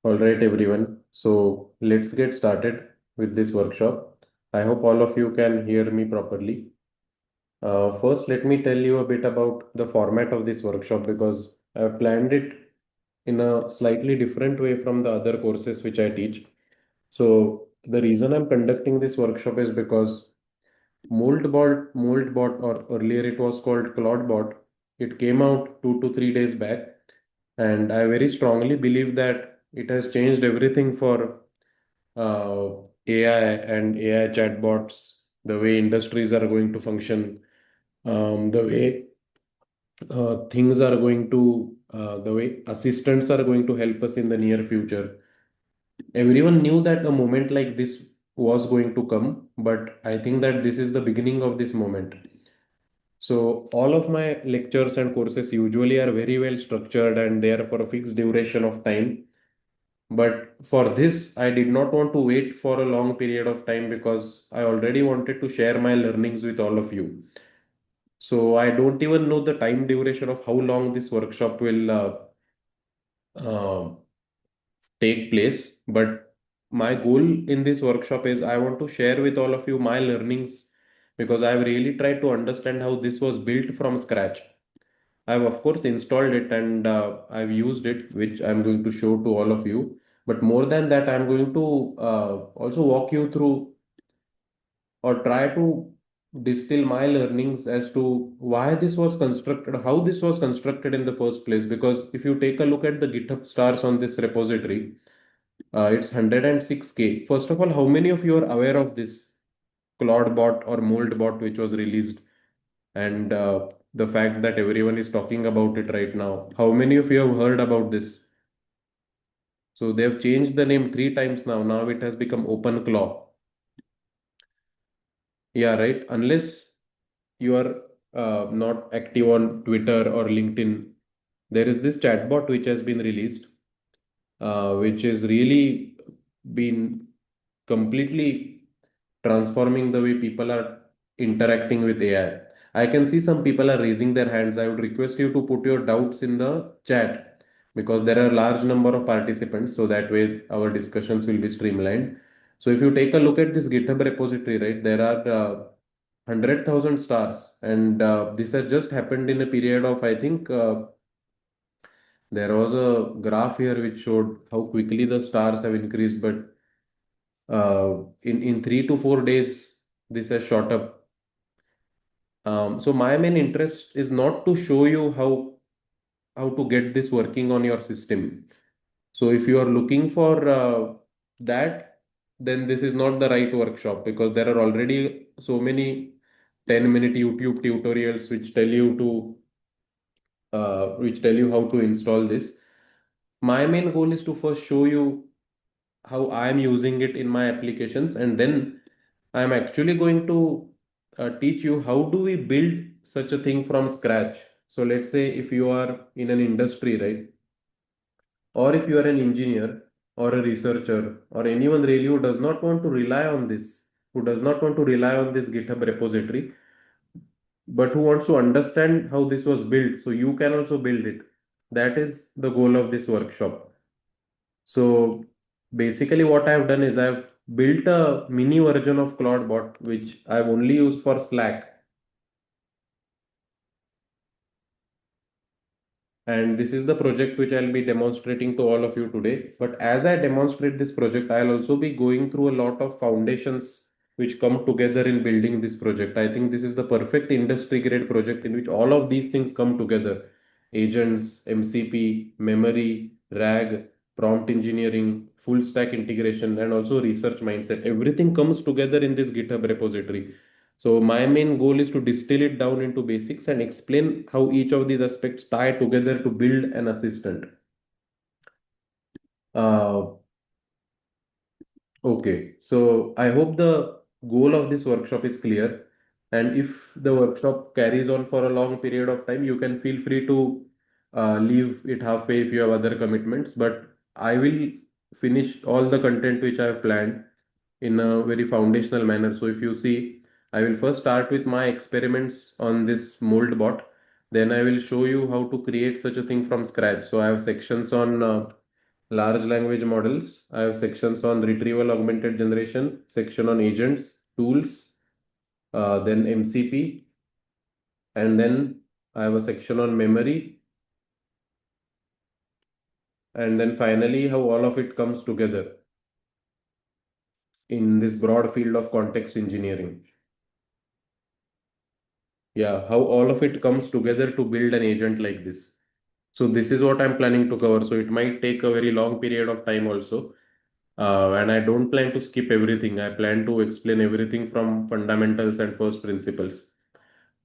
All right, everyone. So let's get started with this workshop. I hope all of you can hear me properly. First, let me tell you a bit about the format of this workshop because I've planned it in a slightly different way from the other courses which I teach. So the reason I'm conducting this workshop is because MoldBot, or earlier it was called ClawdBot, it came out 2 to 3 days back, and I very strongly believe that it has changed everything for uh, AI and AI chatbots, the way industries are going to function, the way the way assistants are going to help us in the near future. Everyone knew that a moment like this was going to come, but I think that this is the beginning of this moment. So all of my lectures and courses usually are very well structured and they are for a fixed duration of time. But for this, I did not want to wait for a long period of time because I already wanted to share my learnings with all of you. So I don't even know the time duration of how long this workshop will uh, take place. But my goal in this workshop is I want to share with all of you my learnings because I've really tried to understand how this was built from scratch. I've of course installed it and I've used it, which I'm going to show to all of you. But more than that, I'm going to also walk you through or try to distill my learnings as to why this was constructed, how this was constructed in the first place. Because if you take a look at the GitHub stars on this repository, it's 106K. First of all, how many of you are aware of this ClawdBot or MoldBot which was released? And the fact that everyone is talking about it right now. How many of you have heard about this? So they have changed the name 3 times now. Now it has become OpenClaw. Yeah, right. Unless you are not active on Twitter or LinkedIn, there is this chatbot which has been released, which is really been completely transforming the way people are interacting with AI. I can see some people are raising their hands. I would request you to put your doubts in the chat because there are large number of participants, so that way our discussions will be streamlined. So if you take a look at this GitHub repository, right, there are 100,000 stars, and this has just happened in a period of, I think, there was a graph here which showed how quickly the stars have increased, but in 3 to 4 days, this has shot up. So my main interest is not to show you how to get this working on your system. So if you are looking for that, then this is not the right workshop because there are already so many 10-minute YouTube tutorials which tell you how to install this. My main goal is to first show you how I am using it in my applications, and then I am actually going to teach you how do we build such a thing from scratch. So let's say if you are in an industry, right, or if you are an engineer or a researcher or anyone really who does not want to rely on this, who does not want to rely on this GitHub repository, but who wants to understand how this was built, so you can also build it. That is the goal of this workshop. So basically, what I've done is I've built a mini version of ClawdBot, which I've only used for Slack. And this is the project which I'll be demonstrating to all of you today. But as I demonstrate this project, I'll also be going through a lot of foundations which come together in building this project. I think this is the perfect industry grade project in which all of these things come together. Agents, MCP, memory, RAG, prompt engineering, full stack integration, and also research mindset. Everything comes together in this GitHub repository. So my main goal is to distill it down into basics and explain how each of these aspects tie together to build an assistant. Uh, okay, so I hope the goal of this workshop is clear. And if the workshop carries on for a long period of time, you can feel free to leave it halfway if you have other commitments. But I will finish all the content which I have planned in a very foundational manner. So if you see, I will first start with my experiments on this mold bot. Then I will show you how to create such a thing from scratch. So I have sections on large language models. I have sections on retrieval augmented generation, section on agents, tools, then MCP, and then I have a section on memory, and then finally how all of it comes together in this broad field of context engineering. Yeah, how all of it comes together to build an agent like this. So this is what I'm planning to cover. So it might take a very long period of time also. And I don't plan to skip everything. I plan to explain everything from fundamentals and first principles.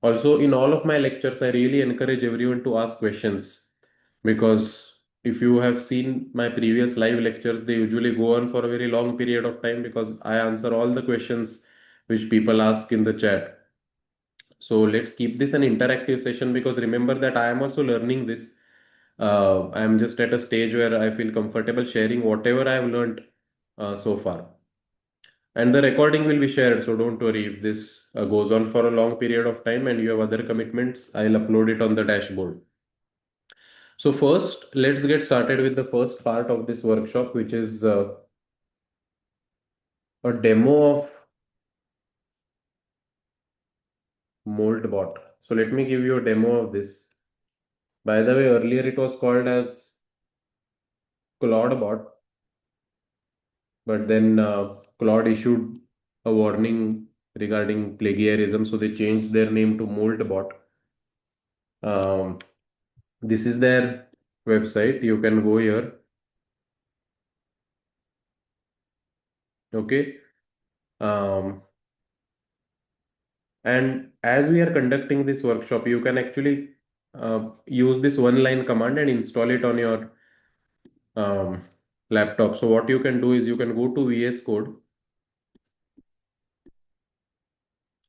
Also, in all of my lectures, I really encourage everyone to ask questions because if you have seen my previous live lectures, they usually go on for a very long period of time because I answer all the questions which people ask in the chat. So let's keep this an interactive session because remember that I am also learning this. I am just at a stage where I feel comfortable sharing whatever I have learned so far. And the recording will be shared, so don't worry if this goes on for a long period of time and you have other commitments, I'll upload it on the dashboard. So first, let's get started with the first part of this workshop, which is a demo of MoldBot. So let me give you a demo of this. By the way, earlier it was called as ClawdBot, but then Claude issued a warning regarding plagiarism, so they changed their name to MoldBot. Um, this is their website. You can go here. Okay. Um, and as we are conducting this workshop, you can actually use this one line command and install it on your um, laptop. So what you can do is you can go to VS Code.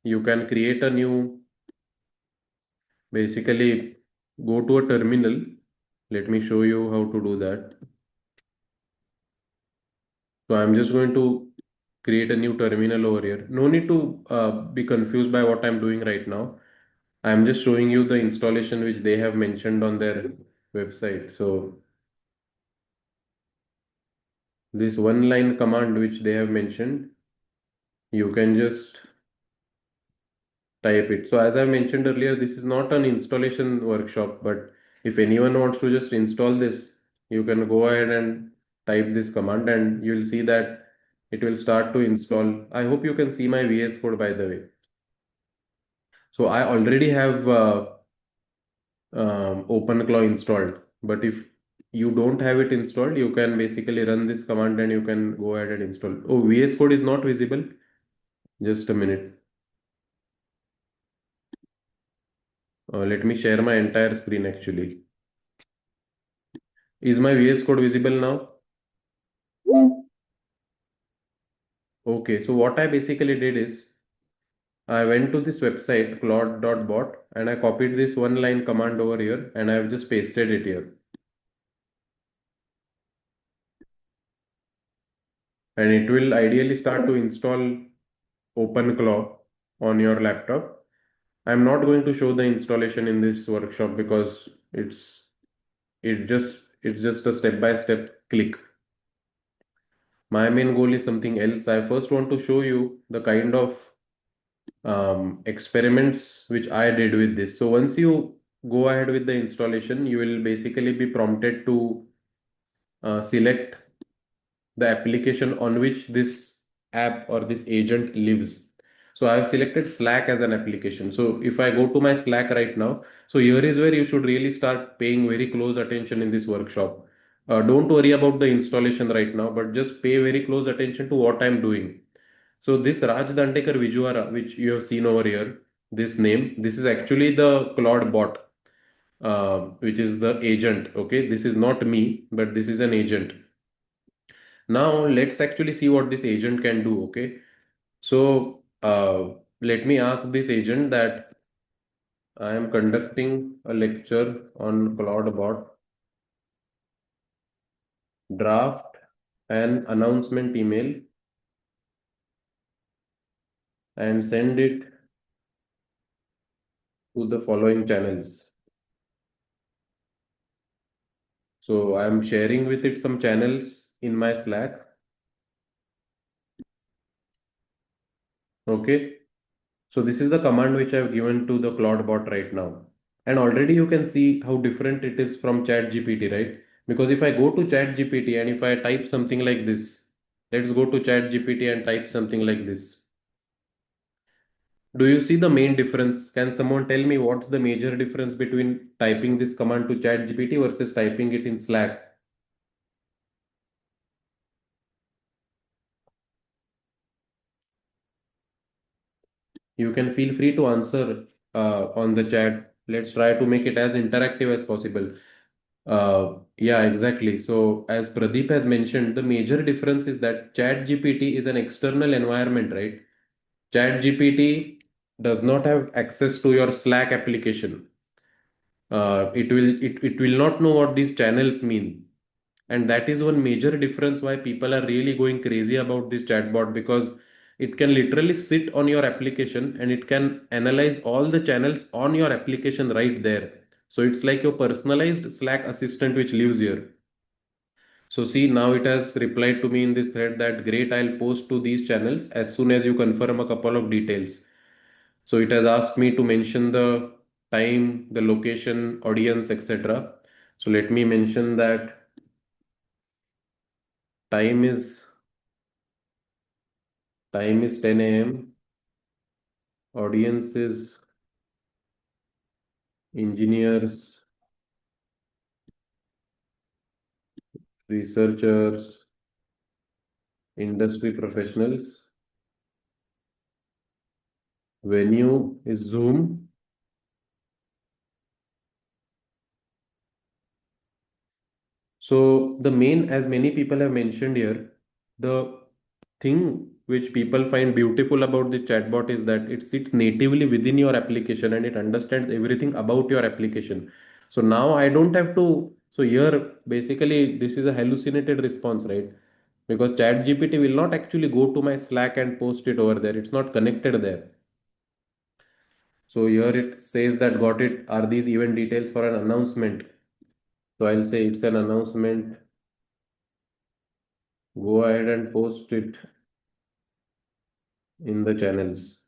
You can create a new, basically go to a terminal. Let me show you how to do that. So I'm just going to create a new terminal over here. No need to be confused by what I'm doing right now. I'm just showing you the installation which they have mentioned on their website. So this one line command which they have mentioned, you can just type it. So as I mentioned earlier, this is not an installation workshop, but if anyone wants to just install this, you can go ahead and type this command and you'll see that it will start to install. I hope you can see my VS Code by the way. So I already have OpenClaw installed, but if you don't have it installed, you can basically run this command and you can go ahead and install. Oh, VS Code is not visible. Just a minute. Let me share my entire screen actually. Is my VS Code visible now? Okay, so what I basically did is I went to this website claude.bot and I copied this one line command over here and I have just pasted it here. And it will ideally start to install OpenClaw on your laptop. I'm not going to show the installation in this workshop because it's just a step-by-step click. My main goal is something else. I first want to show you the kind of experiments which I did with this. So once you go ahead with the installation, you will basically be prompted to select the application on which this app or this agent lives. So I have selected Slack as an application. So if I go to my Slack right now, so here is where you should really start paying very close attention in this workshop. Don't worry about the installation right now, but just pay very close attention to what I'm doing. So this Raj Dandekar Vijwara, which you have seen over here, this name, this is actually the Claude bot, which is the agent. Okay, this is not me, but this is an agent. Now let's actually see what this agent can do. Okay, so let me ask this agent that I am conducting a lecture on CloudBot. Draft an announcement email and send it to the following channels. So I'm sharing with it some channels in my Slack. Okay. So this is the command which I've given to the ClawdBot right now. And already you can see how different it is from ChatGPT, right? Because if I go to ChatGPT and if I type something like this, let's go to ChatGPT and type something like this. Do you see the main difference? Can someone tell me what's the major difference between typing this command to ChatGPT versus typing it in Slack? You can feel free to answer on the chat. Let's try to make it as interactive as possible. Yeah, exactly. So, as Pradeep has mentioned, the major difference is that ChatGPT is an external environment, right? ChatGPT does not have access to your Slack application. It will not know what these channels mean. And that is one major difference why people are really going crazy about this chatbot, because it can literally sit on your application and it can analyze all the channels on your application right there. So it's like your personalized Slack assistant which lives here. So see, now it has replied to me in this thread that great, I'll post to these channels as soon as you confirm a couple of details. So it has asked me to mention the time, the location, audience, etc. So let me mention that time is time is 10 a.m. Audience is engineers, researchers, industry professionals. Venue is Zoom. So the main, as many people have mentioned here, the thing which people find beautiful about the chatbot is that it sits natively within your application and it understands everything about your application. So now I don't have to. So here, basically, this is a hallucinated response, right? Because ChatGPT will not actually go to my Slack and post it over there. It's not connected there. So here it says that got it. Are these event details for an announcement? So I'll say it's an announcement. Go ahead and post it in the channels.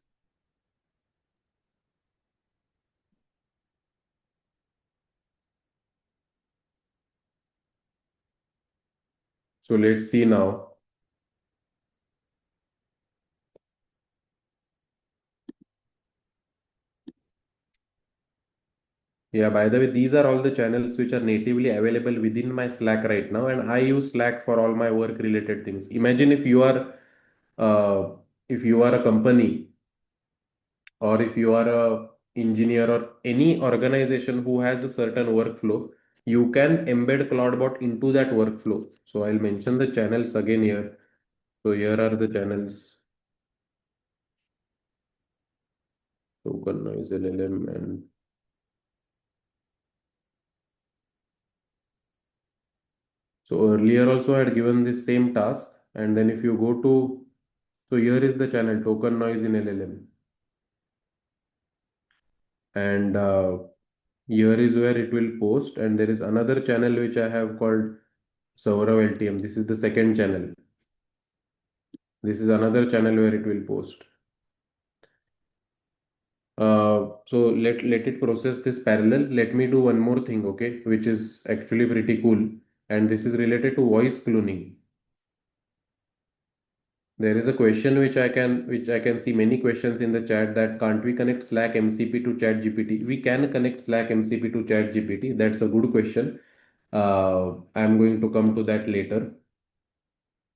So let's see now. Yeah, by the way, these are all the channels which are natively available within my Slack right now, and I use Slack for all my work related things. Imagine uh, if you are a company, or if you are a engineer or any organization who has a certain workflow, you can embed CloudBot into that workflow. So I'll mention the channels again here. So here are the channels: token noise, LLM, and so earlier also I had given this same task. And then if you go to, so here is the channel token noise in LLM. And here is where it will post. And there is another channel which I have called Saurav LTM. This is the second channel. This is another channel where it will post. So let it process this parallel. Let me do one more thing, okay, which is actually pretty cool. And this is related to voice cloning. There is a question which I can see many questions in the chat that can't we connect Slack MCP to ChatGPT? We can connect Slack MCP to ChatGPT. That's a good question. I'm going to come to that later.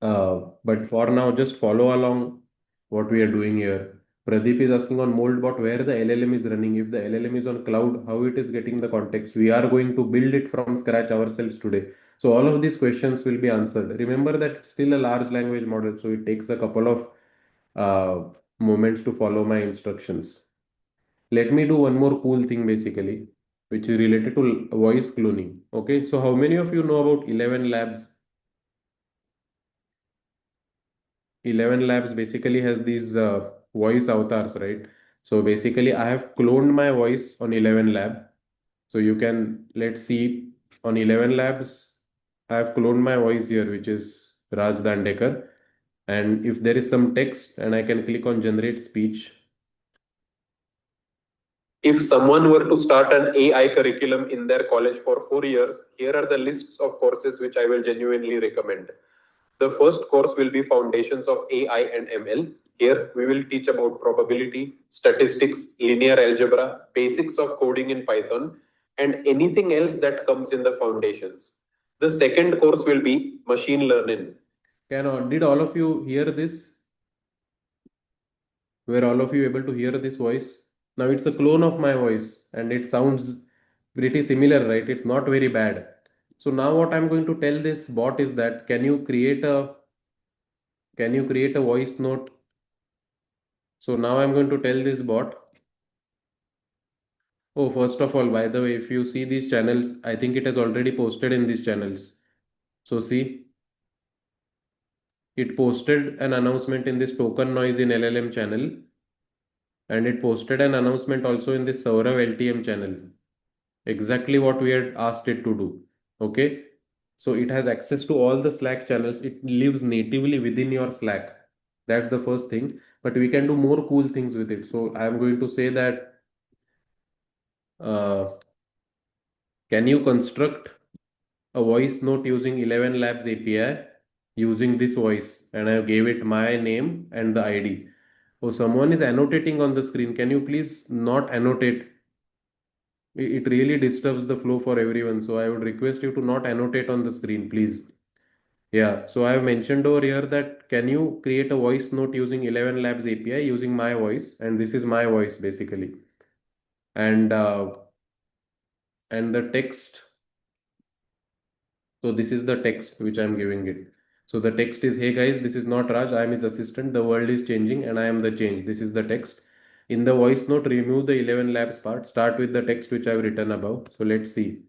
But for now, just follow along what we are doing here. Pradeep is asking on MoldBot where the LLM is running. If the LLM is on cloud, how it is getting the context? We are going to build it from scratch ourselves today. So all of these questions will be answered. Remember that it's still a large language model, so it takes a couple of moments to follow my instructions. Let me do one more cool thing basically, which is related to voice cloning. Okay, so how many of you know about 11 Labs? 11 Labs basically has these voice avatars, right? So basically, I have cloned my voice on 11 Lab. So you can, let's see, on 11 Labs. I have cloned my voice here, which is Raj Dandekar. And if there is some text and I can click on generate speech. If someone were to start an AI curriculum in their college for 4 years, here are the lists of courses which I will genuinely recommend. The first course will be Foundations of AI and ML. Here we will teach about probability, statistics, linear algebra, basics of coding in Python, and anything else that comes in the foundations. The second course will be machine learning. Did all of you hear this? Were all of you able to hear this voice? Now it's a clone of my voice and it sounds pretty similar, right? It's not very bad. So now what I'm going to tell this bot is that can you create a voice note? So now I'm going to tell this bot. Oh, first of all, by the way, if you see these channels, I think it has already posted in these channels. So see, it posted an announcement in this token noise in LLM channel, and it posted an announcement also in this Saurav LTM channel. Exactly what we had asked it to do. Okay. So it has access to all the Slack channels. It lives natively within your Slack. That's the first thing. But we can do more cool things with it. So I'm going to say that uh, can you construct a voice note using 11 Labs API using this voice? And I gave it my name and the ID. Oh, someone is annotating on the screen. Can you please not annotate? It really disturbs the flow for everyone. So I would request you to not annotate on the screen, please. Yeah, so I have mentioned over here that can you create a voice note using 11 Labs API using my voice, and this is my voice basically, and uh, and the text. So this is the text which I am giving it. So the text is, "Hey guys, this is not Raj. I am his assistant. The world is changing, and I am the change." This is the text. In the voice note, remove the 11 Labs part. Start with the text which I have written above. So let's see.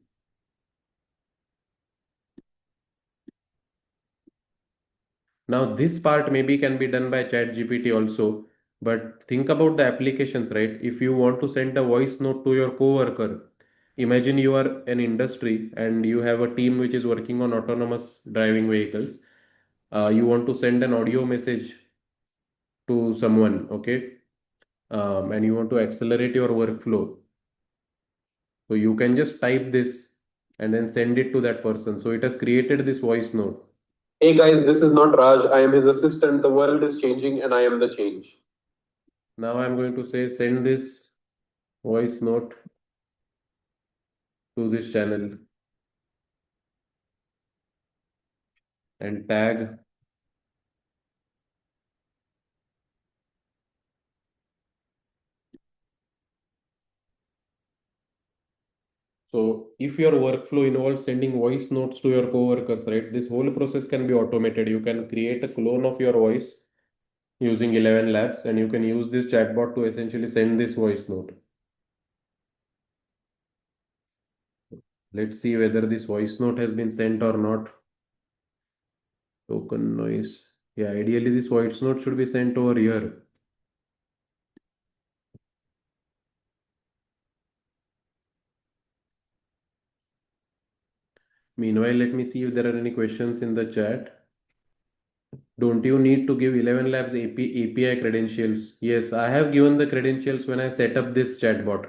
Now, this part maybe can be done by ChatGPT also, but think about the applications, right? If you want to send a voice note to your coworker, imagine you are an industry and you have a team which is working on autonomous driving vehicles. You want to send an audio message to someone, okay? And you want to accelerate your workflow. So you can just type this and then send it to that person. So it has created this voice note. Hey guys, this is not Raj. I am his assistant. The world is changing and I am the change. Now I'm going to say send this voice note to this channel and tag. So if your workflow involves sending voice notes to your coworkers, right, this whole process can be automated. You can create a clone of your voice using 11 Labs and you can use this chatbot to essentially send this voice note. Let's see whether this voice note has been sent or not. Token noise. Yeah, ideally this voice note should be sent over here. Meanwhile, let me see if there are any questions in the chat. Don't you need to give 11 Labs API credentials? Yes, I have given the credentials when I set up this chatbot.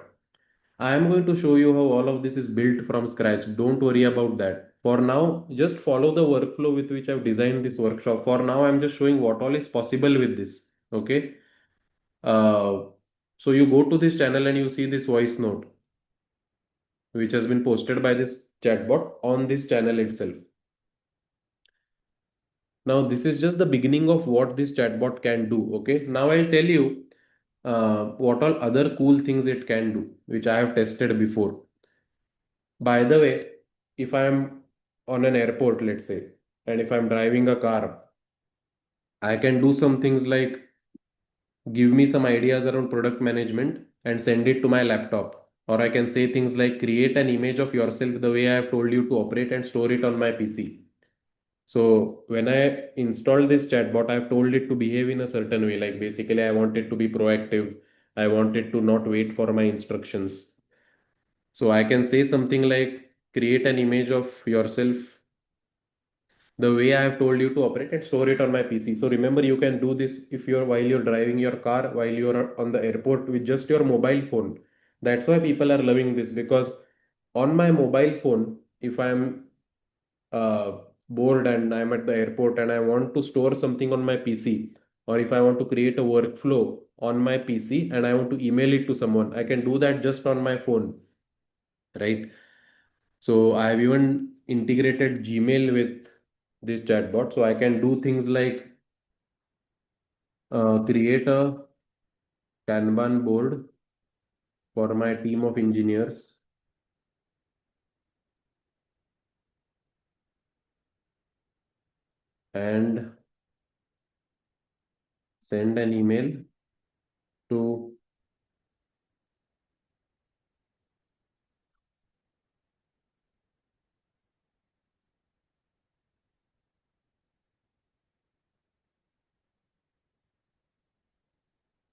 I am going to show you how all of this is built from scratch. Don't worry about that. For now, just follow the workflow with which I've designed this workshop. For now, I'm just showing what all is possible with this. Okay. Uh, so you go to this channel and you see this voice note, which has been posted by this chatbot on this channel itself. Now, this is just the beginning of what this chatbot can do. Okay. Now I'll tell you what all other cool things it can do, which I have tested before. By the way, if I'm on an airport, let's say, and if I'm driving a car, I can do some things like give me some ideas around product management and send it to my laptop. Or I can say things like create an image of yourself the way I have told you to operate and store it on my PC. So when I installed this chatbot, I've told it to behave in a certain way. Like basically, I want it to be proactive. I want it to not wait for my instructions. So I can say something like create an image of yourself the way I have told you to operate, and store it on my PC. So remember, you can do this if you're while you're driving your car, while you're on the airport with just your mobile phone. That's why people are loving this, because on my mobile phone, if I'm uh, bored and I'm at the airport and I want to store something on my PC, or if I want to create a workflow on my PC and I want to email it to someone, I can do that just on my phone, right? So I have even integrated Gmail with this chatbot, so I can do things like create a Kanban board for my team of engineers and send an email to.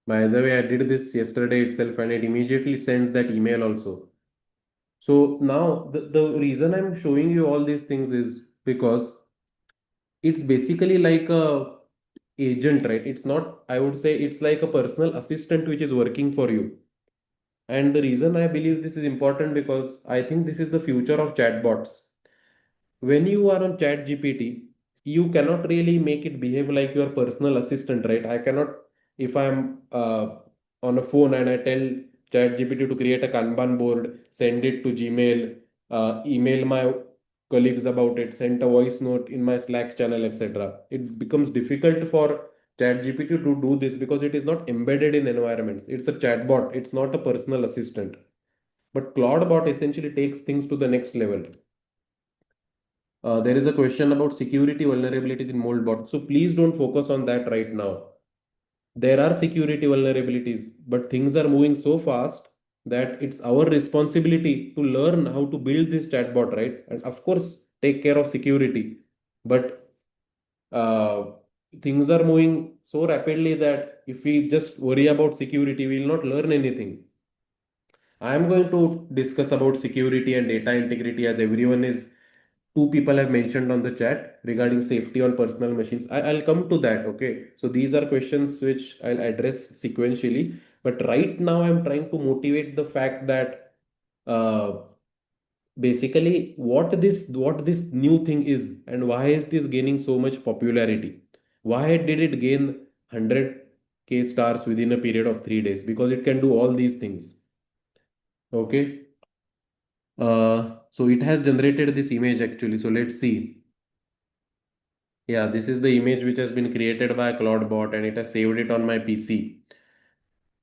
By the way, I did this yesterday itself and it immediately sends that email also. So now the reason I'm showing you all these things is because it's basically like a agent, right? It's not, I would say it's like a personal assistant which is working for you. And the reason I believe this is important because I think this is the future of chatbots. When you are on chat gpt, you cannot really make it behave like your personal assistant, right? I cannot, if I'm on a phone and I tell chat gpt to create a kanban board, send it to gmail, email my colleagues about it, send a voice note in my slack channel, etc., it becomes difficult for chat gpt to do this because it is not embedded in environments. It's a chatbot, it's not a personal assistant. But ClawdBot essentially takes things to the next level. There is a question about security vulnerabilities in Moldbot. So please don't focus on that right now. There are security vulnerabilities, but things are moving so fast that it's our responsibility to learn how to build this chatbot, right? And of course, take care of security. But uh, things are moving so rapidly that if we just worry about security, we will not learn anything. I am going to discuss about security and data integrity, as everyone is, two people have mentioned on the chat regarding safety on personal machines. I'll come to that. Okay. So these are questions which I'll address sequentially. But right now, I'm trying to motivate the fact that uh, basically what this new thing is and why it is gaining so much popularity. Why did it gain 100K stars within a period of 3 days? Because it can do all these things. Okay. So it has generated this image actually. So let's see. Yeah, this is the image which has been created by ClawdBot and it has saved it on my PC.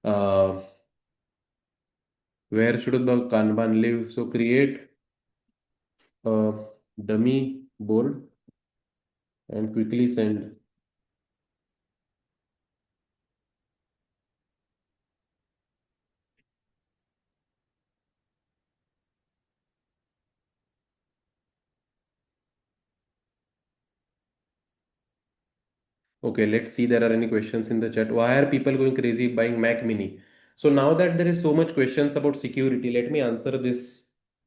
Uh, where should the Kanban live? So create a dummy board and quickly send. Okay, let's see there are any questions in the chat. Why are people going crazy buying Mac Mini? So now that there is so much questions about security, let me answer this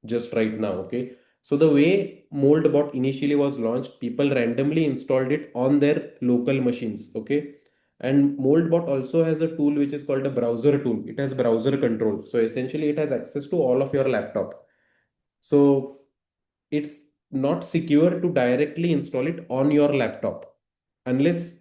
just right now. Okay. So the way MoldBot initially was launched, people randomly installed it on their local machines. Okay. And MoldBot also has a tool which is called a browser tool. It has browser control. So essentially it has access to all of your laptop. So it's not secure to directly install it on your laptop unless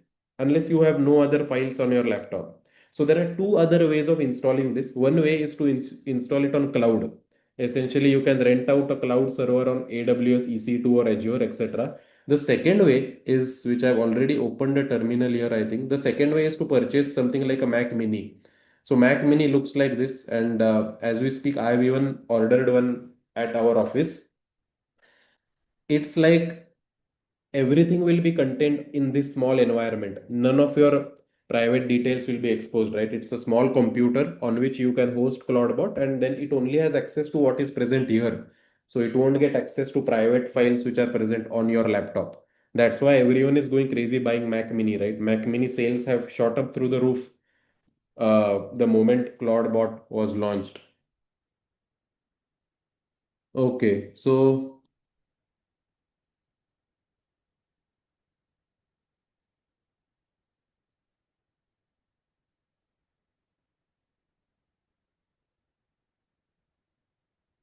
you have no other files on your laptop. So there are two other ways of installing this. One way is to install it on cloud. Essentially, you can rent out a cloud server on AWS, EC2, or Azure, etc. The second way is, which I've already opened a terminal here, I think. The second way is to purchase something like a Mac Mini. So Mac Mini looks like this, and as we speak, I've even ordered one at our office. It's like everything will be contained in this small environment. None of your private details will be exposed, right? It's a small computer on which you can host CloudBot, and then it only has access to what is present here. So it won't get access to private files which are present on your laptop. That's why everyone is going crazy buying Mac Mini, right? Mac Mini sales have shot up through the roof the moment CloudBot was launched. Okay, so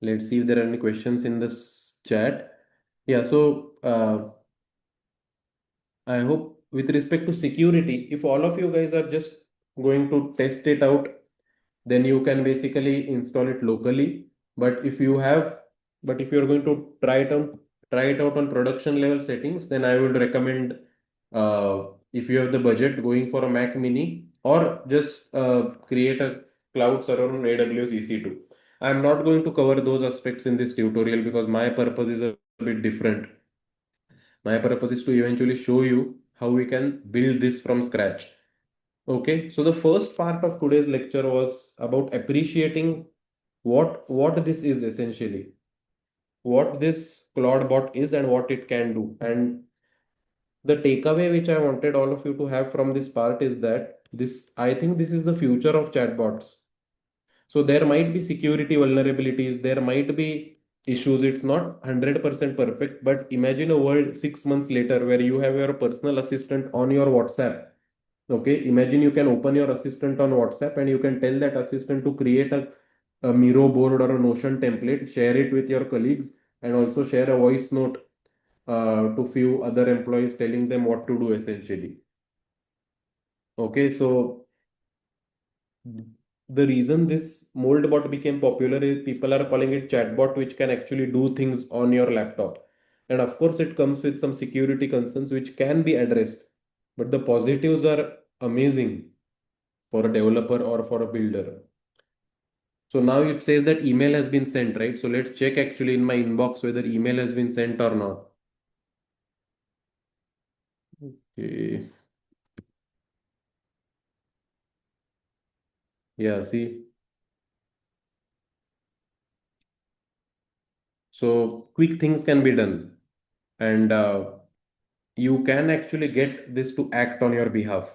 Let's see if there are any questions in this chat. Yeah, so I hope with respect to security, if all of you guys are just going to test it out, then you can basically install it locally. But if you have, but if you're going to try it out on production level settings, then I would recommend, if you have the budget, going for a Mac Mini, or just create a cloud server on AWS EC2. I'm not going to cover those aspects in this tutorial because my purpose is a bit different. My purpose is to eventually show you how we can build this from scratch. Okay, so the first part of today's lecture was about appreciating what this is essentially, what this ClawdBot is and what it can do. And the takeaway which I wanted all of you to have from this part is that I think this is the future of chatbots. So there might be security vulnerabilities, there might be issues. It's not 100% perfect, but imagine a world 6 months later where you have your personal assistant on your WhatsApp. Okay, imagine you can open your assistant on WhatsApp and you can tell that assistant to create a Miro board or a Notion template, share it with your colleagues, and also share a voice note to few other employees telling them what to do essentially. Okay, so the reason this mold bot became popular is people are calling it chatbot, which can actually do things on your laptop. And of course, it comes with some security concerns which can be addressed. But the positives are amazing for a developer or for a builder. So now it says that email has been sent, right? So let's check actually in my inbox whether email has been sent or not. Okay. Yeah, see. So quick things can be done. And you can actually get this to act on your behalf.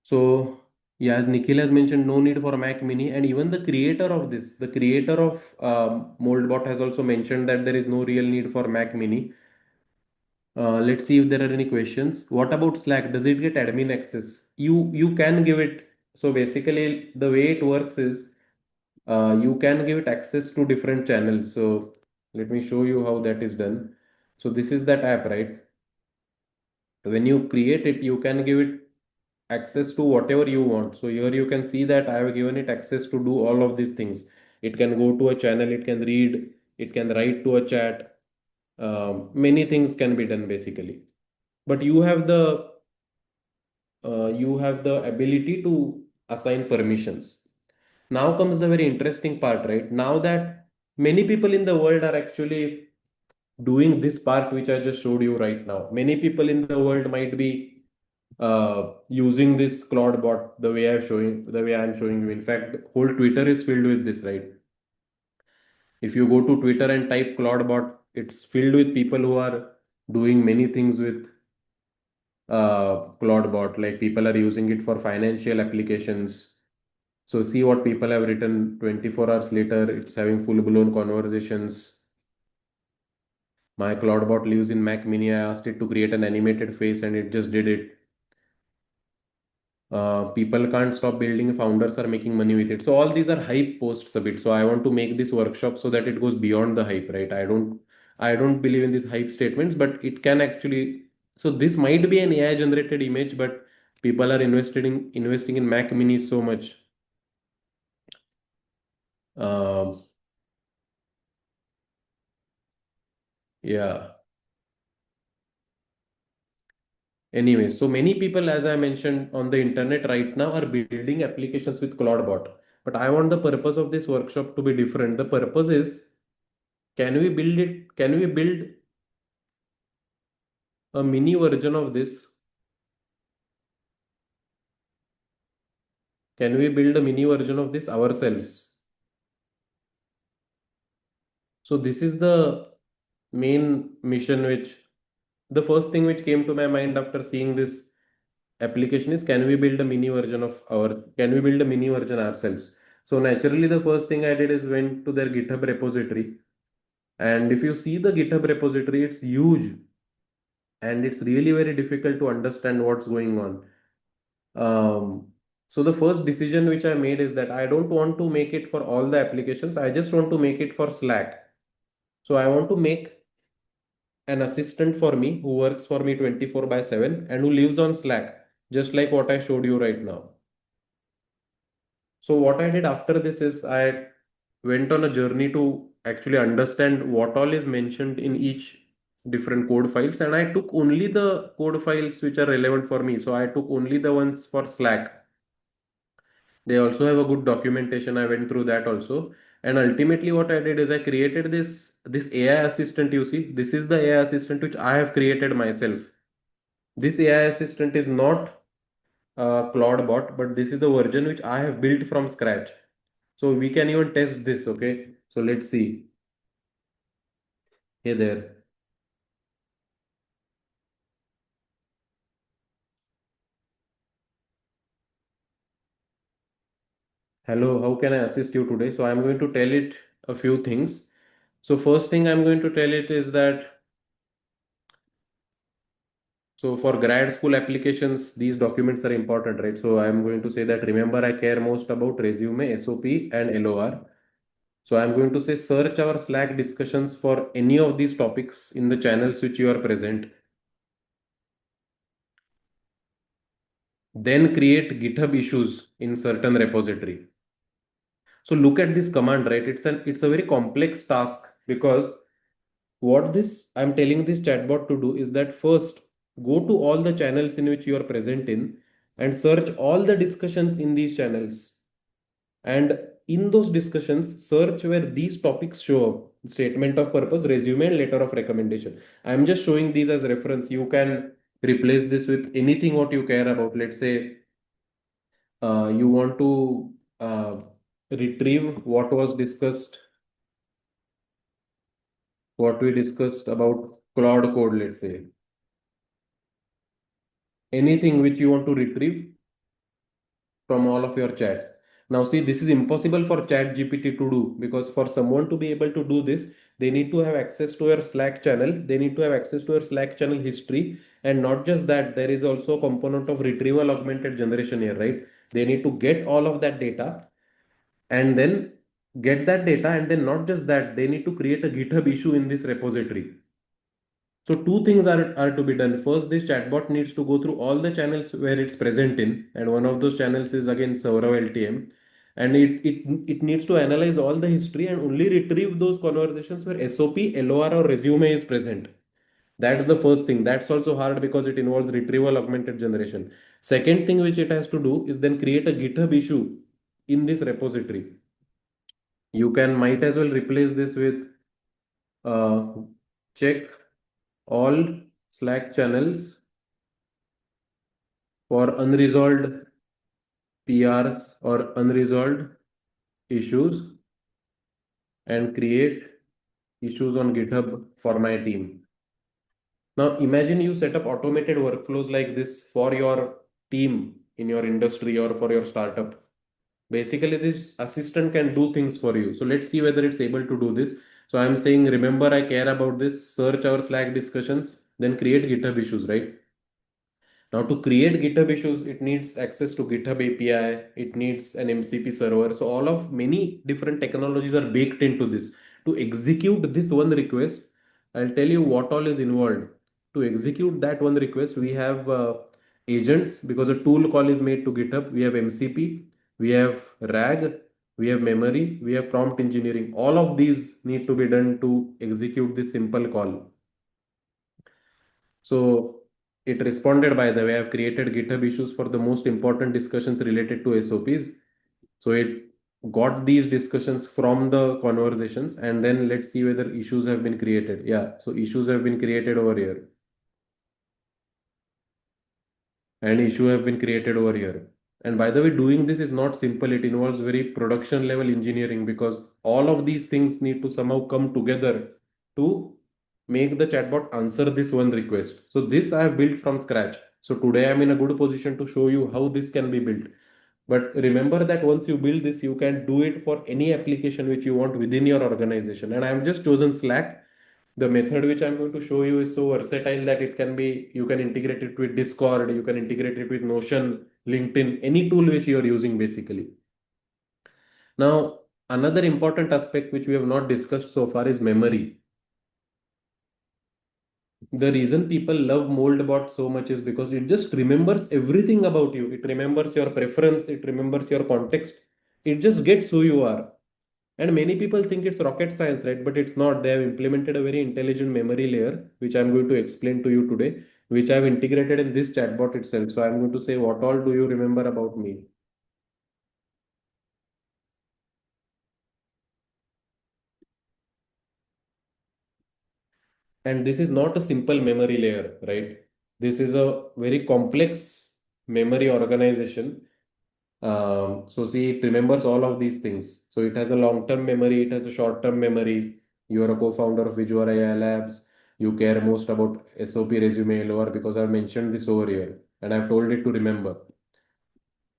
So, yeah, as Nikhil has mentioned, no need for Mac Mini, and even the creator of this, the creator of MoldBot has also mentioned that there is no real need for Mac Mini. Let's see if there are any questions. What about Slack? Does it get admin access? You can give it. So basically, the way it works is you can give it access to different channels. So let me show you how that is done. So this is that app, right? When you create it, you can give it access to whatever you want. So here you can see that I have given it access to do all of these things. It can go to a channel, it can read, it can write to a chat. Many things can be done basically. But you have the ability to assign permissions. Now comes the very interesting part, right? Now that many people in the world are actually doing this part which I just showed you right now. Many people in the world might be using this ClawdBot the way I'm showing you. In fact, whole Twitter is filled with this, right? If you go to Twitter and type ClawdBot, it's filled with people who are doing many things with ClawdBot. Like people are using it for financial applications. So see what people have written 24 hours later. It's having full-blown conversations. My ClawdBot lives in Mac Mini. I asked it to create an animated face and it just did it. People can't stop building, founders are making money with it. So all these are hype posts a bit. So I want to make this workshop so that it goes beyond the hype, right? I don't believe in these hype statements, but it can actually, so this might be an AI generated image, but people are investing in Mac Mini so much. Um, yeah. Anyway, so many people, as I mentioned, on the internet right now are building applications with CloudBot. But I want the purpose of this workshop to be different. The purpose is, can we build it? Can we build a mini version of this? Can we build a mini version of this ourselves? So this is the main mission which the first thing which came to my mind after seeing this application is, can we build a mini version ourselves? So naturally the first thing I did is went to their GitHub repository. And if you see the GitHub repository, it's huge and it's really very difficult to understand what's going on. So the first decision which I made is that I don't want to make it for all the applications. I just want to make it for Slack. So I want to make an assistant for me who works for me 24 by 7 and who lives on Slack, just like what I showed you right now. So what I did after this is I went on a journey to actually understand what all is mentioned in each different code files, and I took only the code files which are relevant for me. So I took only the ones for Slack. They also have a good documentation. I went through that also. And ultimately what I did is I created this AI assistant. You see, this is the AI assistant which I have created myself. This AI assistant is not ClawdBot, but this is the version which I have built from scratch. So we can even test this. Okay. So let's see. Hey there. Hello. How can I assist you today? So I'm going to tell it a few things. So first thing I'm going to tell it is that so for grad school applications, these documents are important, right? So I'm going to say that remember I care most about resume, SOP and LOR. So I'm going to say search our Slack discussions for any of these topics in the channels which you are present. Then create GitHub issues in certain repository. So look at this command, right? It's a very complex task because what this I'm telling this chatbot to do is that first go to all the channels in which you are present in and search all the discussions in these channels. And in those discussions, search where these topics show up: statement of purpose, resume, and letter of recommendation. I'm just showing these as reference. You can replace this with anything what you care about. Let's say you want to retrieve what we discussed about Cloud Code, let's say. Anything which you want to retrieve from all of your chats. Now, see, this is impossible for Chat GPT to do because for someone to be able to do this, they need to have access to your Slack channel. They need to have access to your Slack channel history. And not just that, there is also a component of retrieval augmented generation here, right? They need to get all of that data and then get that data. And then not just that, they need to create a GitHub issue in this repository. So two things are to be done. First, this chatbot needs to go through all the channels where it's present in, and one of those channels is again Saurav LTM. And it needs to analyze all the history and only retrieve those conversations where SOP, LOR, or resume is present. That's the first thing. That's also hard because it involves retrieval augmented generation. Second thing which it has to do is then create a GitHub issue in this repository. You can might as well replace this with uh, check all Slack channels for unresolved PRs or unresolved issues and create issues on GitHub for my team. Now imagine you set up automated workflows like this for your team in your industry or for your startup. Basically, this assistant can do things for you. So let's see whether it's able to do this. So I'm saying, remember, I care about this. Search our Slack discussions, then create GitHub issues, right? Now, to create GitHub issues, it needs access to GitHub API, it needs an MCP server. So, all of many different technologies are baked into this. To execute this one request, I'll tell you what all is involved. To execute that one request, we have agents because a tool call is made to GitHub. We have MCP, we have RAG, we have memory, we have prompt engineering. All of these need to be done to execute this simple call. So it responded, by the way, I've created GitHub issues for the most important discussions related to SOPs. So it got these discussions from the conversations, and then let's see whether issues have been created. Yeah, so issues have been created over here, and issue have been created over here. And by the way, doing this is not simple. It involves very production level engineering because all of these things need to somehow come together to make the chatbot answer this one request. So this I have built from scratch. So today I'm in a good position to show you how this can be built. But remember that once you build this, you can do it for any application which you want within your organization. And I've just chosen Slack. The method which I'm going to show you is so versatile that it can be, you can integrate it with Discord, you can integrate it with Notion, LinkedIn, any tool which you are using basically. Now, another important aspect which we have not discussed so far is memory. The reason people love MoldBot so much is because it just remembers everything about you. It remembers your preference, it remembers your context, it just gets who you are. And many people think it's rocket science, right? But it's not. They have implemented a very intelligent memory layer, which I'm going to explain to you today, which I've integrated in this chatbot itself. So I'm going to say, what all do you remember about me? And this is not a simple memory layer, right? This is a very complex memory organization. So see, it remembers all of these things. So it has a long-term memory, it has a short-term memory. You are a co-founder of Visual AI Labs. You care most about SOP resume lower because I've mentioned this over here and I've told it to remember.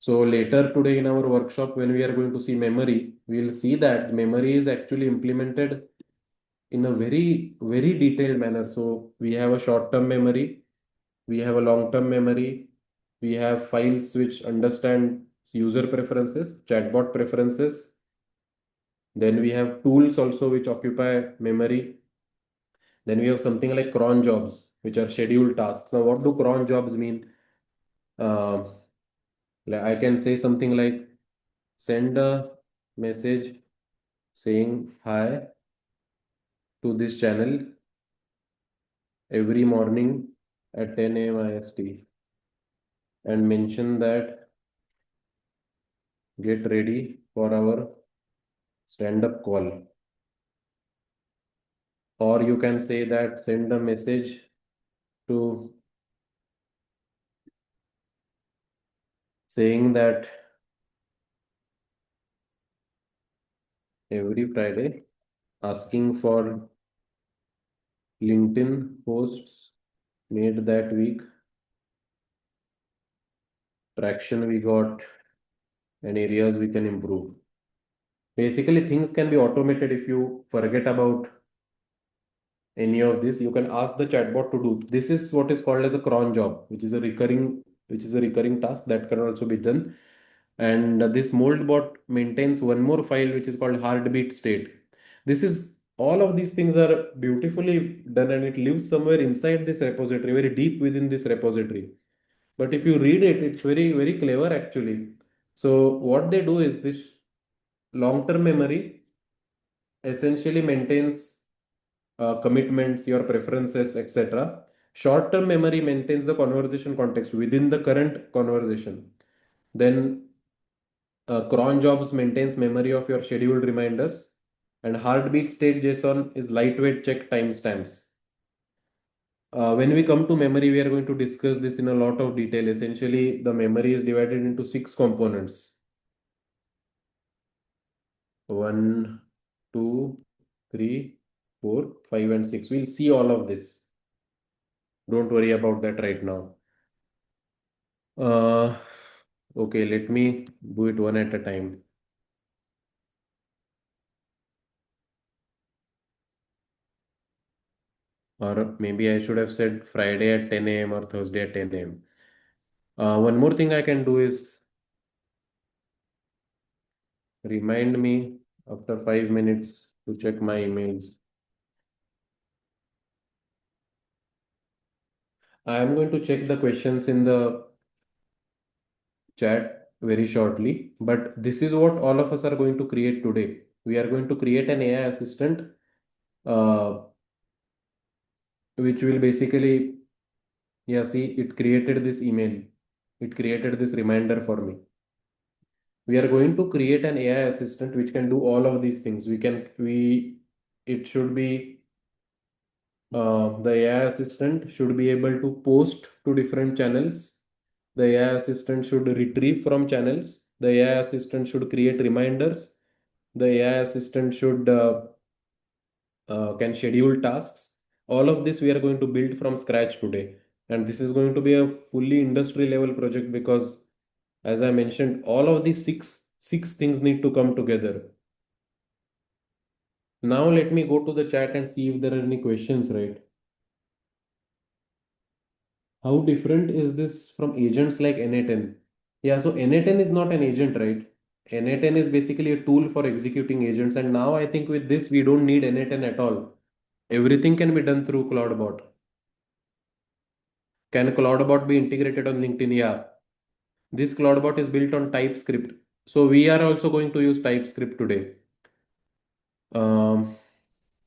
So later today in our workshop, when we are going to see memory, we'll see that memory is actually implemented in a very, very detailed manner. So we have a short-term memory, we have a long-term memory, we have files which understand user preferences, chatbot preferences. Then we have tools also which occupy memory. Then we have something like cron jobs, which are scheduled tasks. Now, what do cron jobs mean? Uh, I can say something like send a message saying hi to this channel every morning at 10 a.m. IST and mention that get ready for our stand-up call. Or you can say that send a message to saying that every Friday asking for LinkedIn posts made that week, traction we got, and areas we can improve. Basically, things can be automated if you forget about any of this. You can ask the chatbot to do. This is what is called as a cron job, which is a recurring task that can also be done. And this mold bot maintains one more file which is called heartbeat state. This is all of these things are beautifully done and it lives somewhere inside this repository, very deep within this repository. But if you read it, it's very, very clever actually. So what they do is this long-term memory essentially maintains commitments, your preferences, etc. Short-term memory maintains the conversation context within the current conversation. Then cron jobs maintains memory of your scheduled reminders, and heartbeat state JSON is lightweight check timestamps. When we come to memory, we are going to discuss this in a lot of detail. Essentially, the memory is divided into six components. One, two, three, four, five, and six. We'll see all of this. Don't worry about that right now. Uh, okay, let me do it one at a time. Or maybe I should have said Friday at 10 a.m. or Thursday at 10 a.m. One more thing I can do is remind me after 5 minutes to check my emails. I am going to check the questions in the chat very shortly, but this is what all of us are going to create today. We are going to create an AI assistant, uh, which will basically, yeah, see, it created this email. It created this reminder for me. We are going to create an AI assistant which can do all of these things. It should be, the AI assistant should be able to post to different channels. The AI assistant should retrieve from channels. The AI assistant should create reminders. The AI assistant should can schedule tasks. All of this we are going to build from scratch today. And this is going to be a fully industry level project because, as I mentioned, all of these six things need to come together. Now let me go to the chat and see if there are any questions, right? How different is this from agents like NA10? Yeah, so NA10 is not an agent, right? NA10 is basically a tool for executing agents. And now I think with this, we don't need NA10 at all. Everything can be done through CloudBot. Can CloudBot be integrated on LinkedIn? Yeah. This CloudBot is built on TypeScript. So we are also going to use TypeScript today. Um,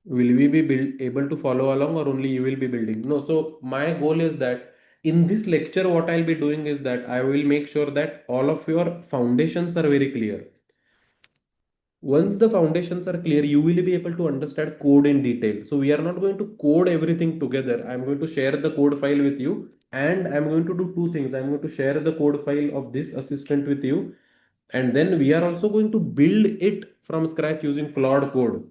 will we be able to follow along or only you will be building? No. So my goal is that in this lecture, what I'll be doing is that I will make sure that all of your foundations are very clear. Once the foundations are clear, you will be able to understand code in detail. So we are not going to code everything together. I'm going to share the code file with you, and I'm going to do two things. I'm going to share the code file of this assistant with you, and then we are also going to build it from scratch using Claude Code.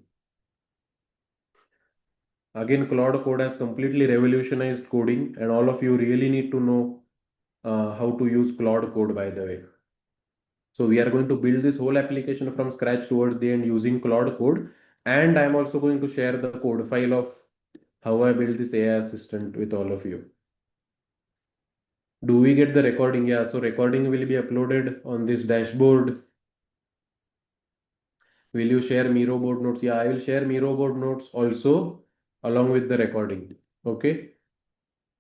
Again, Claude Code has completely revolutionized coding, and all of you really need to know how to use Claude Code, by the way. So we are going to build this whole application from scratch towards the end using Claude Code. And I'm also going to share the code file of how I built this AI assistant with all of you. Do we get the recording? Yeah, so recording will be uploaded on this dashboard. Will you share Miro board notes? Yeah, I will share Miro board notes also along with the recording. Okay.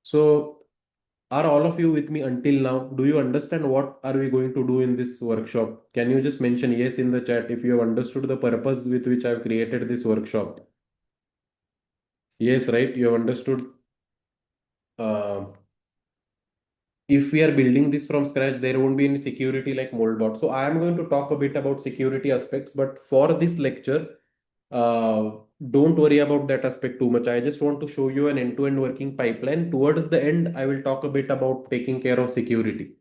So are all of you with me until now? Do you understand what are we going to do in this workshop? Can you just mention yes in the chat if you have understood the purpose with which I've created this workshop? Yes, right? You have understood. Uh, if we are building this from scratch, there won't be any security like Moldbot. So I am going to talk a bit about security aspects, but for this lecture, uh, don't worry about that aspect too much. I just want to show you an end-to-end working pipeline. Towards the end, I will talk a bit about taking care of security.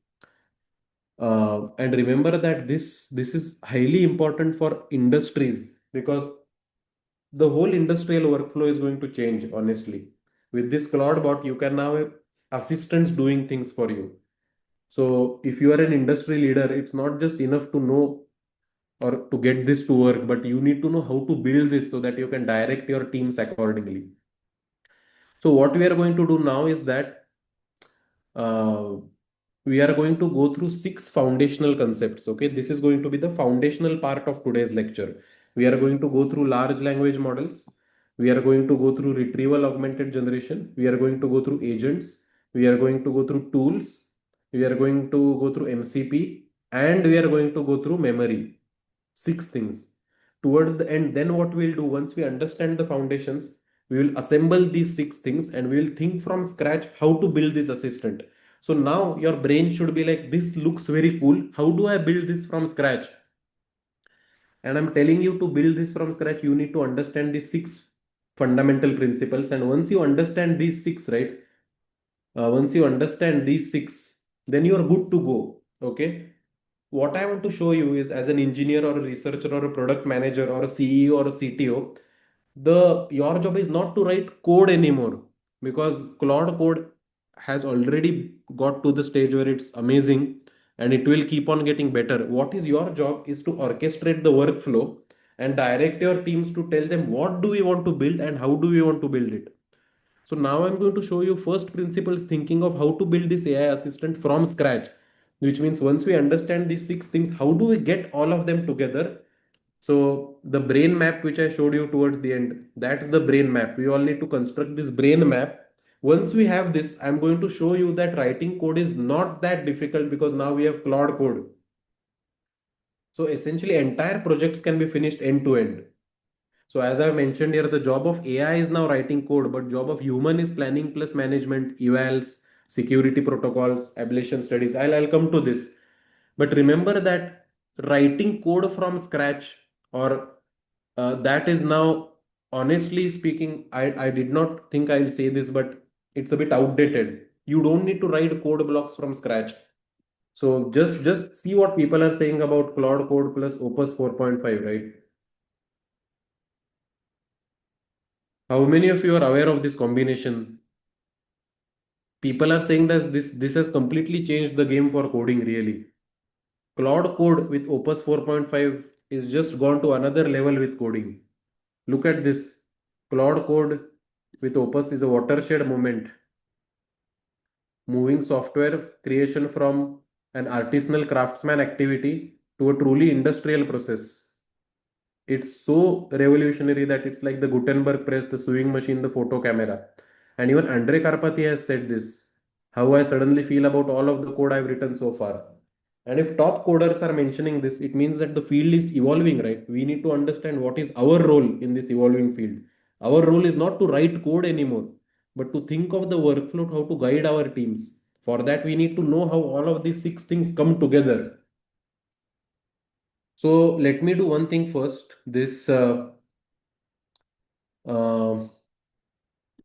And remember that this is highly important for industries because the whole industrial workflow is going to change, honestly. With this CloudBot, you can now have assistants doing things for you. So if you are an industry leader, it's not just enough to know or to get this to work, but you need to know how to build this so that you can direct your teams accordingly. So what we are going to do now is that uh, we are going to go through six foundational concepts. Okay, this is going to be the foundational part of today's lecture. We are going to go through large language models. We are going to go through retrieval augmented generation. We are going to go through agents. We are going to go through tools. We are going to go through MCP, and we are going to go through memory. Six things. Towards the end, then what we'll do once we understand the foundations, we will assemble these six things and we will think from scratch how to build this assistant. So now your brain should be like, this looks very cool. How do I build this from scratch? And I'm telling you to build this from scratch, you need to understand these six fundamental principles. And once you understand these six, right? Once you understand these six, then you are good to go. Okay. What I want to show you is as an engineer or a researcher or a product manager or a CEO or a CTO, the your job is not to write code anymore because Claude Code has already got to the stage where it's amazing and it will keep on getting better. What is your job is to orchestrate the workflow and direct your teams to tell them what do we want to build and how do we want to build it. So now I'm going to show you first principles thinking of how to build this AI assistant from scratch, which means once we understand these six things, how do we get all of them together? So the brain map, which I showed you towards the end, that's the brain map. We all need to construct this brain map. Once we have this, I'm going to show you that writing code is not that difficult because now we have Claude Code. So essentially entire projects can be finished end to end. So as I mentioned here, the job of AI is now writing code, but job of human is planning plus management, evals, security protocols, ablation studies. I'll come to this. But remember that writing code from scratch or that is now, honestly speaking, I did not think I'll say this, but it's a bit outdated. You don't need to write code blocks from scratch. So just see what people are saying about Claude Code plus Opus 4.5, right? How many of you are aware of this combination? People are saying that this has completely changed the game for coding, really. Claude Code with Opus 4.5 is just gone to another level with coding. Look at this. Claude Code with Opus is a watershed moment. Moving software creation from an artisanal craftsman activity to a truly industrial process. It's so revolutionary that it's like the Gutenberg press, the sewing machine, the photo camera. And even Andre Karpathy has said this, how I suddenly feel about all of the code I've written so far. And if top coders are mentioning this, it means that the field is evolving, right? We need to understand what is our role in this evolving field. Our role is not to write code anymore, but to think of the workflow, how to guide our teams. For that, we need to know how all of these six things come together. So let me do one thing first. Uh,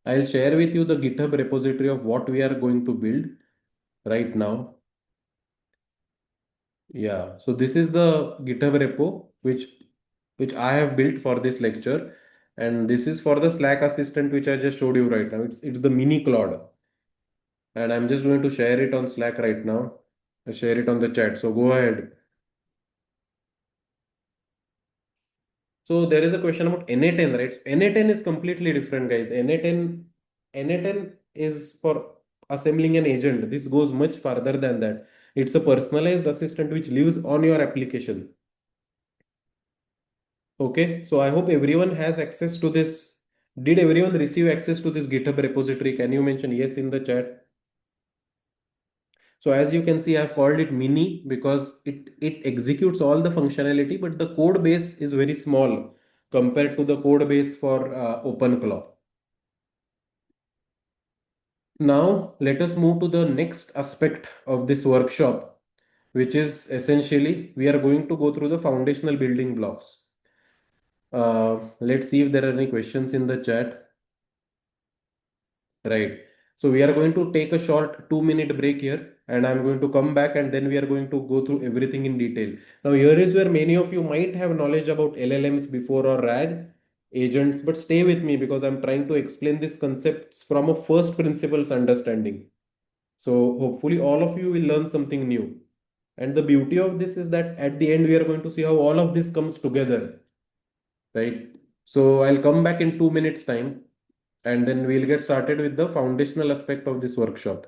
I'll share with you the GitHub repository of what we are going to build right now. Yeah, so this is the GitHub repo which I have built for this lecture, and this is for the Slack assistant which I just showed you right now. It's the mini Claude, and I'm just going to share it on Slack right now. I share it on the chat. So go ahead. So there is a question about NA10, right? NA10 is completely different, guys. NA10 is for assembling an agent. This goes much further than that. It's a personalized assistant which lives on your application. Okay, so I hope everyone has access to this. Did everyone receive access to this GitHub repository? Can you mention yes in the chat? So as you can see, I've called it mini because it executes all the functionality, but the code base is very small compared to the code base for OpenClaw. Now, let us move to the next aspect of this workshop, which is essentially we are going to go through the foundational building blocks. Let's see if there are any questions in the chat. Right. So we are going to take a short 2 minute break here, and I'm going to come back and then we are going to go through everything in detail. Now, here is where many of you might have knowledge about LLMs before or RAG agents, but stay with me because I'm trying to explain these concepts from a first principles understanding. So hopefully all of you will learn something new. And the beauty of this is that at the end, we are going to see how all of this comes together, right? So I'll come back in 2 minutes time and then we'll get started with the foundational aspect of this workshop.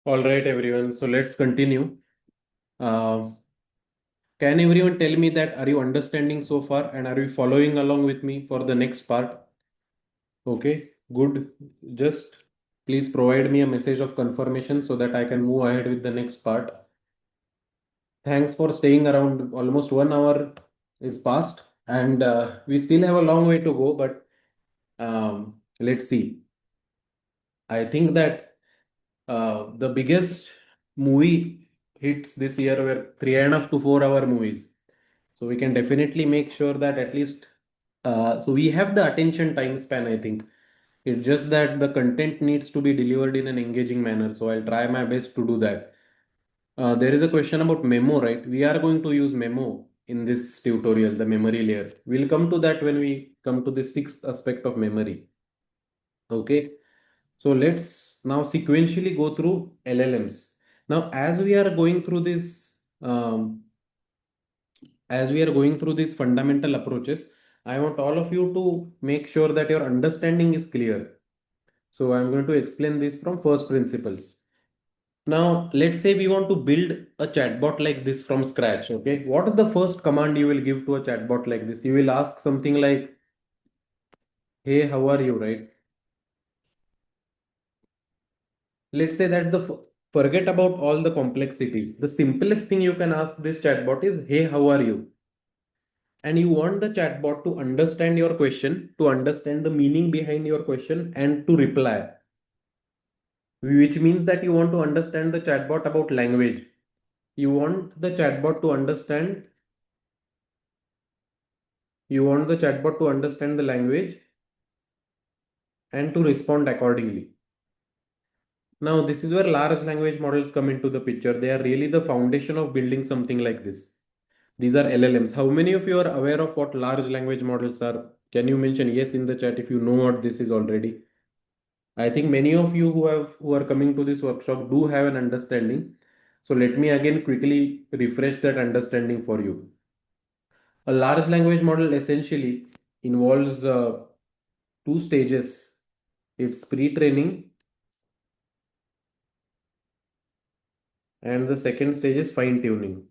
All right, everyone. So let's continue. Uh, can everyone tell me that are you understanding so far and are you following along with me for the next part? Okay, good. Just please provide me a message of confirmation so that I can move ahead with the next part. Thanks for staying around. Almost 1 hour is past and we still have a long way to go, but let's see. I think that the biggest movie hits this year were 3.5 to 4 hour movies. So we can definitely make sure that at least so we have the attention time span, I think. It's just that the content needs to be delivered in an engaging manner. So I'll try my best to do that. There is a question about memo, right? We are going to use memo in this tutorial, the memory layer. We'll come to that when we come to the sixth aspect of memory. Okay. So let's now sequentially go through LLMs. Now, as we are going through this, as we are going through these fundamental approaches, I want all of you to make sure that your understanding is clear. So I'm going to explain this from first principles. Now, let's say we want to build a chatbot like this from scratch. Okay. What is the first command you will give to a chatbot like this? You will ask something like, hey, how are you? Right. Let's say that forget about all the complexities. The simplest thing you can ask this chatbot is, hey, how are you? And you want the chatbot to understand your question, to understand the meaning behind your question, and to reply, which means that you want to understand the chatbot about language. You want the chatbot to understand, you want the chatbot to understand the language and to respond accordingly. Now, this is where large language models come into the picture. They are really the foundation of building something like this. These are LLMs. How many of you are aware of what large language models are? Can you mention yes in the chat if you know what this is already? I think many of you who are coming to this workshop do have an understanding. So let me again quickly refresh that understanding for you. A large language model essentially involves two stages. It's pre-training and the second stage is fine-tuning.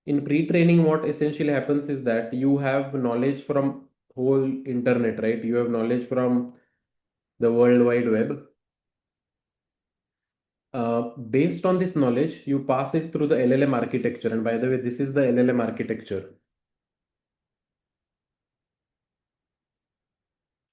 In pre-training, what essentially happens is that you have knowledge from whole internet, right? You have knowledge from the World Wide Web. Based on this knowledge, you pass it through the LLM architecture. And by the way, this is the LLM architecture.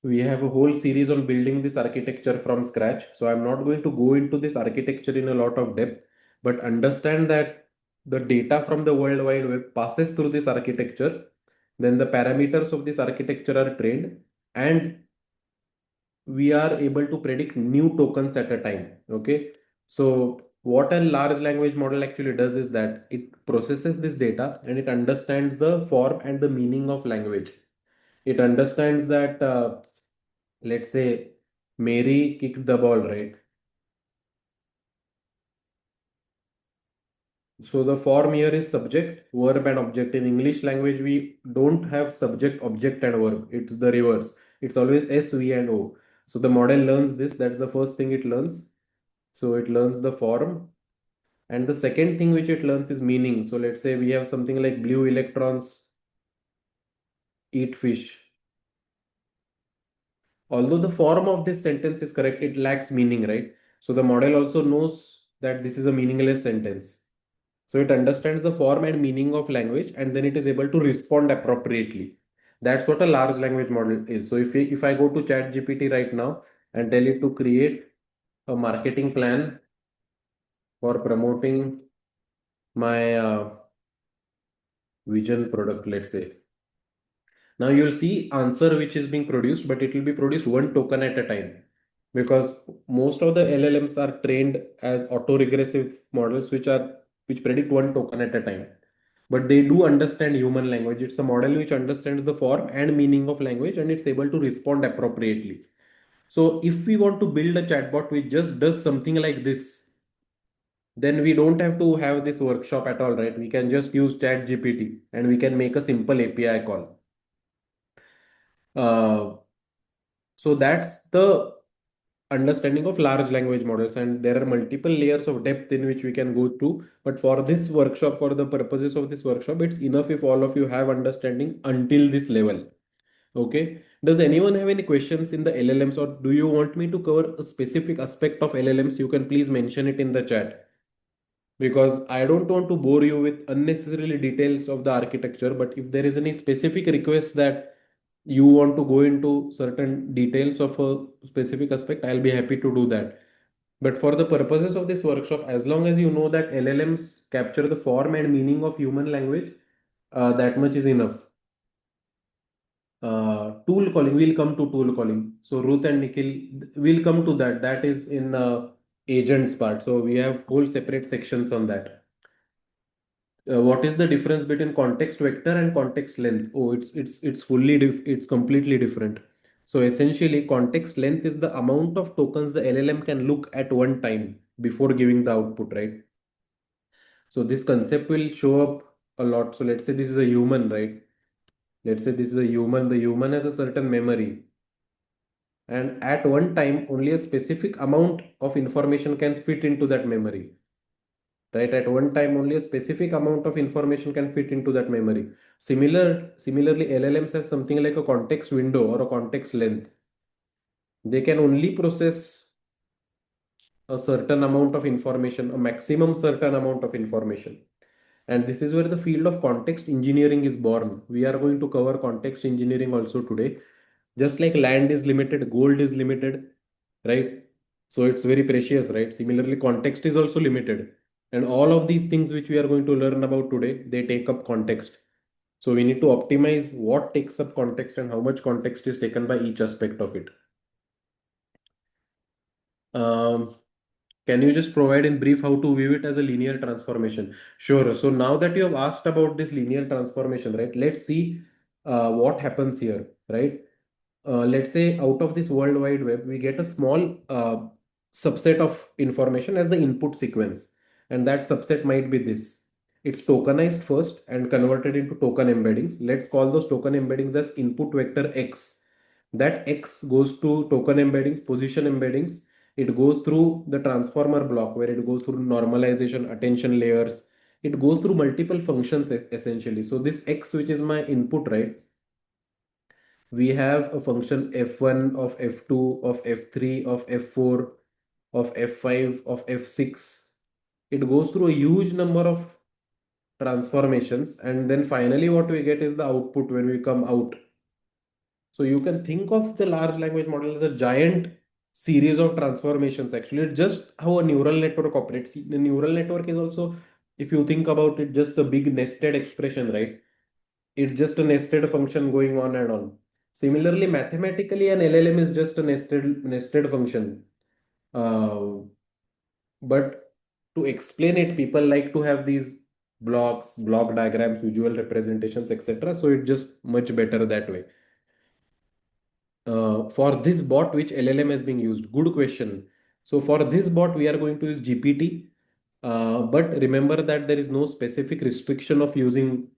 We have a whole series on building this architecture from scratch. So I'm not going to go into this architecture in a lot of depth, but understand that the data from the World Wide Web passes through this architecture. Then the parameters of this architecture are trained, and we are able to predict new tokens at a time. Okay. So what a large language model actually does is that it processes this data and it understands the form and the meaning of language. It understands that, let's say, Mary kicked the ball, right? So the form here is subject, verb, and object. In English language, we don't have subject, object, and verb. It's the reverse. It's always S, V, and O. So the model learns this. That's the first thing it learns. So it learns the form. And the second thing which it learns is meaning. So let's say we have something like blue electrons eat fish. Although the form of this sentence is correct, it lacks meaning, right? So the model also knows that this is a meaningless sentence. So it understands the form and meaning of language and then it is able to respond appropriately. That's what a large language model is. So if I go to ChatGPT right now and tell it to create a marketing plan for promoting my vision product, let's say. Now you'll see answer which is being produced, but it will be produced one token at a time because most of the LLMs are trained as auto-regressive models which predict one token at a time. But they do understand human language. It's a model which understands the form and meaning of language and it's able to respond appropriately. So if we want to build a chatbot which just does something like this, then we don't have to have this workshop at all, right? We can just use ChatGPT and we can make a simple API call. Uh, so that's the understanding of large language models, and there are multiple layers of depth in which we can go to. But for this workshop, for the purposes of this workshop, it's enough if all of you have understanding until this level. Okay. Does anyone have any questions in the LLMs, or do you want me to cover a specific aspect of LLMs? You can please mention it in the chat because I don't want to bore you with unnecessarily details of the architecture. But if there is any specific request that you want to go into certain details of a specific aspect, I'll be happy to do that. But for the purposes of this workshop, as long as you know that LLMs capture the form and meaning of human language, that much is enough. Tool calling, we'll come to tool calling. So Ruth and Nikhil, we'll come to that. That is in agents part. So we have whole separate sections on that. What is the difference between context vector and context length? Oh, it's completely different. So essentially, context length is the amount of tokens the LLM can look at one time before giving the output, right? So this concept will show up. a lot. So let's say this is a human, right? Let's say this is a human. The human has a certain memory, and at one time, only a specific amount of information can fit into that memory. Right? At one time, only a specific amount of information can fit into that memory. Similarly, LLMs have something like a context window or a context length. They can only process a certain amount of information, a maximum certain amount of information. And this is where the field of context engineering is born. We are going to cover context engineering also today. Just like land is limited, gold is limited, right? So it's very precious, right? Similarly, context is also limited. And all of these things which we are going to learn about today, they take up context. So we need to optimize what takes up context and how much context is taken by each aspect of it. Um, Can you just provide in brief how to view it as a linear transformation? Sure. So now that you have asked about this linear transformation, right? Let's see what happens here, right? Let's say out of this World Wide Web, we get a small subset of information as the input sequence. And that subset might be this. It's tokenized first and converted into token embeddings. Let's call those token embeddings as input vector X. That X goes to token embeddings, position embeddings. It goes through the transformer block where it goes through normalization, attention layers. It goes through multiple functions essentially. So this X, which is my input, right? We have a function f1 of f2 of f3 of f4 of f5 of f6. It goes through a huge number of transformations, and then finally what we get is the output when we come out. So you can think of the large language model as a giant series of transformations. Actually, it's just how a neural network operates. See, the neural network is also, if you think about it, just a big nested expression, right? It's just a nested function going on and on. Similarly, mathematically, an LLM is just a nested function. Uh, but to explain it, people like to have these blocks, block diagrams, visual representations, etc. So it's just much better that way. For this bot, which LLM is being used? Good question. So for this bot, we are going to use GPT. But remember that there is no specific restriction of using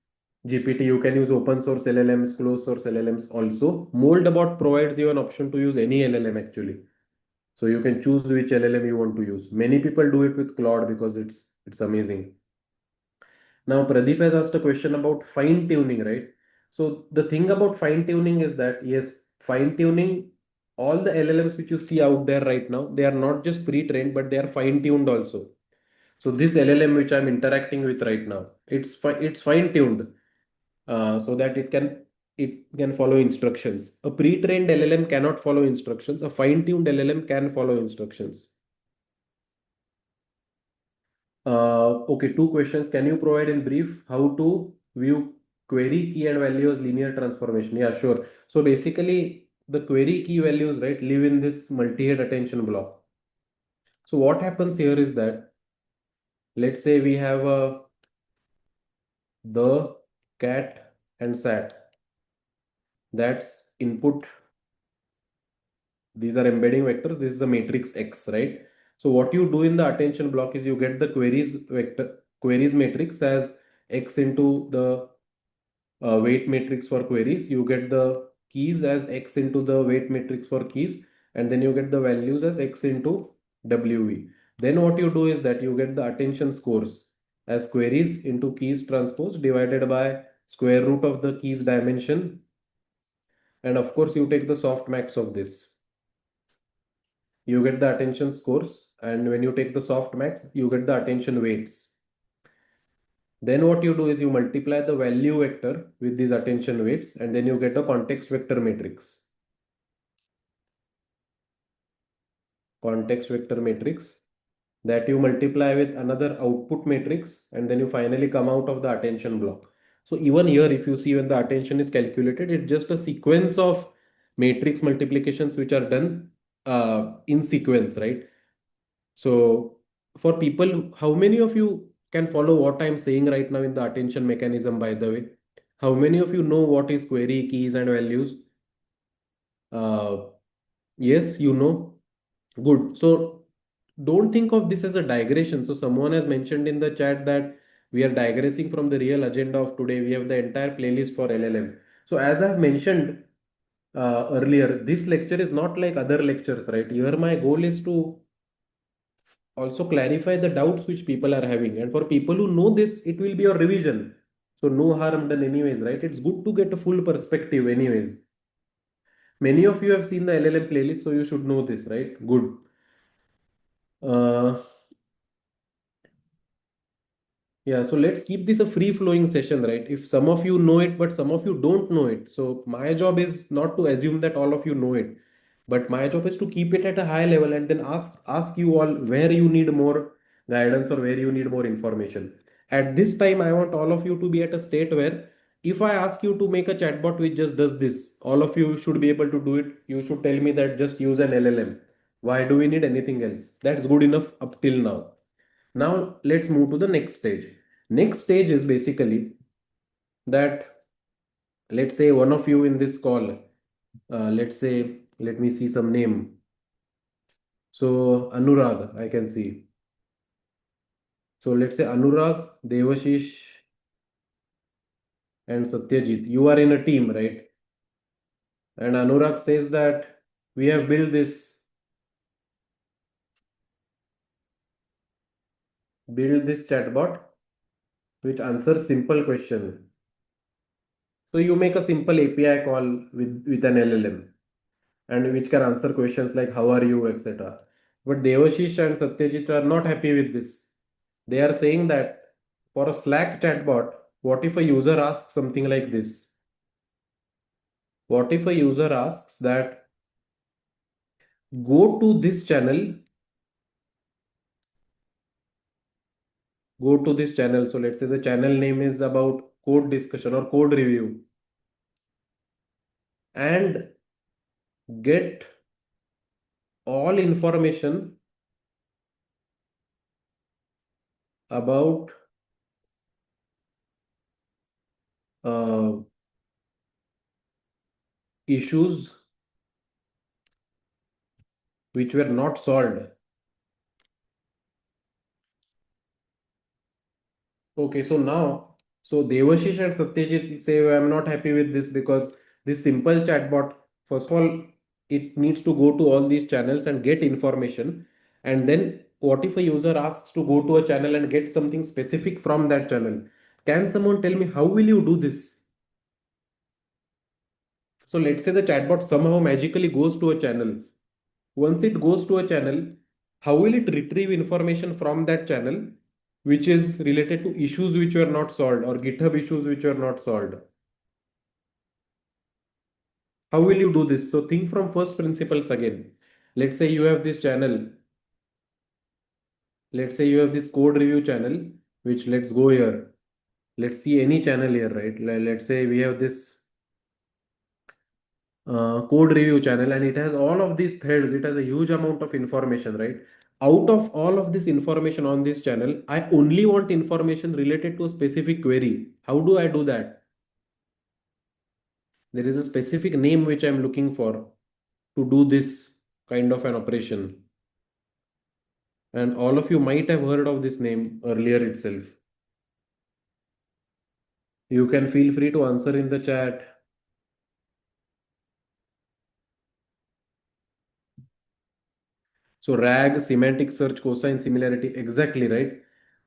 GPT. You can use open source LLMs, closed source LLMs also. Moldbot provides you an option to use any LLM actually. So you can choose which LLM you want to use. Many people do it with Claude because it's amazing. Now, Pradeep has asked a question about fine tuning, right? So the thing about fine tuning is that yes, fine tuning, all the LLMs which you see out there right now, they are not just pre-trained, but they are fine tuned also. So this LLM which I'm interacting with right now, it's fine tuned so that it can follow instructions. A pre-trained LLM cannot follow instructions. A fine-tuned LLM can follow instructions. Okay, two questions. Can you provide in brief how to view query key and values linear transformation? Yeah, sure. So basically, the query key values, right, live in this multi-head attention block. So what happens here is that let's say we have the cat and sat. That's input. These are embedding vectors. This is the matrix X, right? So what you do in the attention block is you get the queries matrix as X into the weight matrix for queries. You get the keys as X into the weight matrix for keys, and then you get the values as X into WV. Then what you do is that you get the attention scores as queries into keys transpose divided by square root of the keys dimension. And of course, you take the soft max of this. You get the attention scores, and when you take the soft max, you get the attention weights. Then what you do is you multiply the value vector with these attention weights, and then you get a context vector matrix. Context vector matrix that you multiply with another output matrix, and then you finally come out of the attention block. So even here, if you see when the attention is calculated, it's just a sequence of matrix multiplications which are done in sequence, right? So for people, how many of you can follow what I'm saying right now in the attention mechanism, by the way? How many of you know what is query, keys, and values? Uh, yes, you know. Good. So don't think of this as a digression. So someone has mentioned in the chat that We are digressing from the real agenda of today. We have the entire playlist for LLM. So as I've mentioned earlier, this lecture is not like other lectures, right? Here my goal is to also clarify the doubts which people are having. And for people who know this, it will be your revision. So no harm done anyways, right? It's good to get a full perspective anyways. Many of you have seen the LLM playlist, so you should know this, right? Good. Uh, Yeah, so let's keep this a free flowing session, right? If some of you know it, but some of you don't know it. So my job is not to assume that all of you know it, but my job is to keep it at a high level and then ask you all where you need more guidance or where you need more information. At this time, I want all of you to be at a state where if I ask you to make a chatbot which just does this, all of you should be able to do it. You should tell me that just use an LLM. Why do we need anything else? That's good enough up till now. Now let's move to the next stage. Next stage is basically that let's say one of you in this call, let's say, let me see some name. So Anurag, I can see. So let's say Anurag, Devashish, and Satyajit. You are in a team, right? And Anurag says that we have build this chatbot which answers simple question. So you make a simple API call with an LLM and which can answer questions like how are you, etc. But Devashish and Satyajit are not happy with this. They are saying that for a Slack chatbot, what if a user asks something like this? What if a user asks that go to this channel, go to this channel. So let's say the channel name is about code discussion or code review and get all information about uh, issues which were not solved. Okay, so now, so Devashish and Satyajit say, I'm not happy with this because this simple chatbot, first of all, it needs to go to all these channels and get information. And then what if a user asks to go to a channel and get something specific from that channel? Can someone tell me how will you do this? So let's say the chatbot somehow magically goes to a channel. Once it goes to a channel, how will it retrieve information from that channel which is related to issues which were not solved or GitHub issues which were not solved? How will you do this? So think from first principles again. Let's say you have this channel. Let's say you have this code review channel, which let's go here. Let's see any channel here, right? Let's say we have this code review channel and it has all of these threads. It has a huge amount of information, right? Out of all of this information on this channel, I only want information related to a specific query. How do I do that? There is a specific name which I'm looking for to do this kind of an operation, and all of you might have heard of this name earlier itself. You can feel free to answer in the chat. So RAG, semantic search, cosine similarity, exactly right.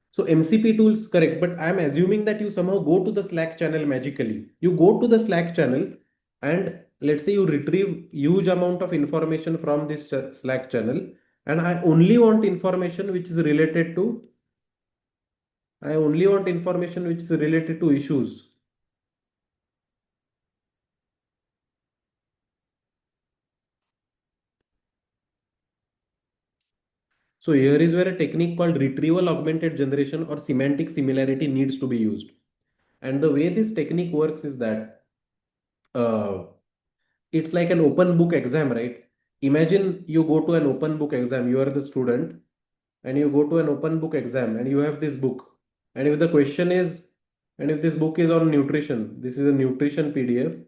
So MCP tools, correct, but I'm assuming that you somehow go to the Slack channel magically. You go to the Slack channel and let's say you retrieve huge amount of information from this Slack channel, and I only want information which is related to issues. So here is where a technique called retrieval augmented generation or semantic similarity needs to be used. And the way this technique works is that uh, it's like an open book exam, right? Imagine you go to an open book exam, you are the student, and you go to an open book exam and you have this book. And if the question is, and if this book is on nutrition, this is a nutrition PDF.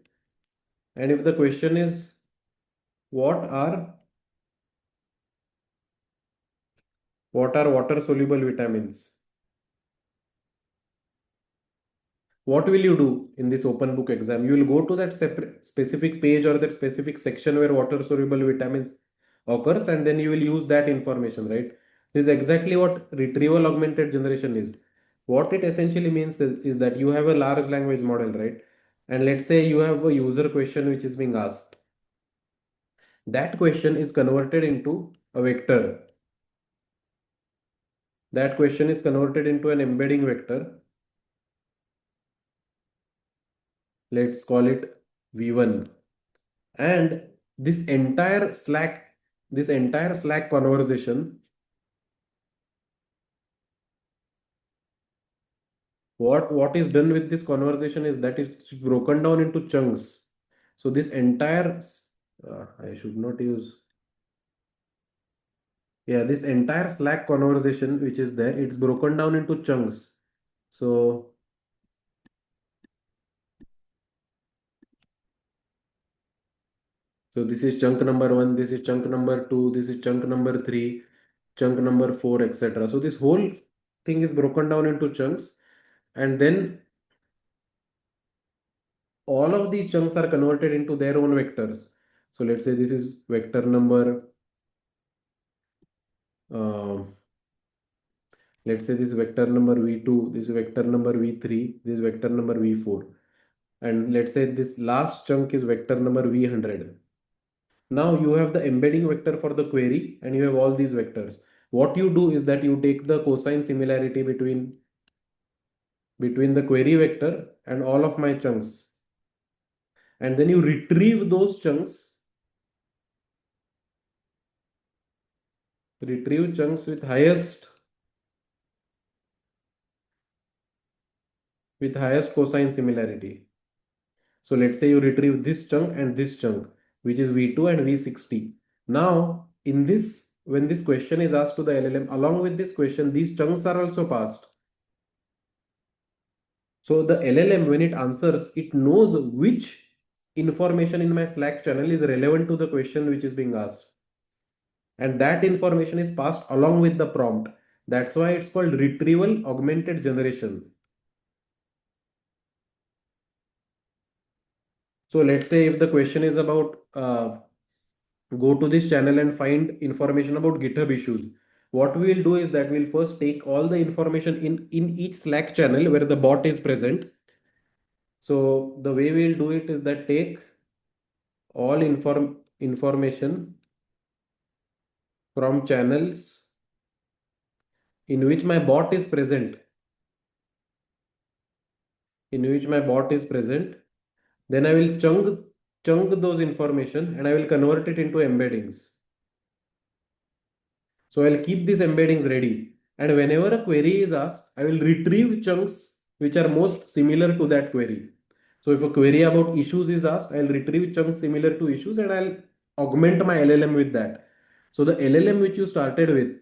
And if the question is, what are what are water soluble vitamins? what will you do in this open book exam? You will go to that separate specific page or that specific section where water soluble vitamins occurs, and then you will use that information, right? This is exactly what retrieval augmented generation is. What it essentially means is that you have a large language model, right? And let's say you have a user question which is being asked. That question is converted into a vector. That question is converted into an embedding vector. Let's call it V1. And this entire Slack conversation, what is done with this conversation is that it's broken down into chunks. So this entire, I should not use, yeah, this entire Slack conversation which is there, it's broken down into chunks. So this is chunk number one, this is chunk number two, this is chunk number three, chunk number four, etc. So this whole thing is broken down into chunks, and then all of these chunks are converted into their own vectors. So let's say this is vector number, uh, let's say this vector number v2, this vector number v3, this vector number v4. And let's say this last chunk is vector number v100. Now you have the embedding vector for the query and you have all these vectors. What you do is that you take the cosine similarity between the query vector and all of my chunks. And then you retrieve chunks with highest cosine similarity. So let's say you retrieve this chunk and this chunk, which is V2 and V60. Now, when this question is asked to the LLM, along with this question, these chunks are also passed. So the LLM, when it answers, it knows which information in my Slack channel is relevant to the question which is being asked. And that information is passed along with the prompt. That's why it's called retrieval augmented generation. So let's say if the question is about go to this channel and find information about GitHub issues. What we will do is that we'll first take all the information in each Slack channel where the bot is present. So the way we'll do it is that take all information from channels in which my bot is present, then I will chunk those information and I will convert it into embeddings. So I'll keep these embeddings ready. And whenever a query is asked, I will retrieve chunks which are most similar to that query. So if a query about issues is asked, I'll retrieve chunks similar to issues and I'll augment my LLM with that. So the LLM which you started with,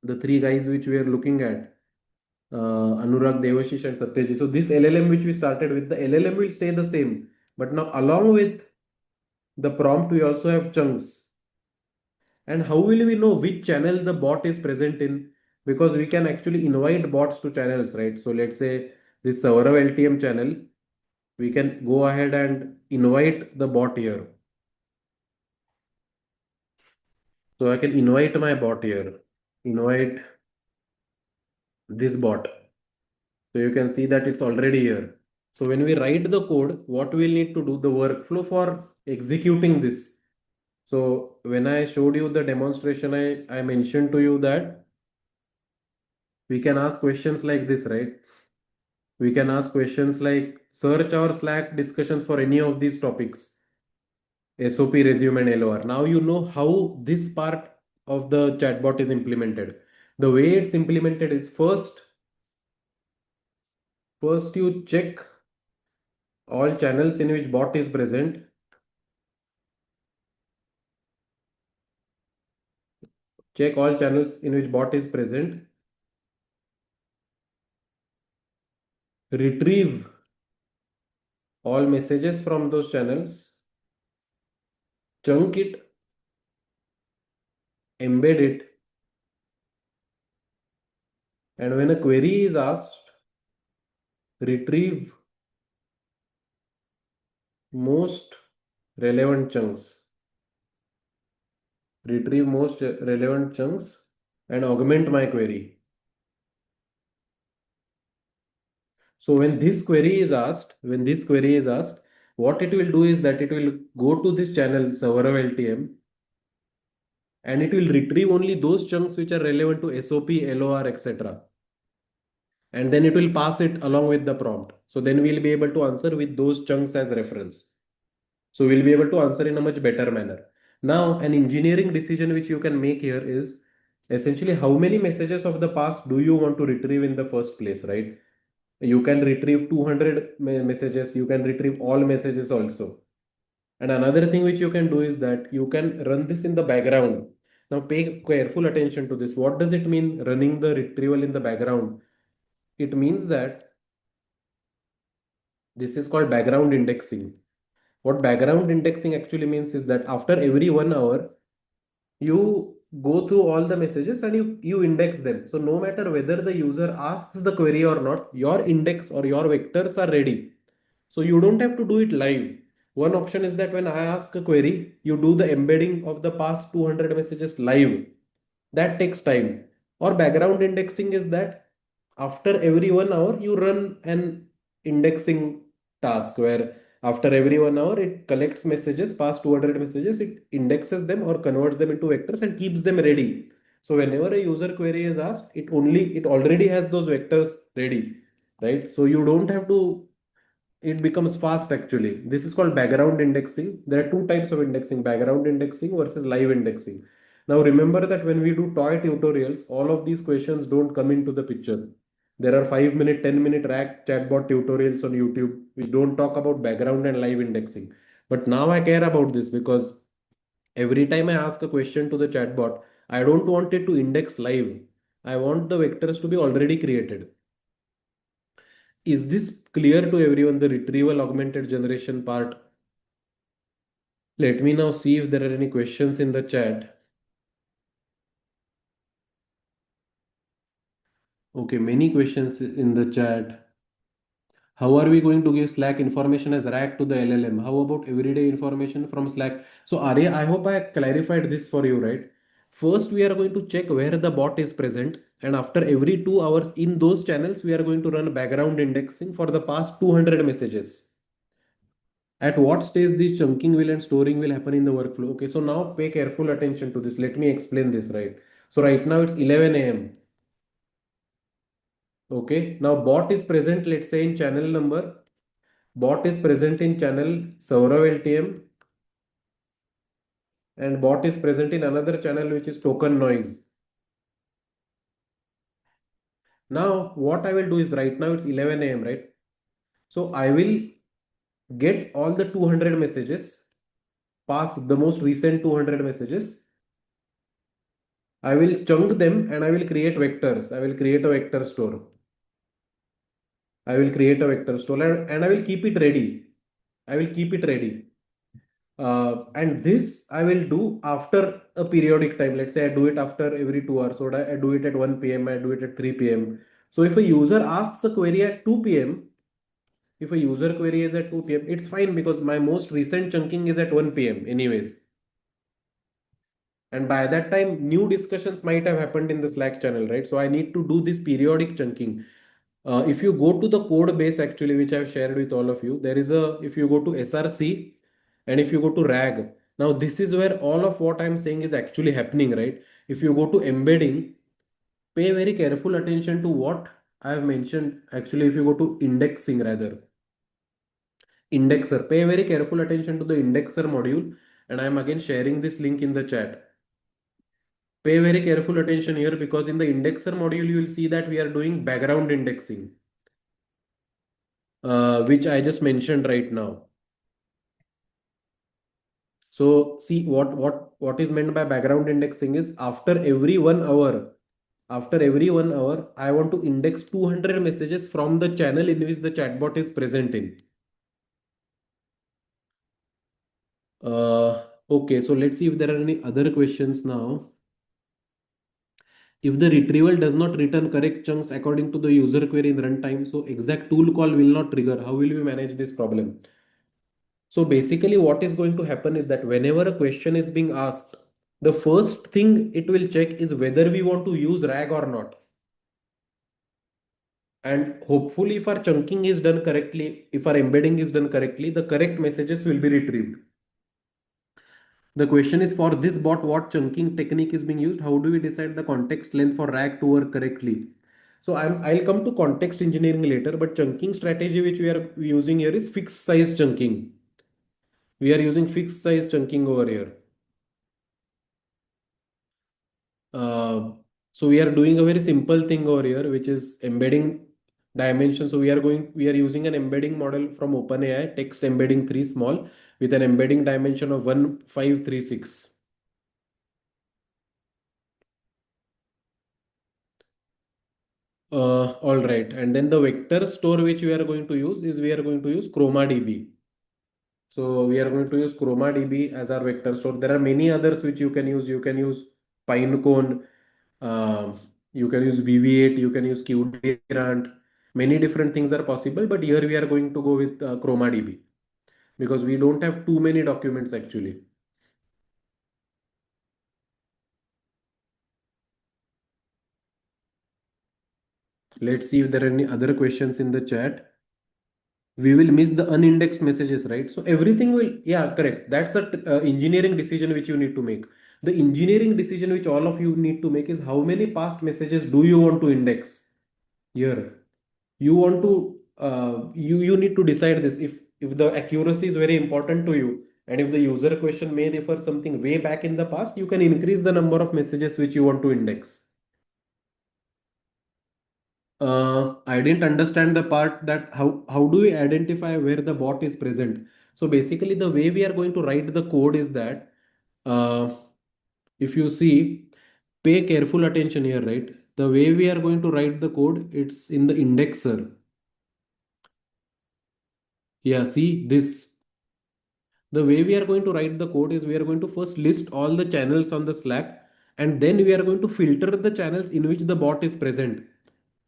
the three guys which we are looking at, Anurag, Devashish, and Satyajit. So this LLM which we started with, the LLM will stay the same. But now along with the prompt, we also have chunks. And how will we know which channel the bot is present in? Because we can actually invite bots to channels, right? So let's say this Saurav LTM channel, we can go ahead and invite the bot here. So I can invite my bot here, invite this bot. So you can see that it's already here. So when we write the code, what we'll need to do, the workflow for executing this. So when I showed you the demonstration, I mentioned to you that we can ask questions like this, right? We can ask questions like search our Slack discussions for any of these topics, SOP, resume, and LOR. Now you know how this part of the chatbot is implemented. The way it's implemented is first you check all channels in which bot is present. Check all channels in which bot is present. Retrieve all messages from those channels. Chunk it, embed it, and when a query is asked, retrieve most relevant chunks, retrieve most relevant chunks and augment my query. So when this query is asked, what it will do is that it will go to this channel server of LTM and it will retrieve only those chunks which are relevant to SOP, LOR, etc. And then it will pass it along with the prompt. So then we'll be able to answer with those chunks as reference. So we'll be able to answer in a much better manner. Now, an engineering decision which you can make here is essentially how many messages of the past do you want to retrieve in the first place, right? You can retrieve 200 messages, you can retrieve all messages also. And another thing which you can do is that you can run this in the background. Now pay careful attention to this. What does it mean running the retrieval in the background? It means that this is called background indexing. What background indexing actually means is that after every 1 hour, you go through all the messages and you index them. So no matter whether the user asks the query or not, your index or your vectors are ready. So you don't have to do it live. One option is that when I ask a query, you do the embedding of the past 200 messages live. That takes time. Or background indexing is that after every 1 hour, you run an indexing task where after every 1 hour, it collects messages, past 200 messages, it indexes them or converts them into vectors and keeps them ready. So whenever a user query is asked, it already has those vectors ready, right? So you don't have to, it becomes fast actually. This is called background indexing. There are two types of indexing, background indexing versus live indexing. Now remember that when we do toy tutorials, all of these questions don't come into the picture. There are 5 minute, 10-minute rack chatbot tutorials on YouTube which don't talk about background and live indexing. But now I care about this because every time I ask a question to the chatbot, I don't want it to index live. I want the vectors to be already created. Is this clear to everyone, the retrieval augmented generation part? Let me now see if there are any questions in the chat. Okay, many questions in the chat. How are we going to give Slack information as RAG to the LLM? How about everyday information from Slack? So Arya, I hope I clarified this for you, right? First, we are going to check where the bot is present. And after every 2 hours in those channels, we are going to run background indexing for the past 200 messages. At what stage this chunking will and storing will happen in the workflow? Okay, so now pay careful attention to this. Let me explain this, right? So right now it's 11 a.m. Okay, now bot is present, let's say in channel number. Bot is present in channel server LTM and bot is present in another channel which is token noise. Now what I will do is right now it's 11 a.m. right? So I will get all the 200 messages, pass the most recent 200 messages. I will chunk them and I will create vectors. I will create a vector store. I will create a vector store and I will keep it ready. I will keep it ready. And this I will do after a periodic time. Let's say I do it after every 2 hours. So I do it at 1 p.m. I do it at 3 p.m. So if a user asks a query at 2 p.m., if a user query is at 2 p.m., it's fine because my most recent chunking is at 1 p.m. anyways. And by that time, new discussions might have happened in the Slack channel, right? So I need to do this periodic chunking. If you go to the code base actually, which I've shared with all of you, there is a, if you go to SRC and if you go to RAG, now this is where all of what I'm saying is actually happening, right? If you go to embedding, pay very careful attention to what I have mentioned. Actually, if you go to indexing rather, indexer, pay very careful attention to the indexer module. And I'm again sharing this link in the chat. Pay very careful attention here because in the indexer module, you will see that we are doing background indexing, which I just mentioned right now. So see what is meant by background indexing is after every 1 hour, I want to index 200 messages from the channel in which the chatbot is present in. Okay, so let's see if there are any other questions now. If the retrieval does not return correct chunks according to the user query in runtime, so exact tool call will not trigger. How will we manage this problem? So basically, what is going to happen is that whenever a question is being asked, the first thing it will check is whether we want to use RAG or not. And hopefully, if our chunking is done correctly, if our embedding is done correctly, the correct messages will be retrieved. The question is, for this bot, what chunking technique is being used? How do we decide the context length for RAG to work correctly? So I'll come to context engineering later, but chunking strategy which we are using here is fixed size chunking. We are using fixed size chunking over here. Uh, so we are doing a very simple thing over here, which is embedding dimension. So we are using an embedding model from OpenAI, text embedding 3 small with an embedding dimension of 1536. All right. And then the vector store which we are going to use is we are going to use ChromaDB. So we are going to use ChromaDB as our vector store. There are many others which you can use. You can use Pinecone, uh, you can use VV8, you can use QDRant. Many different things are possible, but here we are going to go with ChromaDB because we don't have too many documents actually. Let's see if there are any other questions in the chat. We will miss the unindexed messages, right? So everything will, yeah, correct. That's the engineering decision which you need to make. The engineering decision which all of you need to make is how many past messages do you want to index here. You want to you need to decide this. If the accuracy is very important to you, and if the user question may refer something way back in the past, you can increase the number of messages which you want to index. I didn't understand the part that how do we identify where the bot is present. So basically, the way we are going to write the code is that uh, if you see, pay careful attention here, right? The way we are going to write the code, it's in the indexer. Yeah, see this. The way we are going to write the code is we are going to first list all the channels on the Slack, and then we are going to filter the channels in which the bot is present.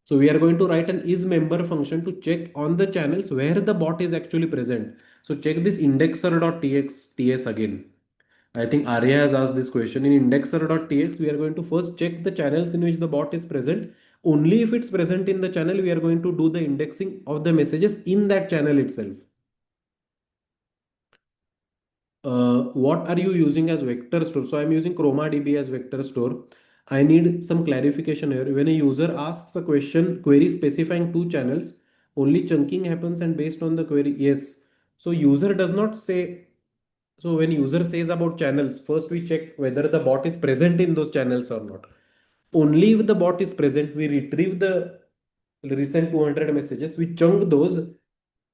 So we are going to write an is member function to check on the channels where the bot is actually present. So check this indexer.txt again. I think Arya has asked this question. In indexer.txt, we are going to first check the channels in which the bot is present. Only if it's present in the channel, we are going to do the indexing of the messages in that channel itself. What are you using as vector store? So I'm using ChromaDB as vector store. I need some clarification here. When a user asks a query specifying two channels, only chunking happens and based on the query, yes. So user does not say, so when user says about channels, first we check whether the bot is present in those channels or not. Only if the bot is present, we retrieve the recent 200 messages, we chunk those,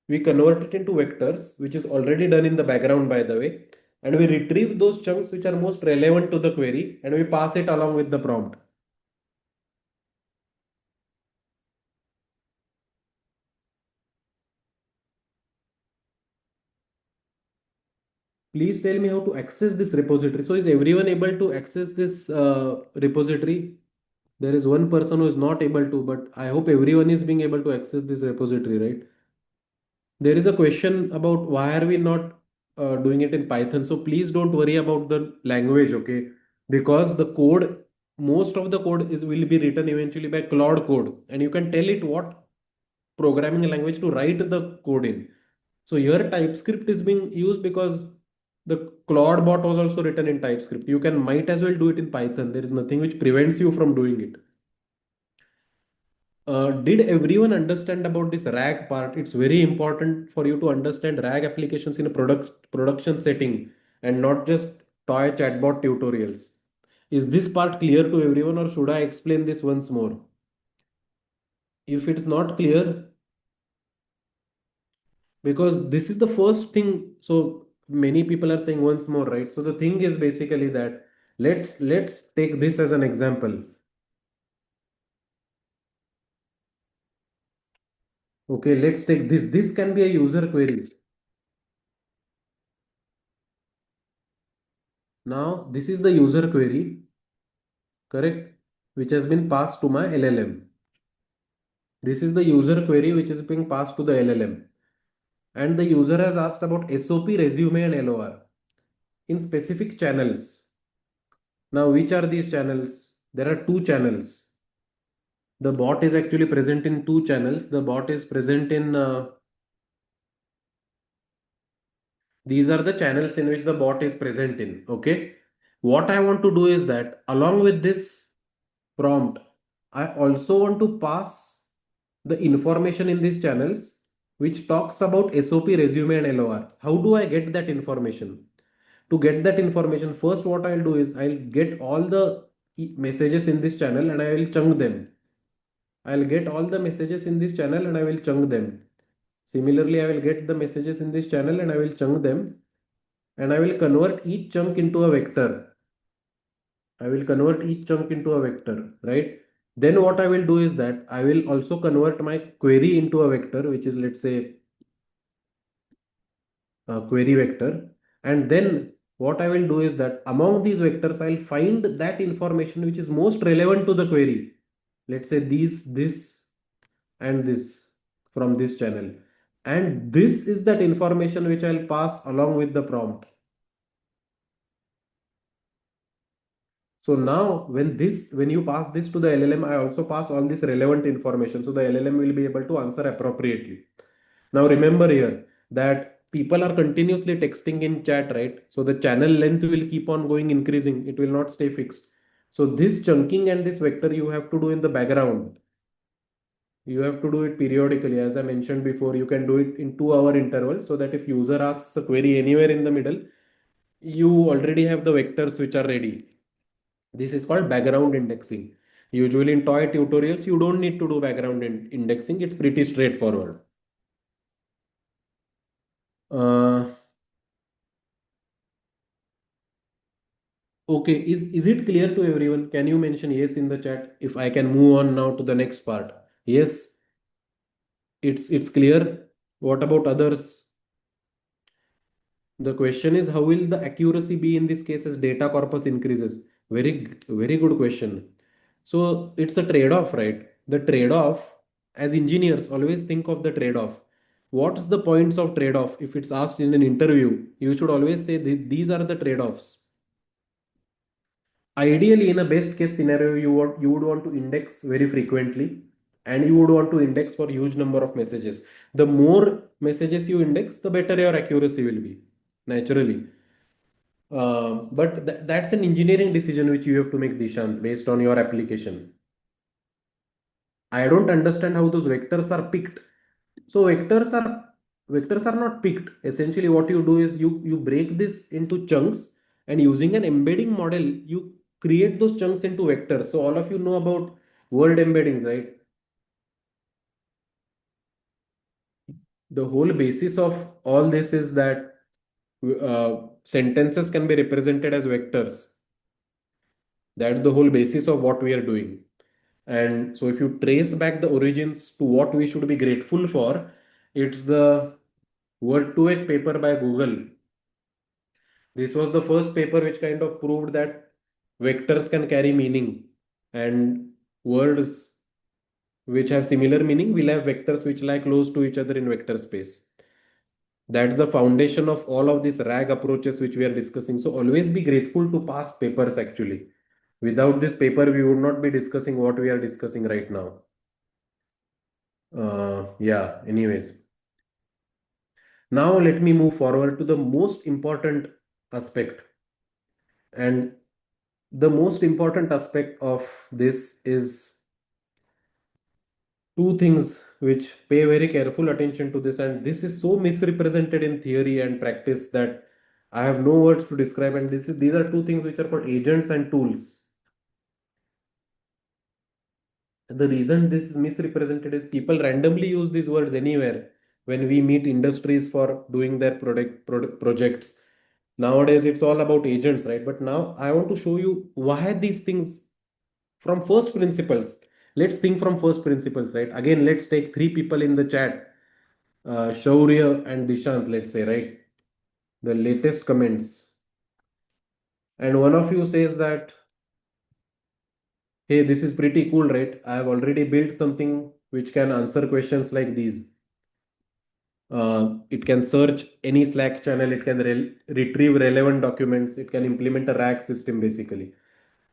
we convert it into vectors, which is already done in the background, by the way, and we retrieve those chunks which are most relevant to the query and we pass it along with the prompt. Please tell me how to access this repository. So is everyone able to access this repository? There is one person who is not able to, but I hope everyone is being able to access this repository, right? There is a question about why are we not doing it in Python. So please don't worry about the language, okay? Because the code, most of the code is will be written eventually by Claude code, and you can tell it what programming language to write the code in. So here TypeScript is being used because the ClawdBot was also written in TypeScript. You can might as well do it in Python. There is nothing which prevents you from doing it. Did everyone understand about this RAG part? It's very important for you to understand RAG applications in a production setting and not just toy chatbot tutorials. Is this part clear to everyone or should I explain this once more? If it's not clear, because this is the first thing, so many people are saying once more, right? So the thing is basically that let's take this as an example. Okay, let's take this. This can be a user query. Now, this is the user query, correct? which has been passed to my LLM. This is the user query which is being passed to the LLM. And the user has asked about SOP, resume, and LOR in specific channels. Now, which are these channels? There are two channels. The bot is actually present in two channels. The bot is present in, these are the channels in which the bot is present in. Okay. What I want to do is that along with this prompt, I also want to pass the information in these channels which talks about SOP, resume, and LOR. How do I get that information? To get that information, first what I'll do is I'll get all the messages in this channel and I will chunk them. I'll get all the messages in this channel and I will chunk them. Similarly, I will get the messages in this channel and I will chunk them, and I will convert each chunk into a vector. I will convert each chunk into a vector, right? Then what I will do is that I will also convert my query into a vector, which is, let's say, a query vector. And then what I will do is that among these vectors, I'll find that information which is most relevant to the query. Let's say these, this, and this from this channel. And this is that information which I'll pass along with the prompt. So now when you pass this to the LLM, I also pass all this relevant information. So the LLM will be able to answer appropriately. Now remember here that people are continuously texting in chat, right? So the channel length will keep on going increasing. It will not stay fixed. So this chunking and this vector you have to do in the background. You have to do it periodically. As I mentioned before, you can do it in 2 hour intervals so that if user asks a query anywhere in the middle, you already have the vectors which are ready. This is called background indexing. Usually in toy tutorials, you don't need to do background indexing. It's pretty straightforward. Uh, okay, is it clear to everyone? Can you mention yes in the chat if I can move on now to the next part? Yes, it's clear. What about others? The question is, how will the accuracy be in this case as data corpus increases? Very good question. So it's a trade-off, right? The trade-off, as engineers, always think of the trade-off. What's the points of trade-off? If it's asked in an interview, you should always say these are the trade-offs. Ideally, in a best case scenario, you would want to index very frequently, and you would want to index for huge number of messages. The more messages you index, the better your accuracy will be, naturally. But that's an engineering decision which you have to make, Dishant, based on your application. I don't understand how those vectors are picked. So vectors are not picked. Essentially, what you do is you break this into chunks, and using an embedding model, you create those chunks into vectors. So all of you know about word embeddings, right? The whole basis of all this is that sentences can be represented as vectors. That's the whole basis of what we are doing. And so, if you trace back the origins to what we should be grateful for, it's the Word 2H paper by Google. This was the first paper which kind of proved that vectors can carry meaning, and words which have similar meaning will have vectors which lie close to each other in vector space. That's the foundation of all of these RAG approaches which we are discussing. So, always be grateful to past papers actually. Without this paper, we would not be discussing what we are discussing right now. Yeah, anyways. Now let me move forward to the most important aspect. And the most important aspect of this is two things which pay very careful attention to this. And this is so misrepresented in theory and practice that I have no words to describe. And these are two things which are called agents and tools. The reason this is misrepresented is people randomly use these words anywhere when we meet industries for doing their projects. Nowadays, it's all about agents, right? But now I want to show you why these things from first principles. Let's think from first principles, right? Again, let's take three people in the chat, Shaurya and Dishant, let's say, right? The latest comments. And one of you says that hey, this is pretty cool, right? I have already built something which can answer questions like these. It can search any Slack channel, it can retrieve relevant documents, it can implement a rack system basically.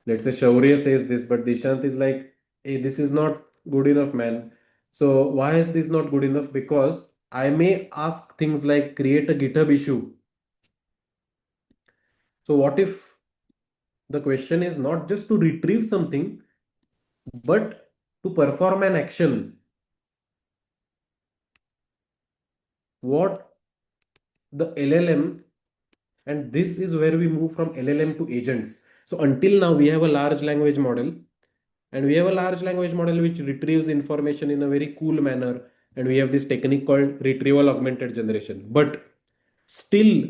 Let's say Shaurya says this, but Dishant is like, hey, this is not good enough, man. So why is this not good enough? Because I may ask things like create a GitHub issue. So what if the question is not just to retrieve something, but to perform an action? What the LLM, and this is where we move from LLM to agents. So until now, we have a large language model, and we have a large language model which retrieves information in a very cool manner. And we have this technique called retrieval augmented generation. But still,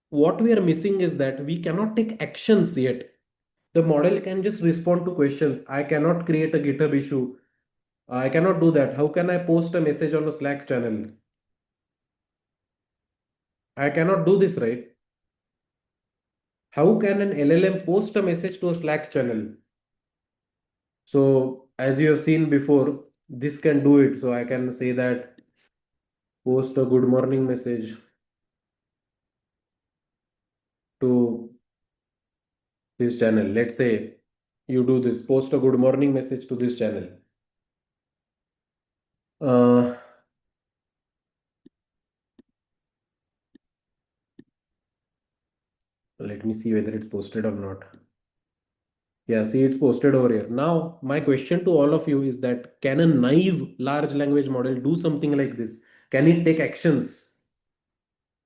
what we are missing is that we cannot take actions yet. The model can just respond to questions. I cannot create a GitHub issue. I cannot do that. How can I post a message on a Slack channel? I cannot do this, right? How can an LLM post a message to a Slack channel? So, as you have seen before, this can do it. So, I can say that post a good morning message to this channel. Let's say you do this, post a good morning message to this channel. Uh, Let me see whether it's posted or not. Yeah, see, it's posted over here. Now, my question to all of you is that can a naive large language model do something like this? Can it take actions?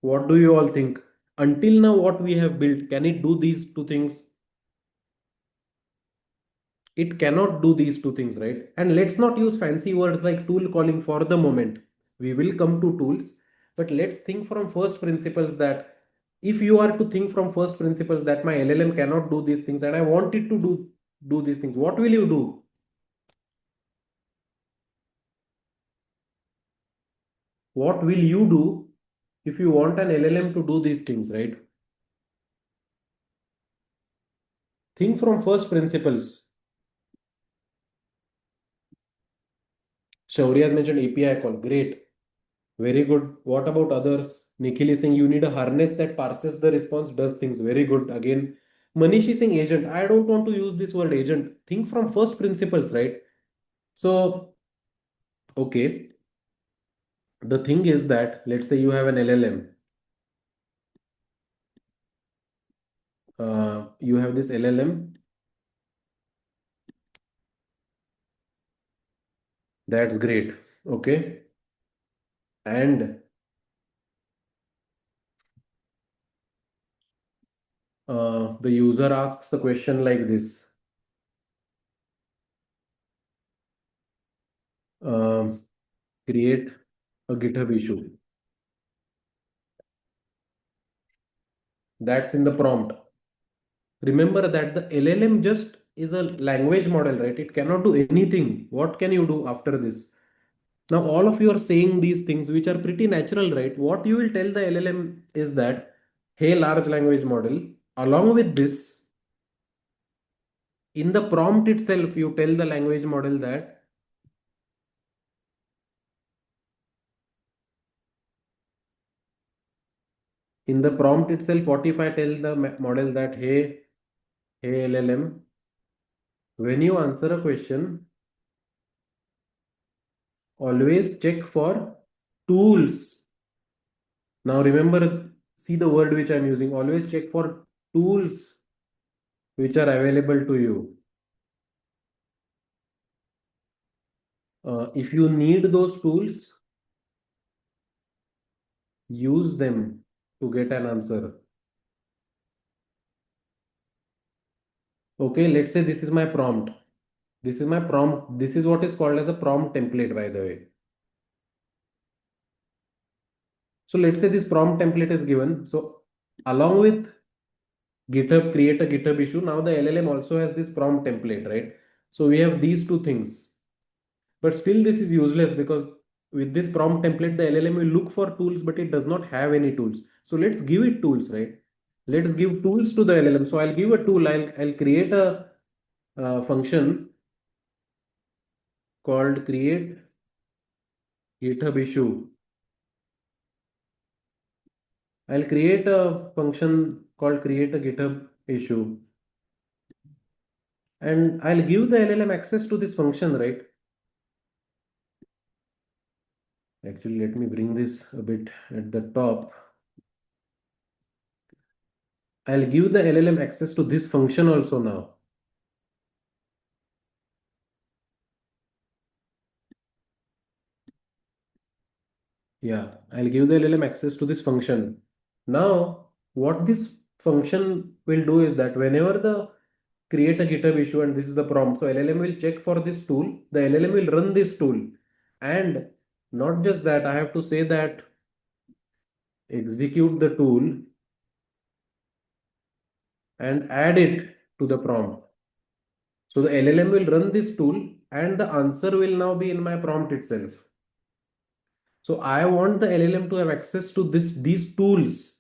What do you all think? Until now, what we have built, can it do these two things? It cannot do these two things, right? And let's not use fancy words like tool calling for the moment. We will come to tools, but let's think from first principles that if you are to think from first principles that my LLM cannot do these things and I want it to do these things, what will you do? What will you do if you want an LLM to do these things, right? Think from first principles. Shaurya has mentioned API call. Great. Very good. What about others? Nikhil is saying you need a harness that parses the response, does things. Very good. Again, Manish is saying agent. I don't want to use this word agent. Think from first principles, right? So, okay. The thing is that let's say you have an LLM. You have this LLM. That's great. Okay. And the user asks a question like this. Um, Create a GitHub issue. That's in the prompt. Remember that the LLM just is a language model, right? It cannot do anything. What can you do after this? Now, all of you are saying these things which are pretty natural, right? What you will tell the LLM is that, hey, large language model, along with this, in the prompt itself, you tell the language model that in the prompt itself, what if I tell the model that, hey LLM, when you answer a question, always check for tools. Now remember, see the word which I'm using. Always check for tools which are available to you. If you need those tools, use them to get an answer. Okay, let's say this is my prompt. This is my prompt. This is what is called as a prompt template, by the way. So let's say this prompt template is given. So along with GitHub, create a GitHub issue. Now the LLM also has this prompt template, right? So we have these two things. But still this is useless because with this prompt template, the LLM will look for tools, but it does not have any tools. So let's give it tools, right? Let's give tools to the LLM. So I'll give a tool. I'll create a function called create GitHub issue. I'll create a function called create a GitHub issue, and I'll give the LLM access to this function, right? Actually, let me bring this a bit at the top. I'll give the LLM access to this function also now. Yeah, I'll give the LLM access to this function. Now, what this function will do is that whenever the create a GitHub issue and this is the prompt, so LLM will check for this tool, the LLM will run this tool. And not just that, I have to say that execute the tool and add it to the prompt. So the LLM will run this tool and the answer will now be in my prompt itself. So I want the LLM to have access to these tools.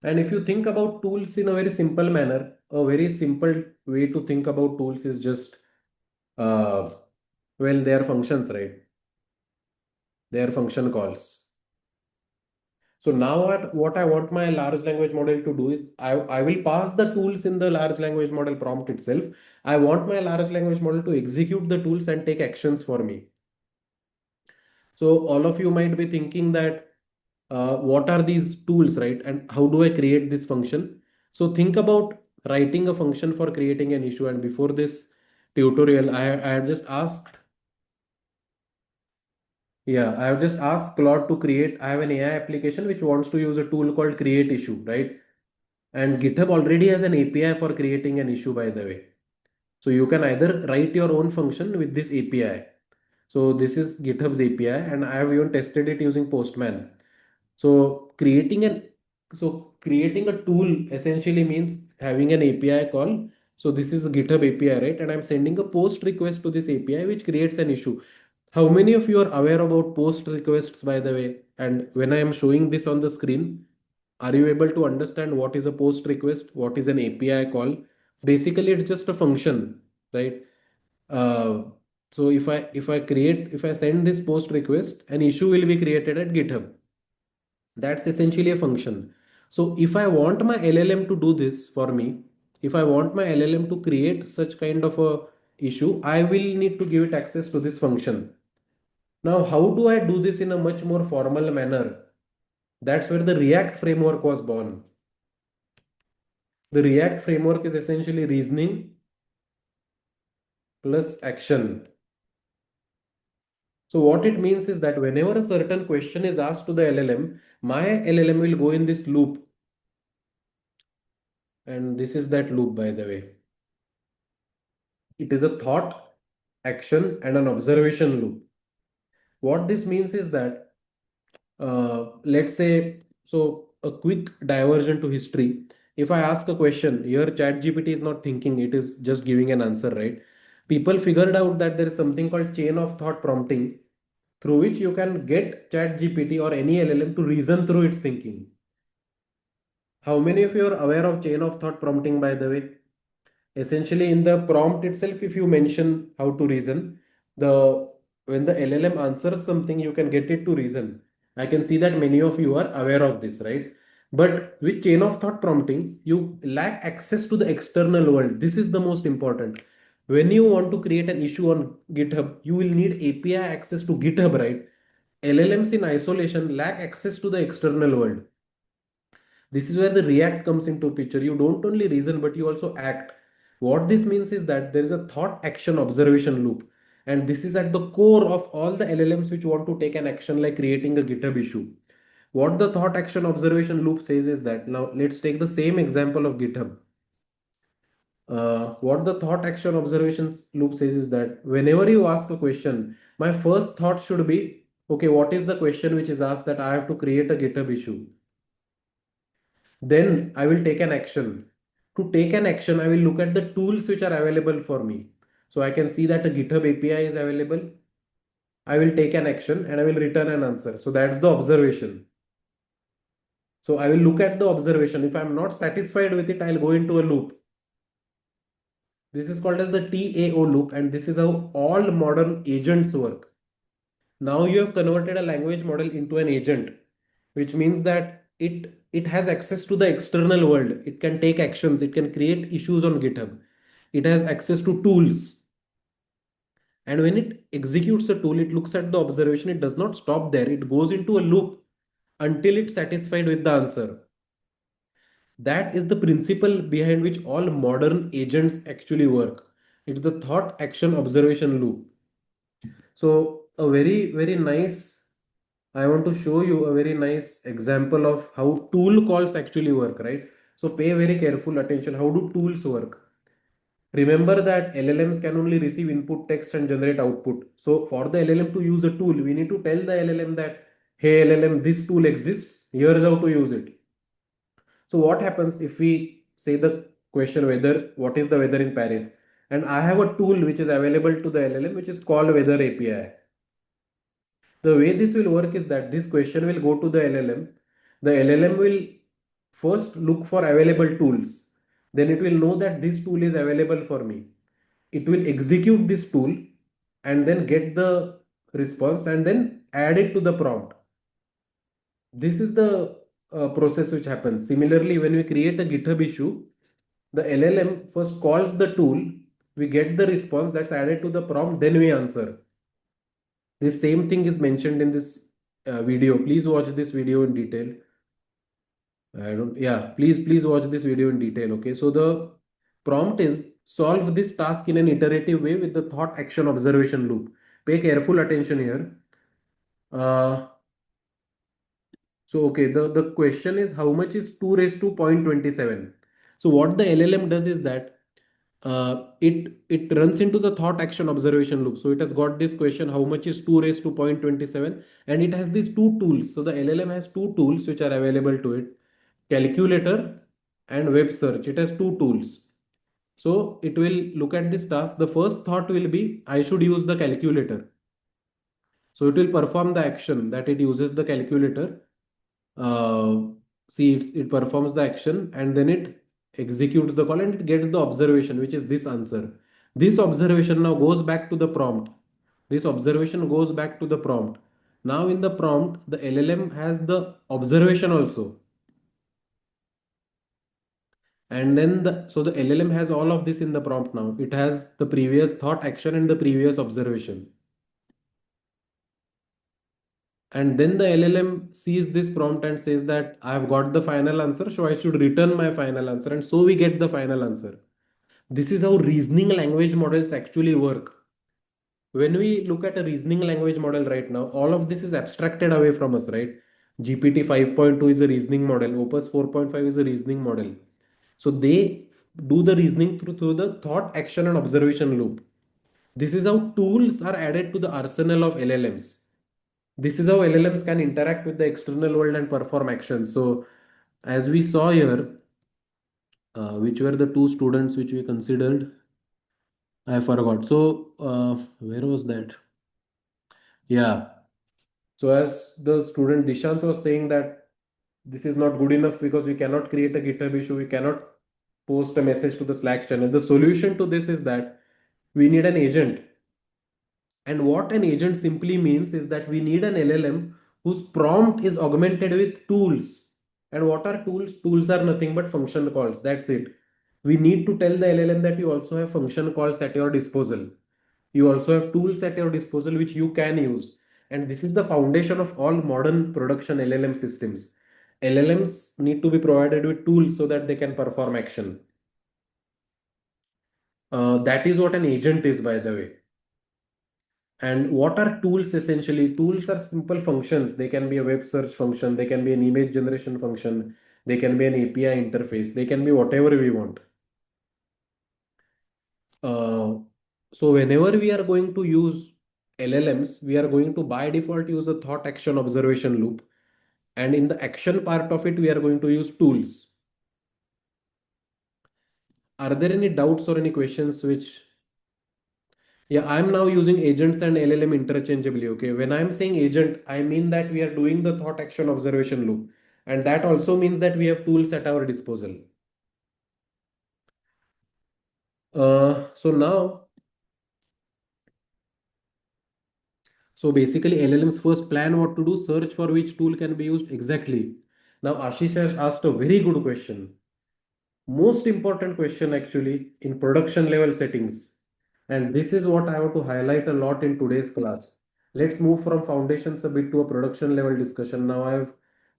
And if you think about tools in a very simple manner, a very simple way to think about tools is just, uh, well, they are functions, right? They are function calls. So now what I want my large language model to do is I will pass the tools in the large language model prompt itself. I want my large language model to execute the tools and take actions for me. So all of you might be thinking that what are these tools, right? And how do I create this function? So think about writing a function for creating an issue. And before this tutorial, I have just asked, yeah, I have just asked Claude to create. I have an AI application which wants to use a tool called create issue, right? And GitHub already has an API for creating an issue, by the way. So you can either write your own function with this API. So this is GitHub's API, and I have even tested it using Postman. So creating a tool essentially means having an API call. So this is a GitHub API, right? And I'm sending a post request to this API, which creates an issue. How many of you are aware about post requests, by the way? And when I am showing this on the screen, are you able to understand what is a post request? What is an API call? Basically, it's just a function, right? Uh, so if I send this post request, an issue will be created at GitHub. That's essentially a function. So if I want my LLM to do this for me, if I want my LLM to create such kind of a issue, I will need to give it access to this function. Now, how do I do this in a much more formal manner? That's where the React framework was born. The React framework is essentially reasoning plus action. So what it means is that whenever a certain question is asked to the LLM, my LLM will go in this loop. And this is that loop, by the way. It is a thought, action, and an observation loop. What this means is that, let's say, so a quick diversion to history. If I ask a question, here ChatGPT is not thinking, it is just giving an answer, right? People figured out that there is something called chain of thought prompting, through which you can get ChatGPT or any LLM to reason through its thinking. How many of you are aware of chain of thought prompting, by the way? Essentially, in the prompt itself, if you mention how to reason, the when the LLM answers something, you can get it to reason. I can see that many of you are aware of this, right? But with chain of thought prompting, you lack access to the external world. This is the most important. When you want to create an issue on GitHub, you will need API access to GitHub, right? LLMs in isolation lack access to the external world. This is where the react comes into picture. You don't only reason, but you also act. What this means is that there is a thought action observation loop. And this is at the core of all the LLMs which want to take an action like creating a GitHub issue. What the thought action observation loop says is that, now let's take the same example of GitHub. What the thought action observations loop says is that whenever you ask a question, my first thought should be, okay, what is the question which is asked that I have to create a GitHub issue? Then I will take an action. To take an action, I will look at the tools which are available for me. So I can see that a GitHub API is available. I will take an action and I will return an answer. So that's the observation. So I will look at the observation. If I'm not satisfied with it, I'll go into a loop. This is called as the TAO loop, and this is how all modern agents work. Now you have converted a language model into an agent, which means that it has access to the external world. It can take actions, it can create issues on GitHub. It has access to tools. And when it executes a tool, it looks at the observation. It does not stop there. It goes into a loop until it's satisfied with the answer. That is the principle behind which all modern agents actually work. It's the thought action observation loop. So, a very, very nice, I want to show you a very nice example of how tool calls actually work, right? So, pay very careful attention. How do tools work? Remember that LLMs can only receive input text and generate output. So, for the LLM to use a tool, we need to tell the LLM that, hey, LLM, this tool exists. Here's how to use it. So what happens if we say the question weather, what is the weather in Paris? And I have a tool which is available to the LLM, which is called weather API. The way this will work is that this question will go to the LLM. The LLM will first look for available tools. Then it will know that this tool is available for me. It will execute this tool and then get the response and then add it to the prompt. This is the process which happens. Similarly, when we create a GitHub issue, the LLM first calls the tool, we get the response that's added to the prompt, then we answer. This same thing is mentioned in this video. Please watch this video in detail. I don't, yeah, please watch this video in detail. Okay, so the prompt is solve this task in an iterative way with the thought action observation loop. Pay careful attention here. Uh, So, okay, the question is how much is 2 raised to 0.27? So what the LLM does is that it runs into the thought action observation loop. So it has got this question, how much is 2 raised to 0.27? And it has these two tools. So the LLM has two tools which are available to it, calculator and web search. It has two tools. So it will look at this task. The first thought will be, I should use the calculator. So it will perform the action that it uses the calculator. uh, it performs the action and then it executes the call and it gets the observation, which is this answer. This observation now goes back to the prompt. This observation goes back to the prompt. Now in the prompt, the LLM has the observation also. And then the LLM has all of this in the prompt now. It has the previous thought action and the previous observation. And then the LLM sees this prompt and says that I have got the final answer, so I should return my final answer. And so we get the final answer. This is how reasoning language models actually work. When we look at a reasoning language model right now, all of this is abstracted away from us, right? GPT 5.2 is a reasoning model, Opus 4.5 is a reasoning model. So they do the reasoning through the thought, action, and observation loop. This is how tools are added to the arsenal of LLMs. This is how LLMs can interact with the external world and perform actions. So, as we saw here, which were the two students which we considered? I forgot. So, where was that? Yeah. So, as the student Dishant was saying that this is not good enough because we cannot create a GitHub issue, we cannot post a message to the Slack channel. The solution to this is that we need an agent. And what an agent simply means is that we need an LLM whose prompt is augmented with tools. And what are tools? Tools are nothing but function calls. That's it. We need to tell the LLM that you also have function calls at your disposal. You also have tools at your disposal which you can use. And this is the foundation of all modern production LLM systems. LLMs need to be provided with tools so that they can perform action. That is what an agent is, by the way. And what are tools essentially? Tools are simple functions. They can be a web search function, they can be an image generation function, they can be an API interface, they can be whatever we want. Uh, so whenever we are going to use LLMs, we are going to by default use the thought action observation loop. And in the action part of it, we are going to use tools. Are there any doubts or any questions which Yeah, I'm now using agents and LLM interchangeably. Okay. When I'm saying agent, I mean that we are doing the thought action observation loop. And that also means that we have tools at our disposal. So now, so basically LLM's first plan what to do, search for which tool can be used exactly. Now Ashish has asked a very good question. Most important question actually in production level settings. And this is what I want to highlight a lot in today's class. Let's move from foundations a bit to a production level discussion. Now I have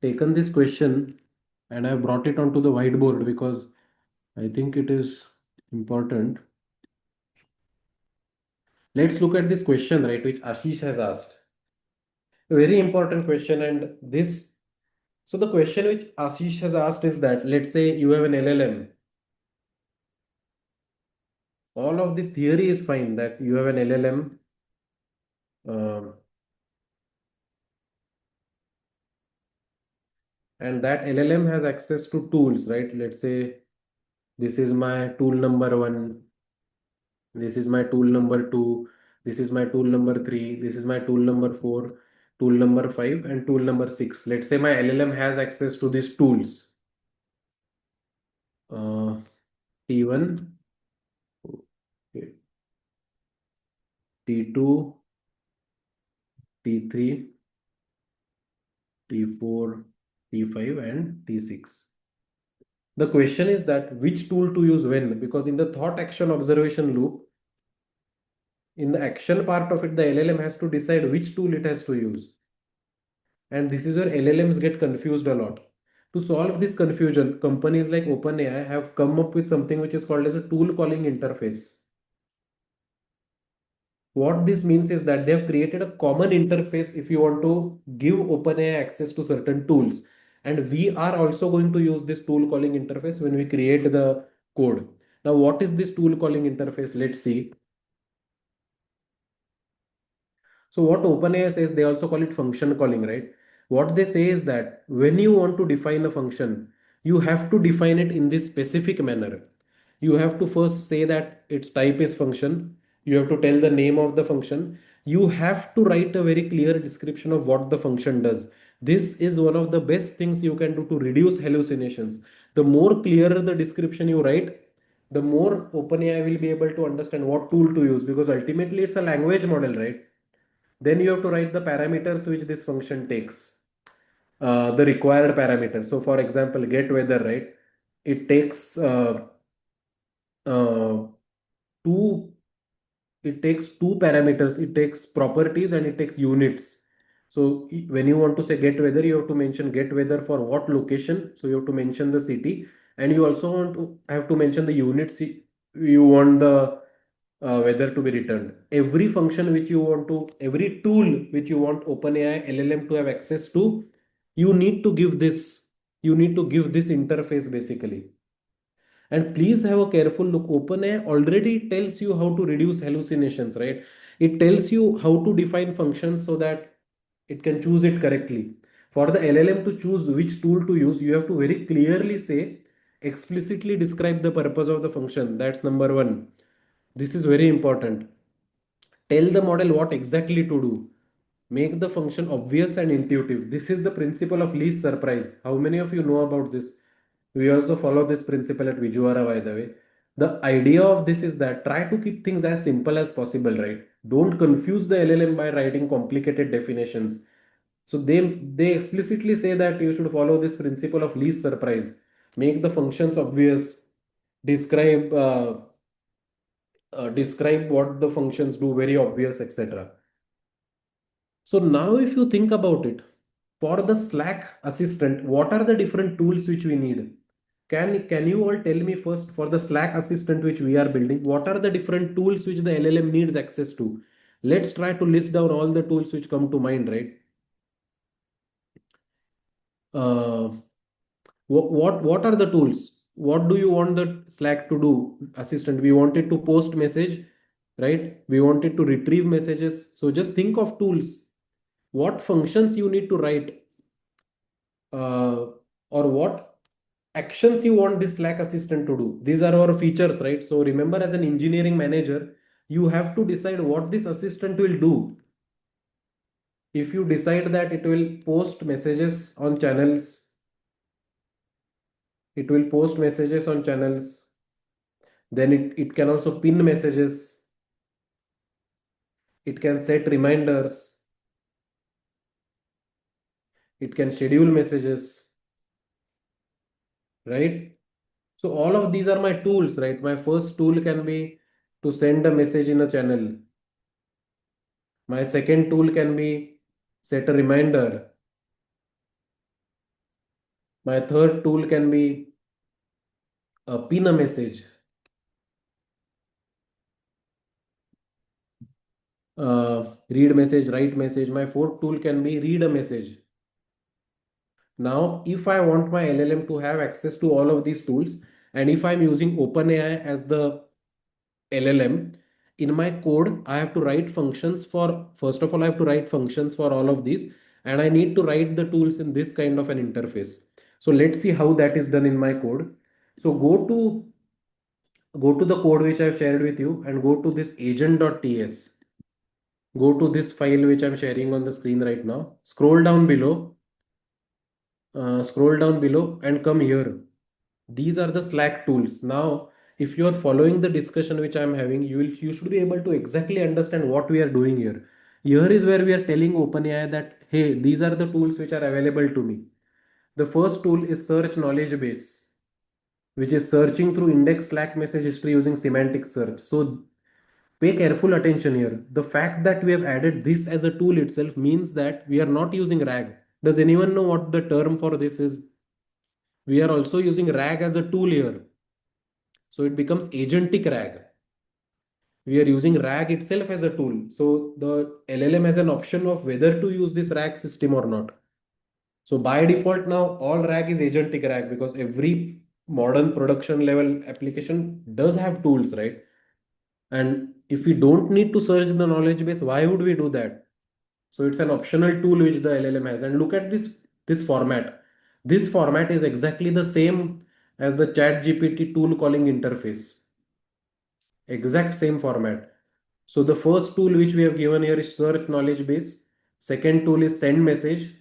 taken this question and I have brought it onto the whiteboard because I think it is important. Let's look at this question, right, which Ashish has asked. A very important question. And this, so the question which Ashish has asked is that let's say you have an LLM. All of this theory is fine that you have an LLM. And that LLM has access to tools, right? Let's say this is my tool number one, this is my tool number two, this is my tool number three, this is my tool number four, tool number five, and tool number six. Let's say my LLM has access to these tools. Uh, T1, okay, T2, T3, T4, T5, and T6. The question is that which tool to use when, because in the thought action observation loop, in the action part of it, the LLM has to decide which tool it has to use. And this is where LLMs get confused a lot. To solve this confusion, companies like OpenAI have come up with something which is called as a tool calling interface. What this means is that they have created a common interface if you want to give OpenAI access to certain tools. And we are also going to use this tool calling interface when we create the code. Now, what is this tool calling interface? Let's see. So what OpenAI says, they also call it function calling, right? What they say is that when you want to define a function, you have to define it in this specific manner. You have to first say that its type is function. You have to tell the name of the function. You have to write a very clear description of what the function does. This is one of the best things you can do to reduce hallucinations. The more clearer the description you write, the more OpenAI will be able to understand what tool to use, because ultimately it's a language model, right? Then you have to write the parameters which this function takes, the required parameters. So for example, get weather, right? It takes uh, two it takes two parameters. It takes properties and it takes units. So when you want to say get weather, you have to mention get weather for what location. So you have to mention the city, and you also want to have to mention the units you want the weather to be returned. Every function which you want to, every tool which you want OpenAI LLM to have access to, you need to give this. You need to give this interface basically. And please have a careful look. OpenAI already tells you how to reduce hallucinations, right? It tells you how to define functions so that it can choose it correctly. For the LLM to choose which tool to use, you have to very clearly say, explicitly describe the purpose of the function. That's number one. This is very important. Tell the model what exactly to do. Make the function obvious and intuitive. This is the principle of least surprise. How many of you know about this? We also follow this principle at Vijuvara, by the way. The idea of this is that try to keep things as simple as possible, right? Don't confuse the LLM by writing complicated definitions. So they explicitly say that you should follow this principle of least surprise. Make the functions obvious. Describe describe what the functions do, very obvious, etc. So now if you think about it, for the Slack assistant, what are the different tools which we need? Can you all tell me first, for the Slack assistant which we are building, what are the different tools which the LLM needs access to? Let's try to list down all the tools which come to mind, right? Uh, what are the tools? What do you want the Slack to do, assistant? We want it to post message, right? We want it to retrieve messages. So just think of tools. What functions you need to write, uh, or what actions you want this Slack assistant to do. These are our features, right? So remember, as an engineering manager, you have to decide what this assistant will do. If you decide that it will post messages on channels, it will post messages on channels. Then it can also pin messages, it can set reminders, it can schedule messages, right? So all of these are my tools, right? My first tool can be to send a message in a channel. My second tool can be set a reminder. My third tool can be pin a message. Read message, write message. My fourth tool can be read a message. Now, if I want my LLM to have access to all of these tools, and if I'm using OpenAI as the LLM, in my code, I have to write functions for, first of all, I have to write functions for all of these, and I need to write the tools in this kind of an interface. So let's see how that is done in my code. So go to the code which I've shared with you and go to this agent.ts. Go to this file which I'm sharing on the screen right now. Scroll down below and come here. These are the Slack tools. Now, if you are following the discussion which I am having, you should be able to exactly understand what we are doing here. Here is where we are telling OpenAI that hey, these are the tools which are available to me. The first tool is search knowledge base, which is searching through index Slack message history using semantic search. So pay careful attention here. The fact that we have added this as a tool itself means that we are not using RAG. Does anyone know what the term for this is? We are also using RAG as a tool here. So it becomes agentic RAG. We are using RAG itself as a tool. So the LLM has an option of whether to use this RAG system or not. So by default now all RAG is agentic RAG because every modern production level application does have tools, right? And if we don't need to search the knowledge base, why would we do that? So it's an optional tool which the LLM has. And look at this format. This format is exactly the same as the chat GPT tool calling interface. Exact same format. So the first tool which we have given here is search knowledge base. Second tool is send message.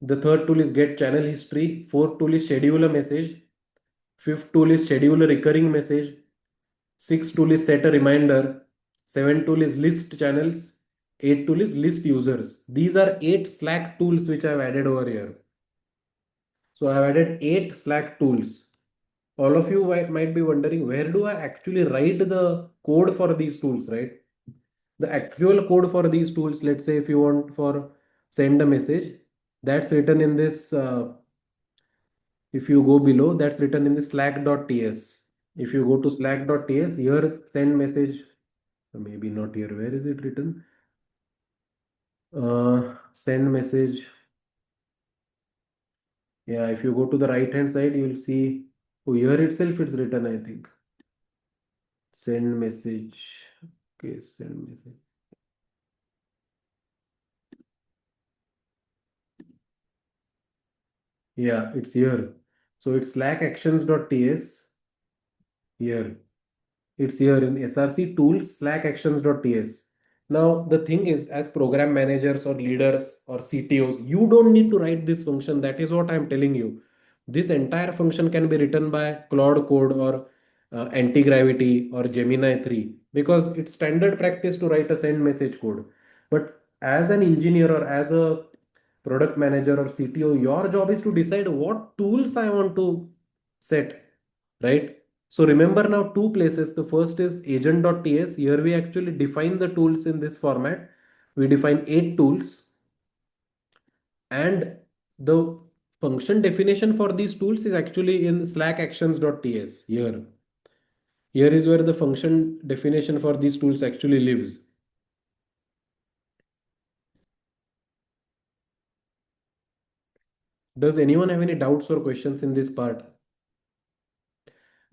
The third tool is get channel history. Fourth tool is schedule a message. Fifth tool is schedule a recurring message. Sixth tool is set a reminder. Seventh tool is list channels. Eighth tool is list users. These are 8 Slack tools which I have added over here. So I have added 8 Slack tools. All of you might be wondering, where do I actually write the code for these tools, right? The actual code for these tools, let's say if you want for send a message, that's written in this, if you go below, that's written in the slack.ts. If you go to slack.ts, here send message, maybe not here, where is it written? Send message. Yeah, if you go to the right hand side, you will see, oh, here itself it's written, I think. Send message. Okay, send message. Yeah, it's here. So it's slack actions.ts here. It's here in SRC tools slack actions.ts. Now, the thing is, as program managers or leaders or CTOs, you don't need to write this function. That is what I'm telling you. This entire function can be written by Claude Code or Anti-Gravity or Gemini 3 because it's standard practice to write a send message code. But as an engineer or as a product manager or CTO, your job is to decide what tools I want to set, right? So remember now two places. The first is agent.ts. Here we actually define the tools in this format. We define 8 tools and the function definition for these tools is actually in slack actions.ts here. Here is where the function definition for these tools actually lives. Does anyone have any doubts or questions in this part?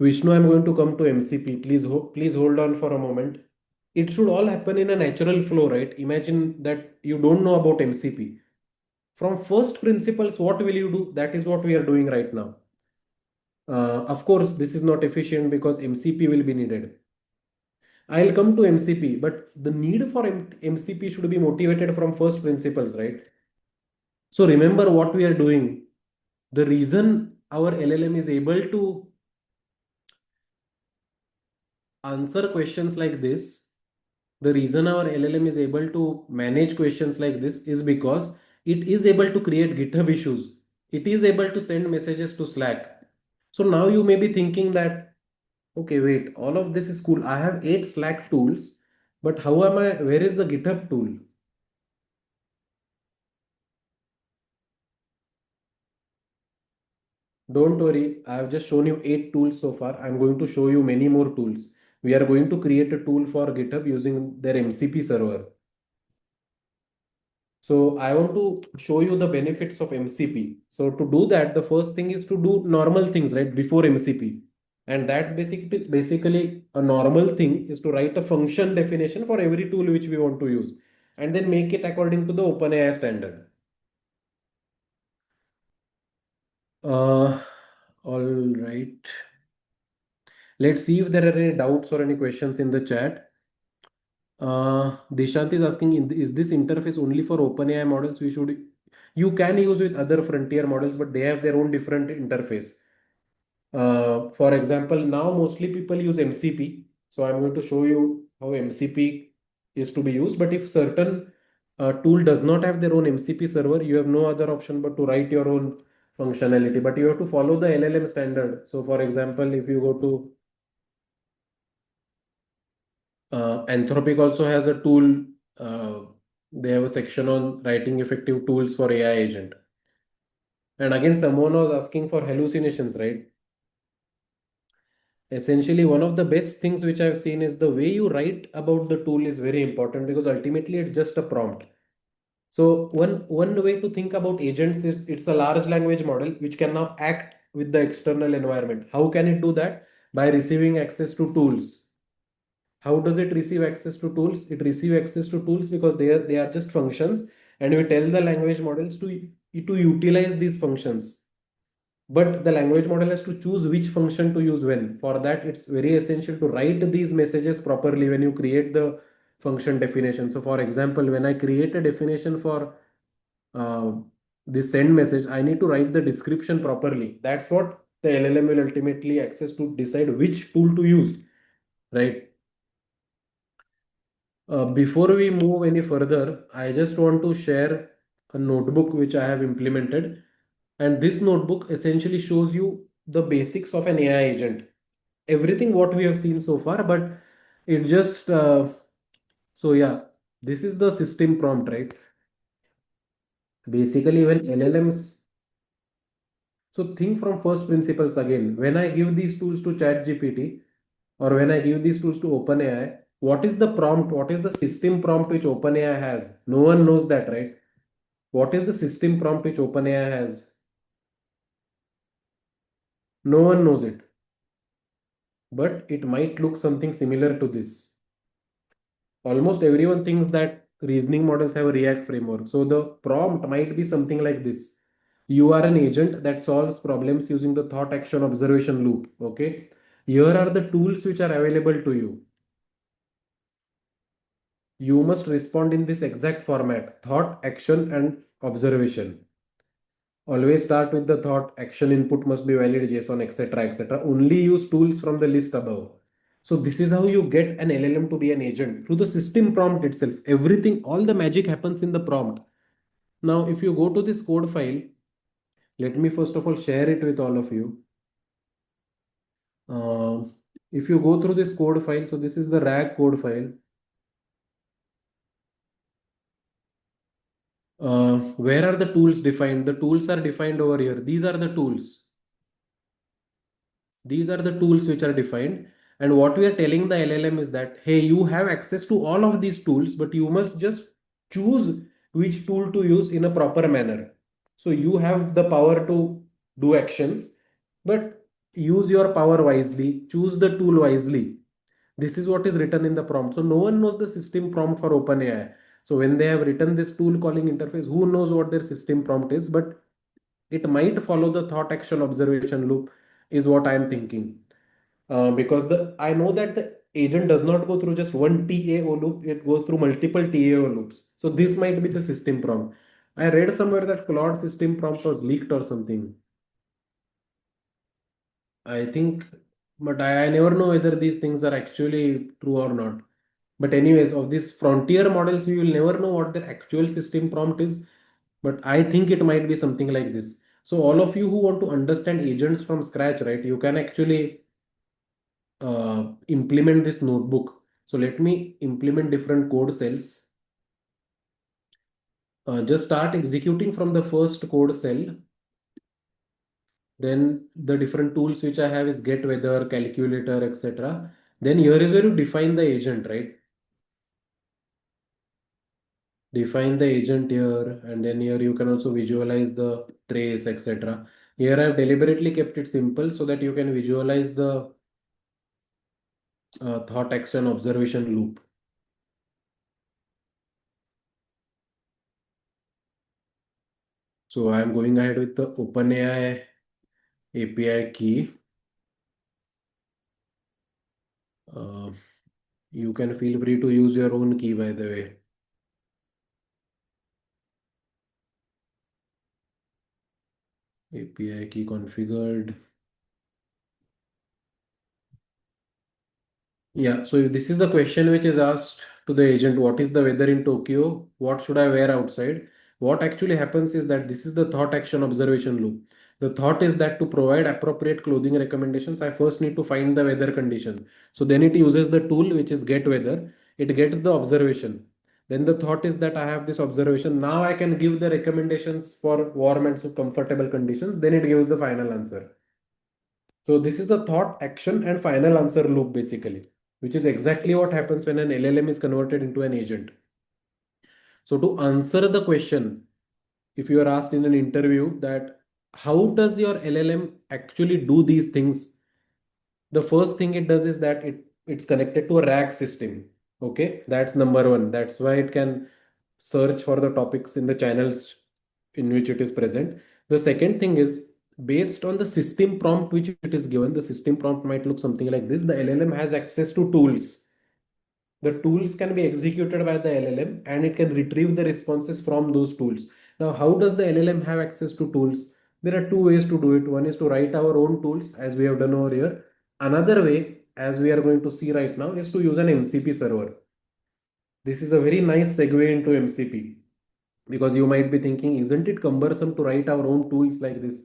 Vishnu, I'm going to come to MCP. Please hold on for a moment. It should all happen in a natural flow, right? Imagine that you don't know about MCP. From first principles, what will you do? That is what we are doing right now. Of course, this is not efficient because MCP will be needed. I'll come to MCP, but the need for MCP should be motivated from first principles, right? So remember what we are doing. The reason our LLM is able to answer questions like this, the reason our LLM is able to manage questions like this is because it is able to create GitHub issues. It is able to send messages to Slack. So now you may be thinking that, okay, wait, all of this is cool. I have 8 Slack tools, but where is the GitHub tool? Don't worry, I have just shown you 8 tools so far. I'm going to show you many more tools. We are going to create a tool for GitHub using their MCP server. So I want to show you the benefits of MCP. So to do that, the first thing is to do normal things, right, before MCP. And that's basically a normal thing is to write a function definition for every tool which we want to use and then make it according to the OpenAI standard. Uh, all right. Let's see if there are any doubts or any questions in the chat. Dishant is asking, is this interface only for OpenAI models? You can use with other frontier models, but they have their own different interface. For example, now mostly people use MCP. So I'm going to show you how MCP is to be used. But if certain tool does not have their own MCP server, you have no other option but to write your own functionality. But you have to follow the LLM standard. So for example, if you go to Anthropic also has a tool. Uh, they have a section on writing effective tools for AI agent. And again, someone was asking for hallucinations, right? Essentially, one of the best things which I've seen is the way you write about the tool is very important because ultimately it's just a prompt. So one way to think about agents is it's a large language model which can now act with the external environment. How can it do that? By receiving access to tools. How does it receive access to tools? It receive access to tools because they are just functions, and we tell the language models to utilize these functions. But the language model has to choose which function to use when. For that, it's very essential to write these messages properly when you create the function definition. So, for example, when I create a definition for uh, this send message, I need to write the description properly. That's what the LLM will ultimately access to decide which tool to use, right? Before we move any further, I just want to share a notebook which I have implemented. And this notebook essentially shows you the basics of an AI agent. Everything what we have seen so far, but it just, so yeah, this is the system prompt, right? Basically, when LLMs, so think from first principles again. When I give these tools to ChatGPT or when I give these tools to OpenAI, what is the prompt? What is the system prompt which OpenAI has? No one knows that, right? What is the system prompt which OpenAI has? No one knows it, but it might look something similar to this. Almost everyone thinks that reasoning models have a React framework. So the prompt might be something like this. You are an agent that solves problems using the thought action observation loop. Okay. Here are the tools which are available to you. You must respond in this exact format: thought, action, and observation. Always start with the thought, action input must be valid, JSON, etc. etc. Only use tools from the list above. So this is how you get an LLM to be an agent through the system prompt itself. Everything, all the magic happens in the prompt. Now, if you go to this code file, let me first of all share it with all of you. Uh, if you go through this code file, so this is the RAG code file. Where are the tools defined? The tools are defined over here. These are the tools. These are the tools which are defined. And what we are telling the LLM is that, hey, you have access to all of these tools, but you must just choose which tool to use in a proper manner. So you have the power to do actions, but use your power wisely, choose the tool wisely. This is what is written in the prompt. So no one knows the system prompt for OpenAI. So when they have written this tool calling interface, who knows what their system prompt is, but it might follow the thought action observation loop is what I am thinking. Because the I know that the agent does not go through just one TAO loop, it goes through multiple TAO loops. So this might be the system prompt. I read somewhere that Claude system prompt was leaked or something. I think but I never know whether these things are actually true or not. But anyways, of these frontier models, we will never know what their actual system prompt is. But I think it might be something like this. So all of you who want to understand agents from scratch, right, you can actually implement this notebook. So let me implement different code cells. Just start executing from the first code cell. Then the different tools which I have is get weather, calculator, etc. Then here is where you define the agent, right? Define the agent here, and then here you can also visualize the trace, etc. Here I've deliberately kept it simple so that you can visualize the thought action observation loop. So I'm going ahead with the OpenAI API key. Uh, you can feel free to use your own key, by the way. API key configured. Yeah, so if this is the question which is asked to the agent, what is the weather in Tokyo? What should I wear outside? What actually happens is that this is the thought action observation loop. The thought is that to provide appropriate clothing recommendations, I first need to find the weather condition. So then it uses the tool which is get weather. It gets the observation. Then the thought is that I have this observation. Now I can give the recommendations for warm and so comfortable conditions. Then it gives the final answer. So this is a thought, action, and final answer loop basically, which is exactly what happens when an LLM is converted into an agent. So to answer the question, if you are asked in an interview that how does your LLM actually do these things, the first thing it does is that it's connected to a RAG system. Okay, that's number one. That's why it can search for the topics in the channels in which it is present. The second thing is based on the system prompt which it is given. The system prompt might look something like this. The LLM has access to tools. The tools can be executed by the LLM and it can retrieve the responses from those tools. Now, how does the LLM have access to tools? There are two ways to do it. One is to write our own tools as we have done over here. Another way, as we are going to see right now, is to use an MCP server. This is a very nice segue into MCP because you might be thinking, isn't it cumbersome to write our own tools like this?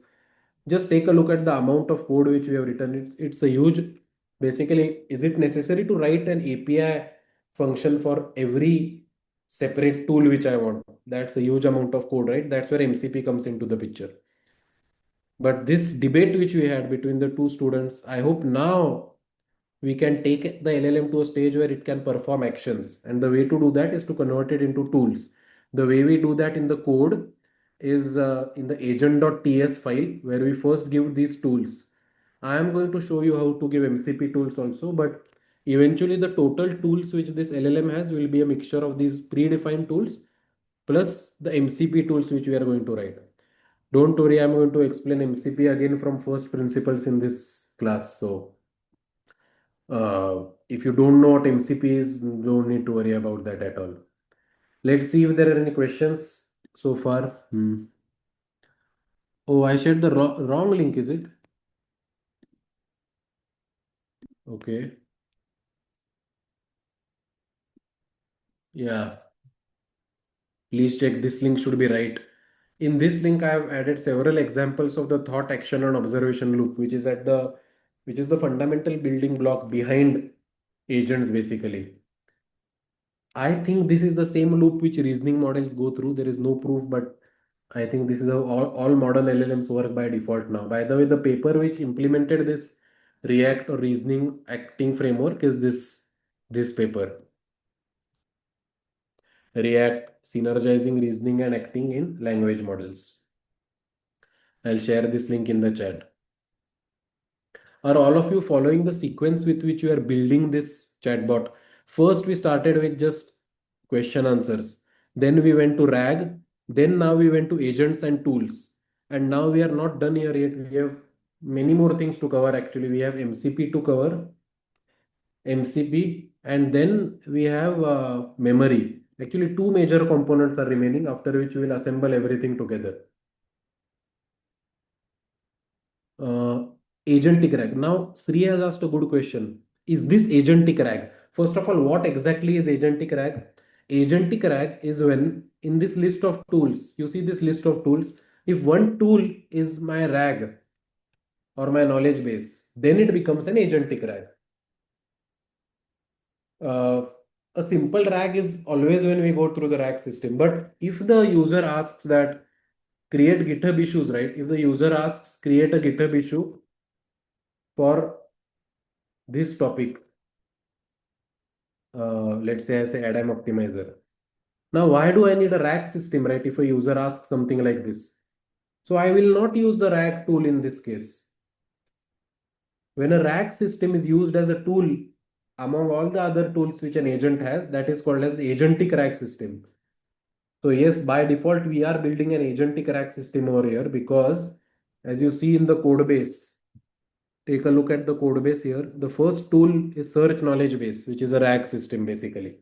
Just take a look at the amount of code which we have written. It's a huge, basically, is it necessary to write an API function for every separate tool which I want? That's a huge amount of code, right? That's where MCP comes into the picture. But this debate which we had between the two students, I hope now we can take the LLM to a stage where it can perform actions. And the way to do that is to convert it into tools. The way we do that in the code is in the agent.ts file where we first give these tools. I am going to show you how to give MCP tools also, but eventually the total tools which this LLM has will be a mixture of these predefined tools plus the MCP tools which we are going to write. Don't worry, I'm going to explain MCP again from first principles in this class. So if you don't know what MCP is, don't need to worry about that at all. Let's see if there are any questions so far. Oh, I shared the wrong link, is it? Okay. Yeah. Please check this link should be right. In this link, I have added several examples of the thought, action, and observation loop, which is the fundamental building block behind agents basically. I think this is the same loop which reasoning models go through. There is no proof, but I think this is how all modern LLMs work by default now. By the way, the paper which implemented this React or reasoning acting framework is this paper. React synergizing reasoning and acting in language models. I'll share this link in the chat. Are all of you following the sequence with which you are building this chatbot? First, we started with just question answers. Then we went to RAG. Then now we went to agents and tools. And now we are not done here yet. We have many more things to cover actually. We have MCP to cover, MCP, and then we have memory. Actually, two major components are remaining, after which we will assemble everything together. Uh, Agentic RAG. Now, Sri has asked a good question. Is this agentic RAG? First of all, what exactly is agentic RAG? Agentic RAG is when in this list of tools, you see this list of tools, if one tool is my RAG or my knowledge base, then it becomes an agentic RAG. Uh, a simple RAG is always when we go through the RAG system. But if the user asks that create GitHub issues, right? If the user asks create a GitHub issue for this topic, let's say I say ADAM optimizer. Now, why do I need a RAG system, right? If a user asks something like this. So I will not use the RAG tool in this case. When a RAG system is used as a tool among all the other tools which an agent has, that is called as agentic RAG system. So yes, by default, we are building an agentic RAG system over here because as you see in the code base, take a look at the code base here. The first tool is search knowledge base, which is a RAG system basically.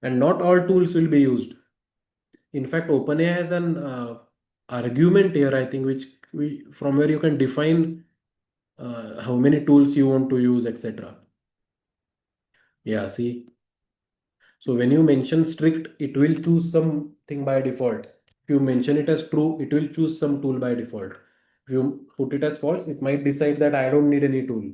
And not all tools will be used. In fact, OpenAI has an argument here, I think, which from where you can define how many tools you want to use, etc. Yeah, see. So when you mention strict, it will choose something by default. If you mention it as true, it will choose some tool by default. If you put it as false, it might decide that I don't need any tool.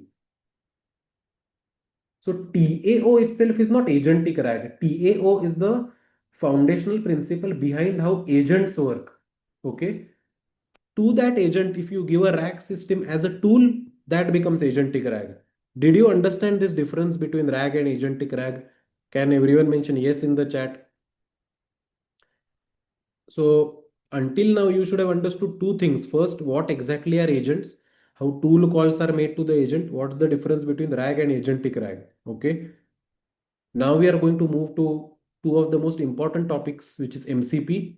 So TAO itself is not agentic RAG. TAO is the foundational principle behind how agents work. Okay. To that agent, if you give a RAG system as a tool, that becomes agentic RAG. Did you understand this difference between RAG and agentic RAG? Can everyone mention yes in the chat? So until now, you should have understood two things. First, what exactly are agents? How tool calls are made to the agent? What's the difference between RAG and agentic RAG? Okay. Now we are going to move to two of the most important topics, which is MCP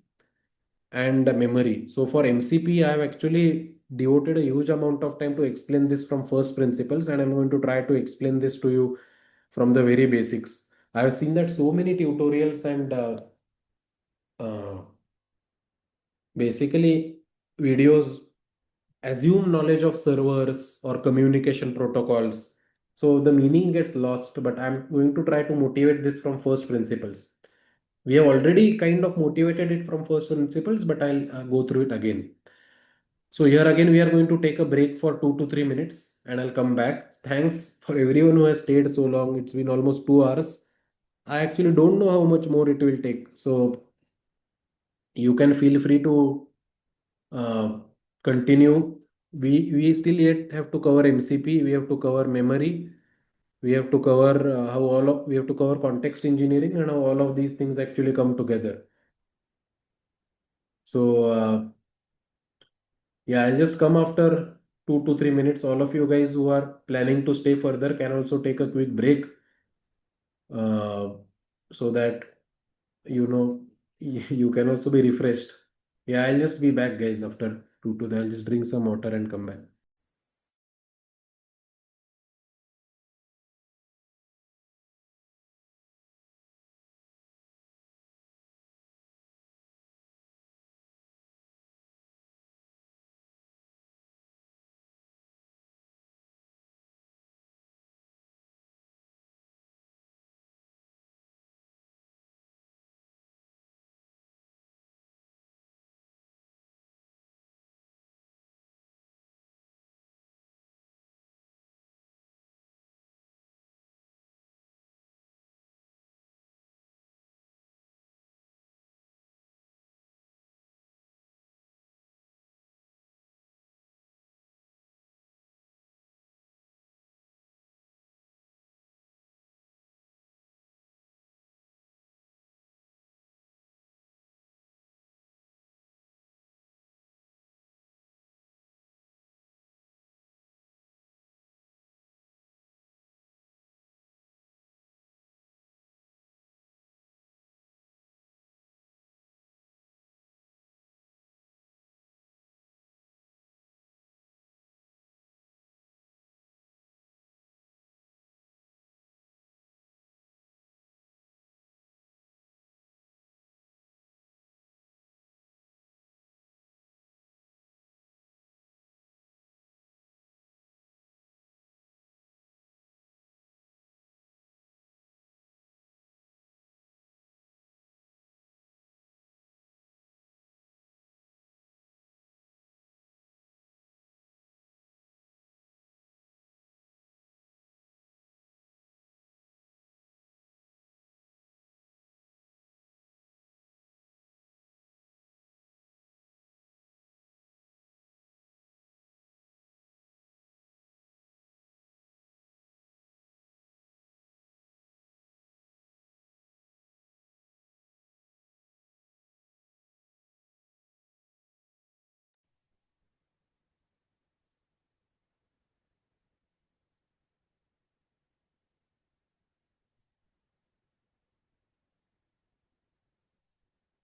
and memory. So for MCP, I have actually devoted a huge amount of time to explain this from first principles, and I'm going to try to explain this to you from the very basics. I have seen that so many tutorials and uh, basically videos assume knowledge of servers or communication protocols. So the meaning gets lost, but I'm going to try to motivate this from first principles. We have already kind of motivated it from first principles, but I'll go through it again. So here again, we are going to take a break for 2 to 3 minutes and I'll come back. Thanks for everyone who has stayed so long. It's been almost 2 hours. I actually don't know how much more it will take. So you can feel free to uh, continue. We still yet have to cover MCP. We have to cover memory. We have to cover we have to cover context engineering and how all of these things actually come together. So yeah, I'll just come after 2 to 3 minutes. All of you guys who are planning to stay further can also take a quick break uh, so that you know you can also be refreshed. Yeah, I'll just be back, guys, after two to. I'll just drink some water and come back.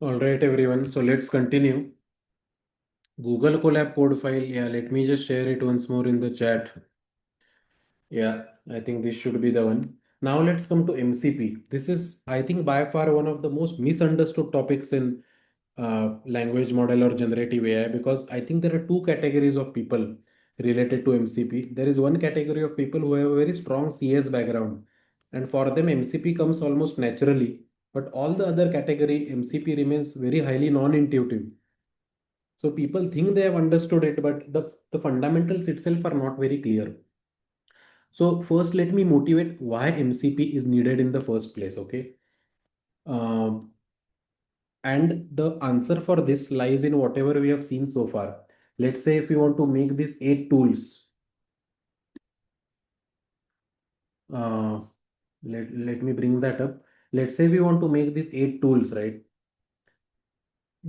All right, everyone. So let's continue. Google Colab code file. Yeah, let me just share it once more in the chat. Yeah, I think this should be the one. Now let's come to MCP. This is, I think, by far one of the most misunderstood topics in language model or generative AI, because I think there are two categories of people related to MCP. There is one category of people who have a very strong CS background, and for them MCP comes almost naturally. But all the other category, MCP remains very highly non-intuitive. So people think they have understood it, but the fundamentals itself are not very clear. So first, let me motivate why MCP is needed in the first place. Okay. Um, and the answer for this lies in whatever we have seen so far. Let's say if we want to make these 8 tools, uh, let me bring that up. Let's say we want to make these 8 tools, right?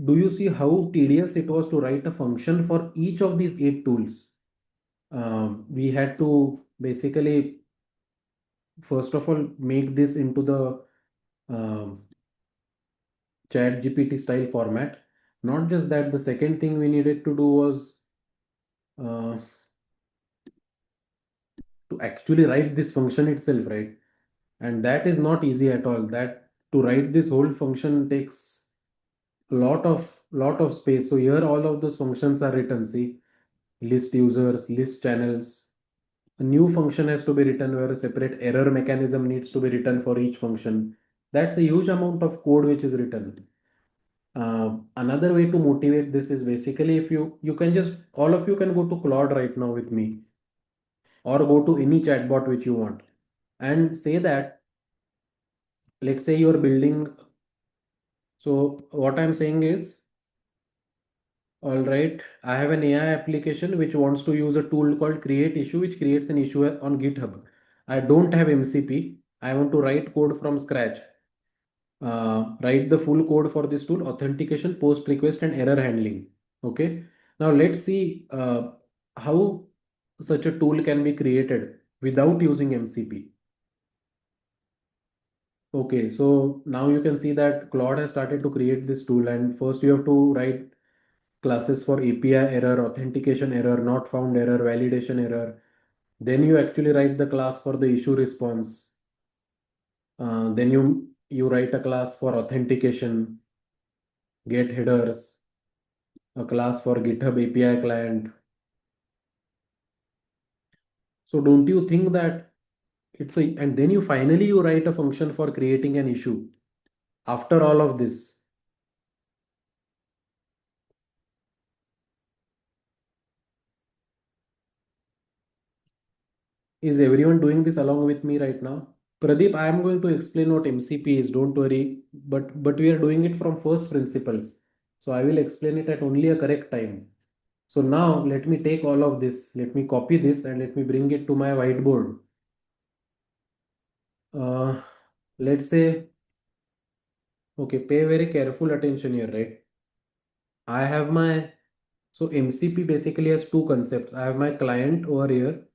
Do you see how tedious it was to write a function for each of these 8 tools? We had to basically, first of all, make this into the um, chat GPT style format. Not just that, the second thing we needed to do was uh, to actually write this function itself, right? And that is not easy at all. That to write this whole function takes a lot of space. So here all of those functions are written. See, list users, list channels. A new function has to be written where a separate error mechanism needs to be written for each function. That's a huge amount of code which is written. Another way to motivate this is basically, if you can just, all of you can go to Claude right now with me, or go to any chatbot which you want, and say that, let's say you are building. So what I'm saying is, all right, I have an AI application which wants to use a tool called create issue, which creates an issue on GitHub. I don't have MCP. I want to write code from scratch. Write the full code for this tool: authentication, post request, and error handling. Okay. Now let's see how such a tool can be created without using MCP. Okay, so now you can see that Claude has started to create this tool, and first you have to write classes for API error, authentication error, not found error, validation error. Then you actually write the class for the issue response. Then you write a class for authentication, get headers, a class for GitHub API client. So don't you think that it's a, and then you finally you write a function for creating an issue after all of this. Is everyone doing this along with me right now? Pradeep, I am going to explain what MCP is, don't worry. But we are doing it from first principles. So I will explain it at only a correct time. So now let me take all of this, let me copy this and let me bring it to my whiteboard. Uh, let's say, okay, pay very careful attention here, right? I have my, so MCP basically has two concepts. I have my client over here,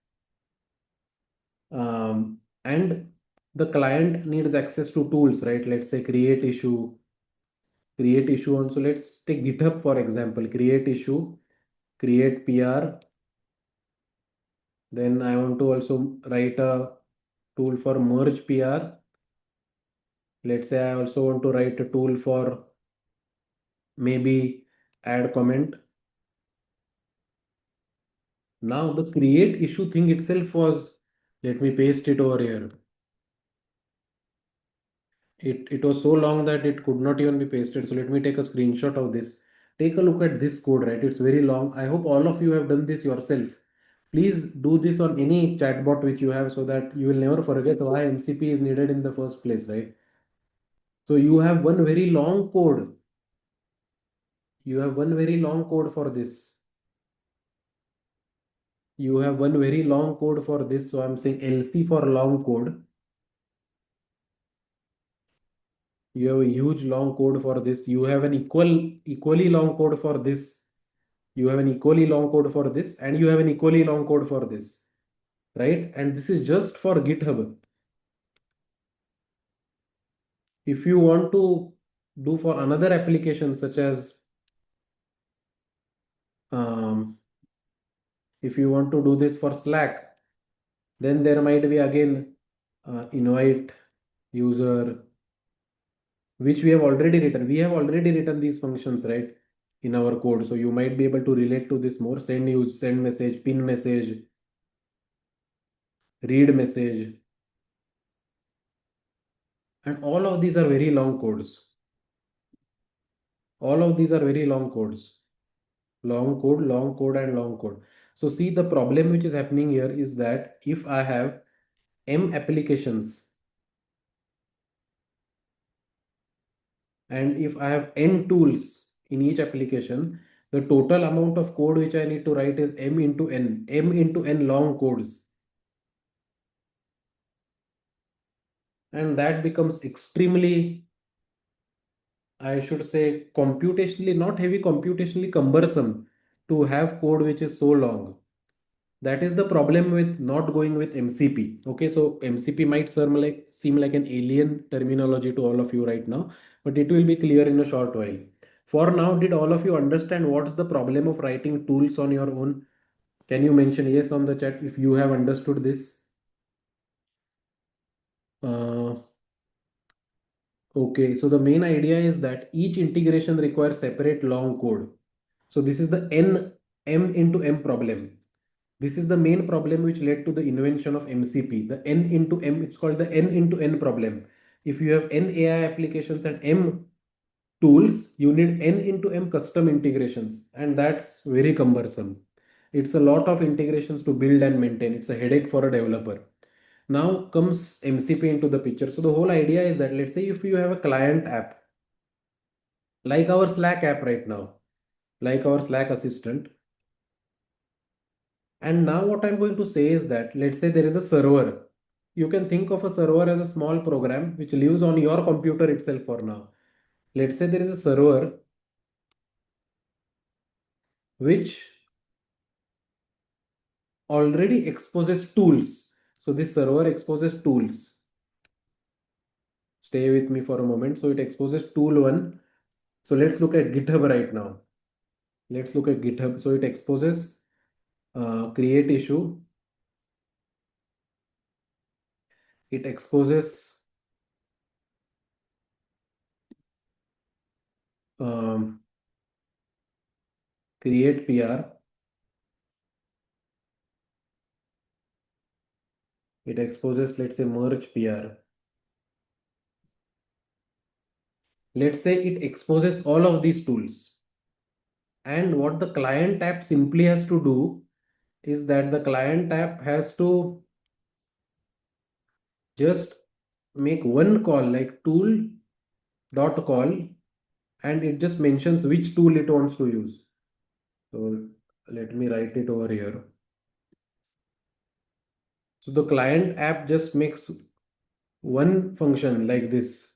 and the client needs access to tools, right? Let's say create issue on. So let's take GitHub for example, create issue, create PR. Then I want to also write a tool for merge PR. Let's say I also want to write a tool for maybe add comment. Now the create issue thing itself was, let me paste it over here. It was so long that it could not even be pasted. So let me take a screenshot of this. Take a look at this code, right? It's very long. I hope all of you have done this yourself. Please do this on any chatbot which you have, so that you will never forget why MCP is needed in the first place, right? So you have one very long code. You have one very long code for this. You have one very long code for this. So I'm saying LC for long code. You have a huge long code for this. You have an equally long code for this. You have an equally long code for this, and you have an equally long code for this, right? And this is just for GitHub. If you want to, do for another application, such as um, if you want to do this for Slack, then there might be again invite user, which we have already written. We have already written these functions, right, in our code. So you might be able to relate to this more. Send use, send message, pin message, read message, and all of these are very long codes. All of these are very long codes. Long code, and long code. So see, the problem which is happening here is that if I have M applications and if I have N tools in each application, the total amount of code which I need to write is M into N long codes. And that becomes extremely, I should say, computationally, not heavy, computationally cumbersome to have code which is so long. That is the problem with not going with MCP. Okay, so MCP might seem like an alien terminology to all of you right now, but it will be clear in a short while. For now, did all of you understand what's the problem of writing tools on your own? Can you mention yes on the chat if you have understood this? Uh, okay, so the main idea is that each integration requires separate long code. So this is the M into M problem. This is the main problem which led to the invention of MCP, the N into M. It's called the N into N problem. If you have N AI applications and M tools, you need N into M custom integrations, and that's very cumbersome. It's a lot of integrations to build and maintain. It's a headache for a developer. Now comes MCP into the picture. So the whole idea is that, let's say if you have a client app, like our Slack app right now, like our Slack assistant, and now what I'm going to say is that, let's say there is a server. You can think of a server as a small program which lives on your computer itself for now. Let's say there is a server which already exposes tools. So this server exposes tools. Stay with me for a moment. So it exposes tool one. So let's look at GitHub right now. Let's look at GitHub. So it exposes create issue. It exposes um, create PR. It exposes, let's say, merge PR. Let's say it exposes all of these tools. And what the client app simply has to do is that the client app has to just make one call, like tool dot call, and it just mentions which tool it wants to use. So let me write it over here. So the client app just makes one function like this.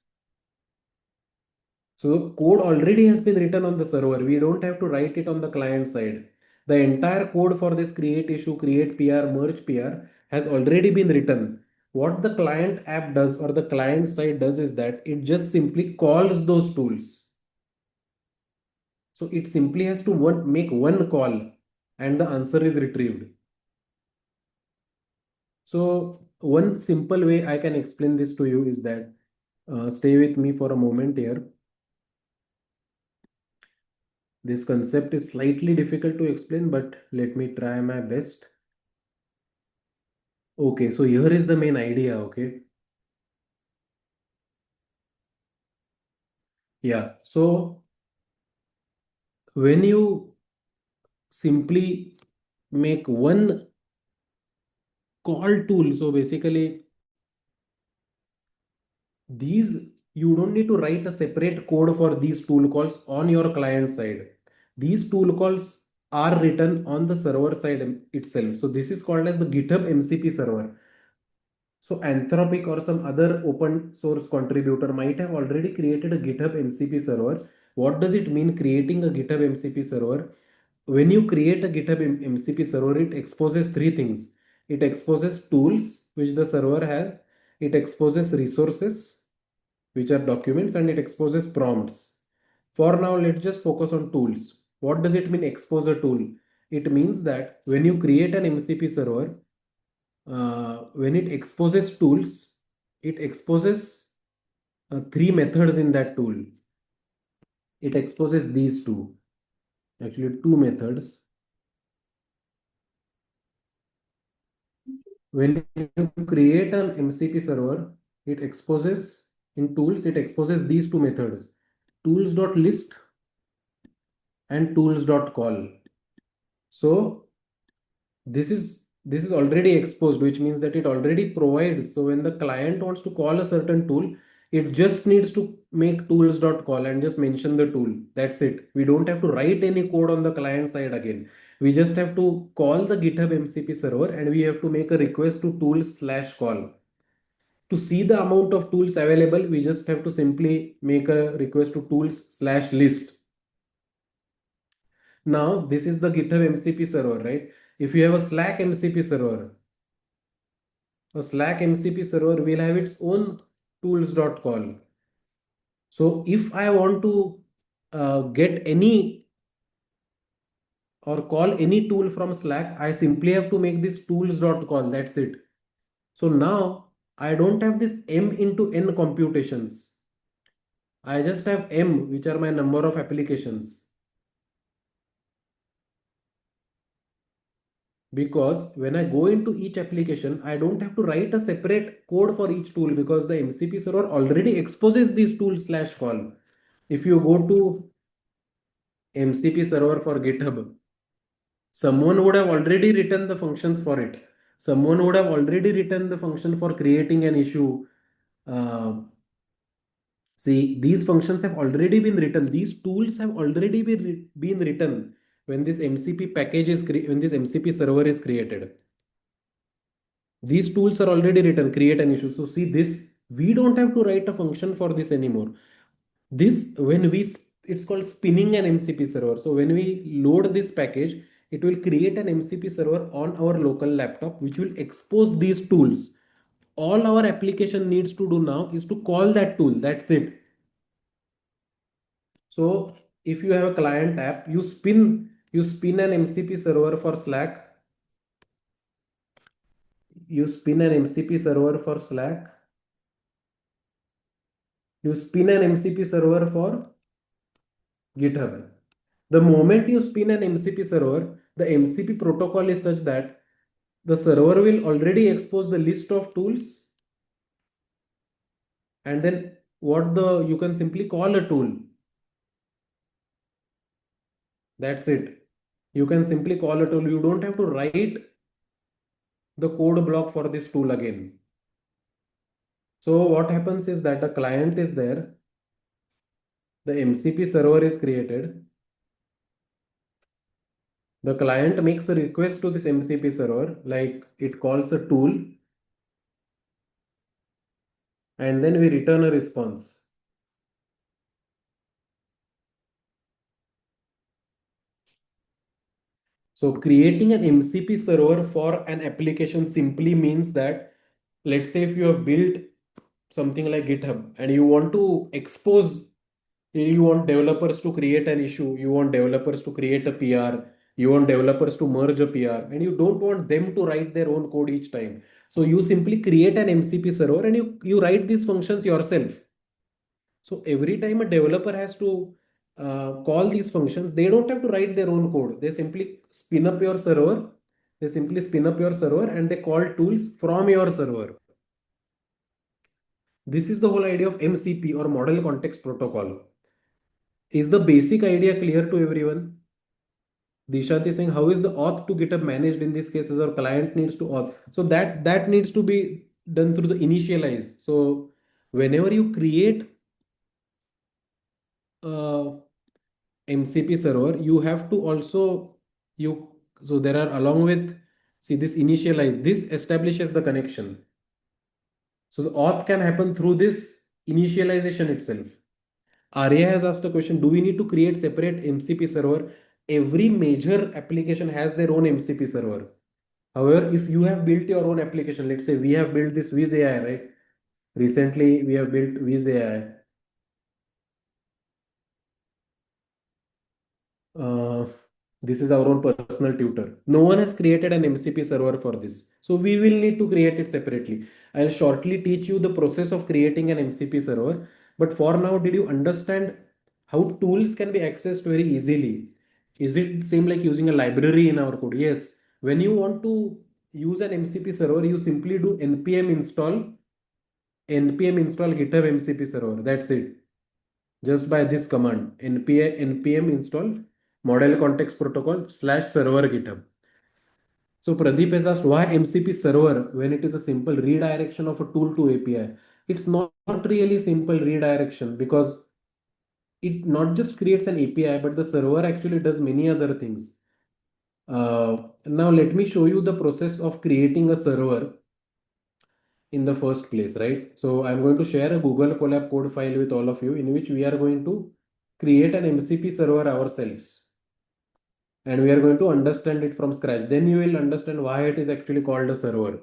So code already has been written on the server. We don't have to write it on the client side. The entire code for this create issue, create PR, merge PR has already been written. What the client app does or the client side does is that it just simply calls those tools. So it simply has to make one call and the answer is retrieved. So one simple way I can explain this to you is that stay with me for a moment here. This concept is slightly difficult to explain, but let me try my best. Okay, so here is the main idea. Okay, yeah. So when you simply make one call tool, so basically these, you don't need to write a separate code for these tool calls on your client side. These tool calls are written on the server side itself. So this is called as the GitHub MCP server. So Anthropic or some other open source contributor might have already created a GitHub MCP server. What does it mean creating a GitHub MCP server? When you create a GitHub MCP server, it exposes three things. It exposes tools which the server has. It exposes resources which are documents, and it exposes prompts. For now, let's just focus on tools. What does it mean, expose a tool? It means that when you create an MCP server, when it exposes tools, it exposes three methods in that tool. It exposes these two, actually two methods. When you create an MCP server, it exposes in tools, it exposes these two methods, tools.list and tools.call. So this is already exposed, which means that it already provides. So when the client wants to call a certain tool, it just needs to make tools.call and just mention the tool. That's it. We don't have to write any code on the client side again. We just have to call the GitHub MCP server and we have to make a request to tools/call. To see the amount of tools available, we just have to simply make a request to tools/list. Now, this is the GitHub MCP server, right? If you have a Slack MCP server, a Slack MCP server will have its own tools.call. So if I want to get any or call any tool from Slack, I simply have to make this tools.call. That's it. So now I don't have this M into N computations. I just have M, which are my number of applications. Because when I go into each application, I don't have to write a separate code for each tool because the MCP server already exposes these tools/call. If you go to MCP server for GitHub, someone would have already written the functions for it. Someone would have already written the function for creating an issue. Uh, See, these functions have already been written. These tools have already been written when this MCP package is when this MCP server is created. These tools are already written, create an issue. So see this, we don't have to write a function for this anymore. This, it's called spinning an MCP server. So when we load this package, it will create an MCP server on our local laptop, which will expose these tools. All our application needs to do now is to call that tool. That's it. So if you have a client app, you spin an MCP server for Slack. You spin an MCP server for Slack. You spin an MCP server for GitHub. The moment you spin an MCP server, the MCP protocol is such that the server will already expose the list of tools, and then you can simply call a tool. That's it. You can simply call a tool. You don't have to write the code block for this tool again. So what happens is that the client is there, the MCP server is created. The client makes a request to this MCP server, like it calls a tool, and then we return a response. So creating an MCP server for an application simply means that, let's say if you have built something like GitHub and you want to expose, you want developers to create an issue, you want developers to create a PR, you want developers to merge a PR, and you don't want them to write their own code each time. So you simply create an MCP server and you write these functions yourself. So every time a developer has to call these functions, they don't have to write their own code. They simply spin up your server. They simply spin up your server and they call tools from your server. This is the whole idea of MCP or Model Context Protocol. Is the basic idea clear to everyone? Dishat is saying, how is the auth to GitHub managed in this case as our client needs to auth? So that needs to be done through the initialize. So whenever you create MCP server, you have to also so there are along with, see, this initialize, this establishes the connection. So the auth can happen through this initialization itself. Arya has asked a question: do we need to create separate MCP server? Every major application has their own MCP server. However, if you have built your own application, let's say we have built this Viz AI, right? Recently, we have built Viz AI. Uh, this is our own personal tutor. No one has created an MCP server for this. So we will need to create it separately. I'll shortly teach you the process of creating an MCP server. But for now, did you understand how tools can be accessed very easily? Is it same like using a library in our code? Yes. When you want to use an MCP server, you simply do npm install GitHub MCP server. That's it. Just by this command npm install model context protocol slash server GitHub. So Pradeep has asked why MCP server when it is a simple redirection of a tool to API. It's not really simple redirection because it not just creates an API, but the server actually does many other things. Now let me show you the process of creating a server in the first place, right? So I'm going to share a Google Colab code file with all of you in which we are going to create an MCP server ourselves. And we are going to understand it from scratch. Then you will understand why it is actually called a server.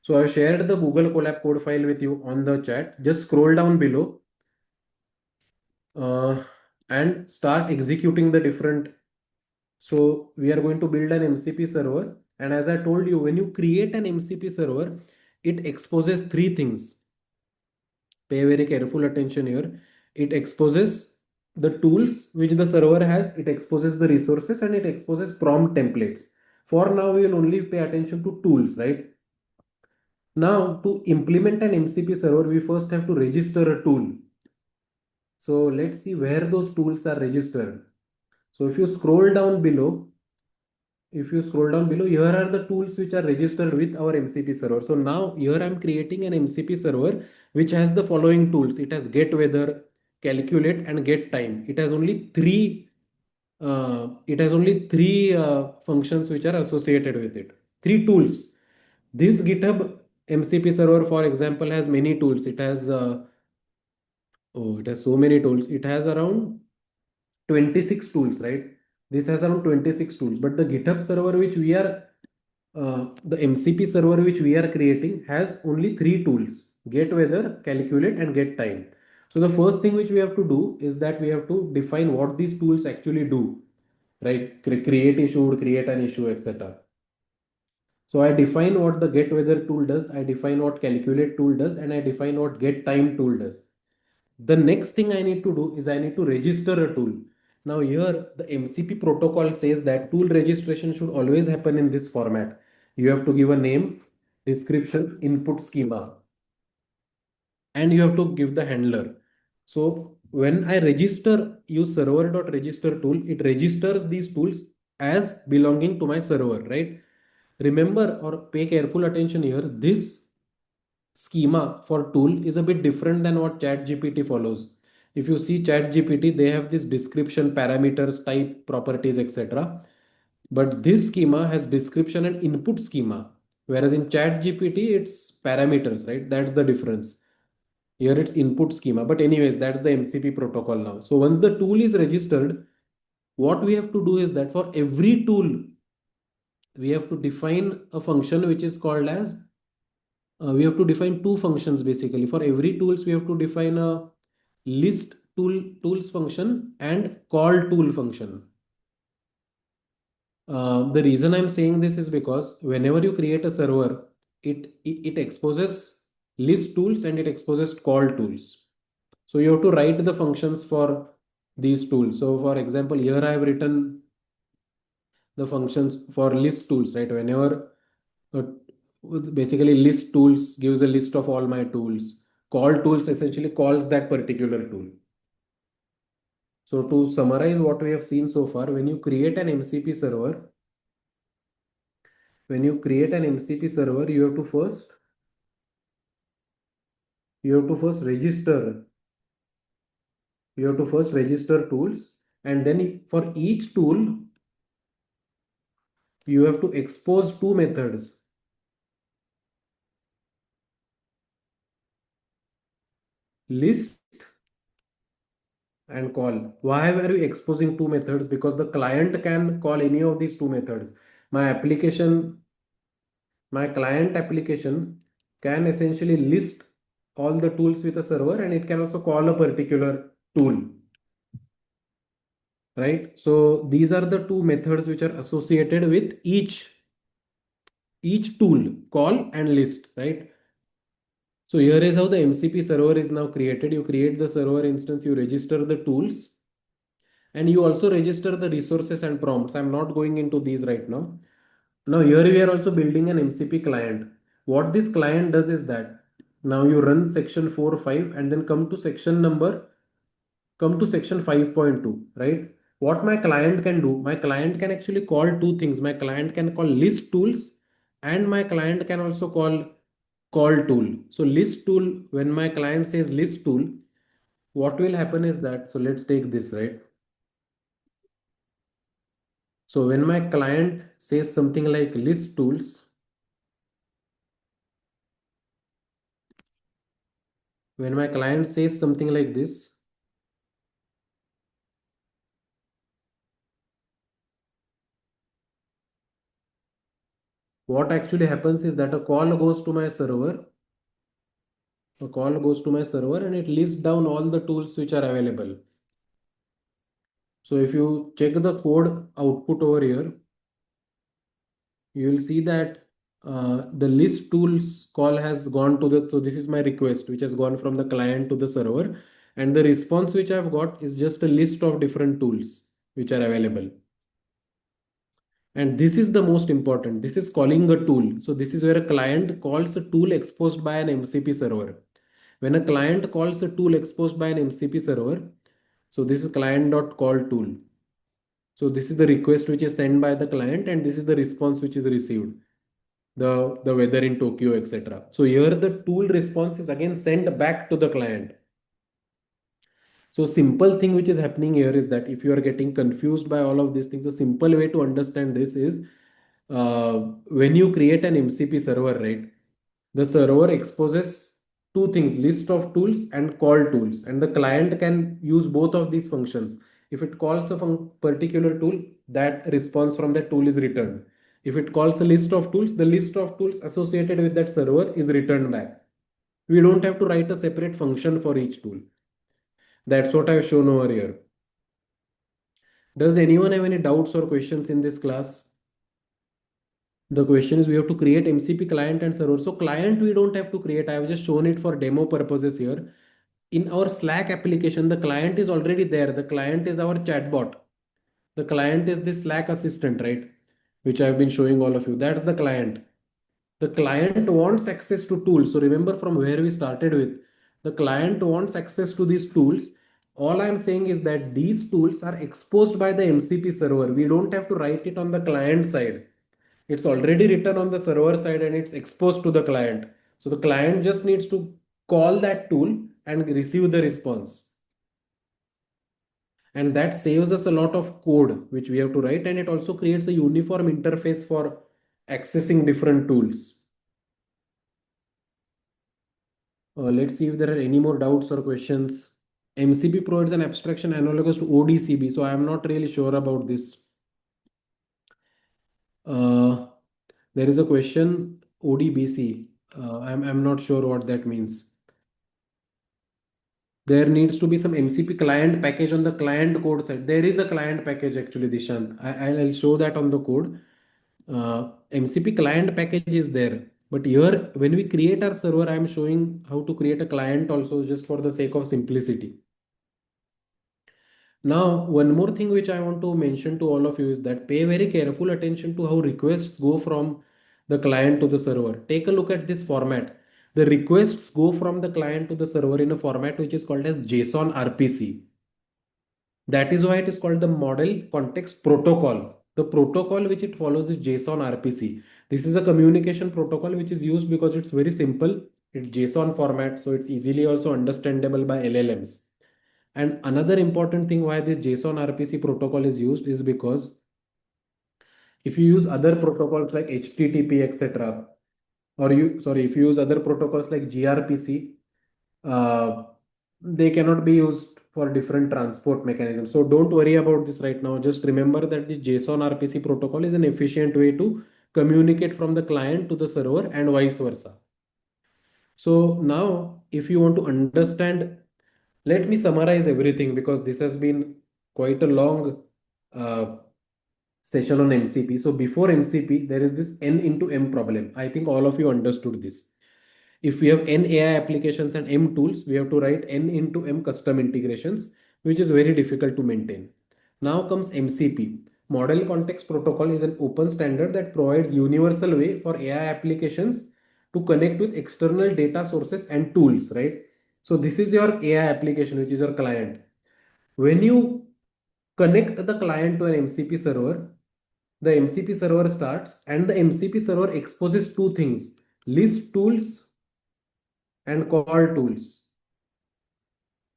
So I've shared the Google Colab code file with you on the chat. Just scroll down below uh, and start executing the different. So we are going to build an MCP server. And as I told you, when you create an MCP server, it exposes three things. Pay very careful attention here. It exposes the tools which the server has, it exposes the resources, and it exposes prompt templates. For now, we will only pay attention to tools, right? Now, to implement an MCP server, we first have to register a tool. So let's see where those tools are registered. So if you scroll down below, here are the tools which are registered with our MCP server. So now here I'm creating an MCP server which has the following tools. It has get weather, calculate, and get time. It has only three functions which are associated with it. Three tools. This GitHub MCP server, for example, has many tools. It has so many tools. It has around 26 tools, right? This has around 26 tools, but the GitHub server the MCP server which we are creating has only three tools: get weather, calculate, and get time. So the first thing which we have to do is that we have to define what these tools actually do, right? Create issue, create an issue, etc. So I define what the get weather tool does, I define what calculate tool does, and I define what get time tool does. The next thing I need to do is I need to register a tool. Now here the MCP protocol says that tool registration should always happen in this format. You have to give a name, description, input schema, and you have to give the handler. So when I use server.register tool, it registers these tools as belonging to my server, right? Remember or pay careful attention here. This schema for tool is a bit different than what ChatGPT follows. If you see ChatGPT, they have this description, parameters, type, properties, etc. But this schema has description and input schema. Whereas in ChatGPT, it's parameters, right? That's the difference. Here it's input schema. But anyways, that's the MCP protocol now. So once the tool is registered, what we have to do is that for every tool, we have to define a function which is called as we have to define two functions basically. For every tools, we have to define a tools function and call tool function. The reason I'm saying this is because whenever you create a server, it exposes list tools and it exposes call tools. So you have to write the functions for these tools. So for example, here I have written the functions for list tools, right? Whenever uh, basically list tools gives a list of all my tools. Call tools essentially calls that particular tool. So to summarize what we have seen so far, when you create an MCP server, you have to first register tools, and then for each tool you have to expose two methods: list and call. Why are we exposing two methods? Because the client can call any of these two methods. My application, my client application can essentially list all the tools with a server, and it can also call a particular tool, right? So these are the two methods which are associated with each tool, call and list, right? So here is how the MCP server is now created. You create the server instance, you register the tools, and you also register the resources and prompts. I'm not going into these right now. Now here we are also building an MCP client. What this client does is that now you run section 4, 5 and then come to section 5.2, right? What my client can do, my client can actually call two things. My client can call list tools, and my client can also call tool. So list tool, when my client says list tool, what will happen is that, so let's take this, right? So when my client says something like list tools, when my client says something like this, what actually happens is that a call goes to my server and it lists down all the tools which are available. So if you check the code output over here, you will see that the list tools call has gone to the, so this is my request which has gone from the client to the server, and the response which I've got is just a list of different tools which are available. And this is the most important. This is calling a tool. So this is where a client calls a tool exposed by an MCP server. When a client calls a tool exposed by an MCP server, so this is client.call tool. So this is the request which is sent by the client, and this is the response which is received. The weather in Tokyo, etc. So here the tool response is again sent back to the client. So simple thing which is happening here is that if you are getting confused by all of these things, a simple way to understand this is when you create an MCP server, right? The server exposes two things, list of tools and call tools, and the client can use both of these functions. If it calls a particular tool, that response from that tool is returned. If it calls a list of tools, the list of tools associated with that server is returned back. We don't have to write a separate function for each tool. That's what I've shown over here. Does anyone have any doubts or questions in this class? The question is, we have to create MCP client and server. So client we don't have to create. I have just shown it for demo purposes here. In our Slack application, the client is already there. The client is our chatbot. The client is the Slack assistant, right? Which I've been showing all of you. That's the client. The client wants access to tools. So remember from where we started with. The client wants access to these tools. All I'm saying is that these tools are exposed by the MCP server. We don't have to write it on the client side. It's already written on the server side and it's exposed to the client. So the client just needs to call that tool and receive the response. And that saves us a lot of code which we have to write, and it also creates a uniform interface for accessing different tools. Let's see if there are any more doubts or questions. MCP provides an abstraction analogous to ODCB, so I am not really sure about this. Uh, there is a question ODBC. I'm not sure what that means. There needs to be some MCP client package on the client code side. There is a client package actually, Dishant. I'll show that on the code. MCP client package is there. But here, when we create our server, I'm showing how to create a client also just for the sake of simplicity. Now, one more thing which I want to mention to all of you is that pay very careful attention to how requests go from the client to the server. Take a look at this format. The requests go from the client to the server in a format which is called as JSON RPC. That is why it is called the Model Context Protocol. The protocol which it follows is JSON RPC. This is a communication protocol which is used because it's very simple. It's JSON format, so it's easily also understandable by LLMs. And another important thing why this JSON RPC protocol is used is because if you use other protocols like HTTP, etc., or if you use other protocols like gRPC, uh, they cannot be used for different transport mechanisms. So don't worry about this right now. Just remember that the JSON RPC protocol is an efficient way to communicate from the client to the server and vice versa. So now, if you want to understand, let me summarize everything because this has been quite a long uh, session on MCP. So before MCP, there is this N into M problem. I think all of you understood this. If we have N AI applications and M tools, we have to write N into M custom integrations, which is very difficult to maintain. Now comes MCP. Model Context Protocol is an open standard that provides universal way for AI applications to connect with external data sources and tools, right? So this is your AI application, which is your client. When you connect the client to an MCP server, the MCP server starts and the MCP server exposes two things: list tools and call tools.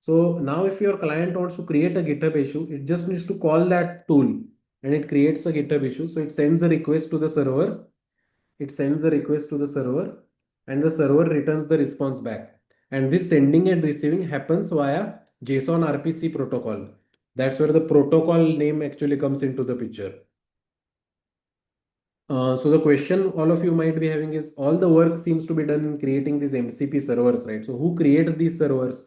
So now if your client wants to create a GitHub issue, it just needs to call that tool and it creates a GitHub issue. So it sends a request to the server. It sends a request to the server and the server returns the response back. And this sending and receiving happens via JSON RPC protocol. That's where the protocol name actually comes into the picture. So the question all of you might be having is, all the work seems to be done in creating these MCP servers, right? So who creates these servers?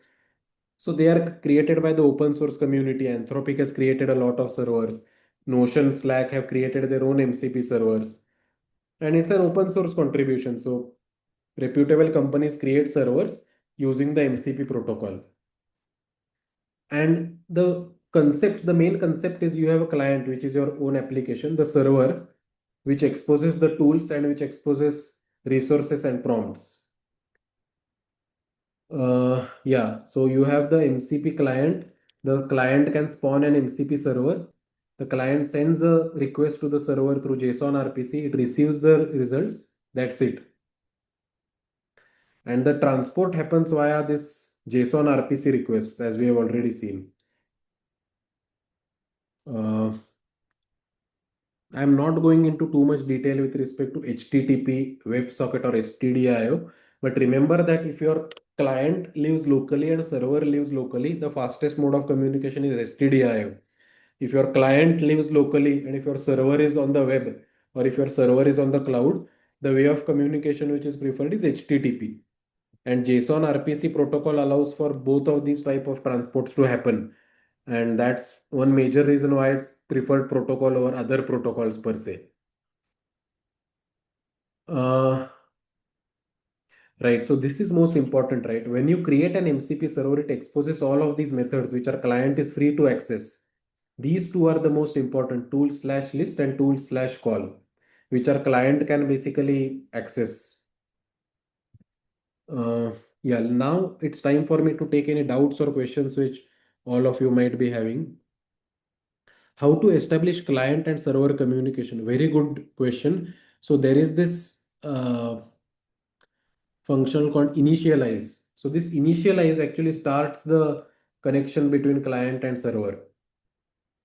So they are created by the open source community. Anthropic has created a lot of servers. Notion, Slack have created their own MCP servers. And it's an open source contribution. So reputable companies create servers using the MCP protocol. And the main concept is you have a client, which is your own application, the server, which exposes the tools and which exposes resources and prompts. Yeah, so you have the MCP client. The client can spawn an MCP server. The client sends a request to the server through JSON RPC. It receives the results. That's it. And the transport happens via this JSON RPC requests, as we have already seen. Uh, I'm not going into too much detail with respect to HTTP, WebSocket, or STDIO. But remember that if your client lives locally and server lives locally, the fastest mode of communication is STDIO. If your client lives locally and if your server is on the web or if your server is on the cloud, the way of communication which is preferred is HTTP. And JSON RPC protocol allows for both of these type of transports to happen. And that's one major reason why it's preferred protocol over other protocols per se. Uh, right. So this is most important, right? When you create an MCP server, it exposes all of these methods which our client is free to access. These two are the most important: tool slash list and tool slash call, which our client can basically access. Uh, yeah, now it's time for me to take any doubts or questions which all of you might be having. How to establish client and server communication? Very good question. So there is this function called initialize. So this initialize actually starts the connection between client and server,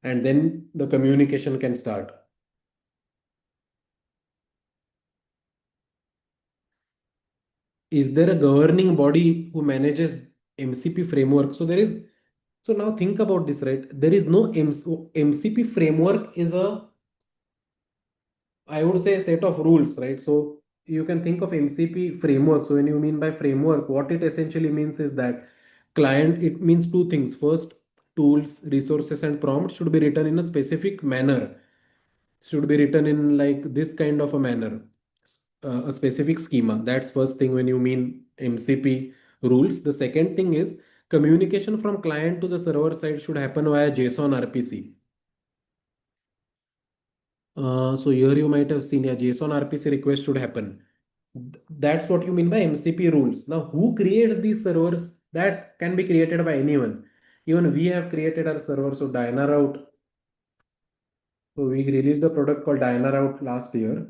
and then the communication can start. Is there a governing body who manages MCP framework? So there is. So now think about this, right? There is no MCP framework is a, I would say, a set of rules, right? So you can think of MCP framework. So when you mean by framework, what it essentially means is that client, it means two things. First, tools, resources, and prompts should be written in a specific manner, should be written in like this kind of a manner, a specific schema. That's first thing when you mean MCP rules. The second thing is communication from client to the server side should happen via JSON RPC. So here you might have seen a JSON RPC request should happen. That's what you mean by MCP rules. Now, who creates these servers? That can be created by anyone. Even we have created our server. So DynaRoute. So we released a product called DynaRoute last year,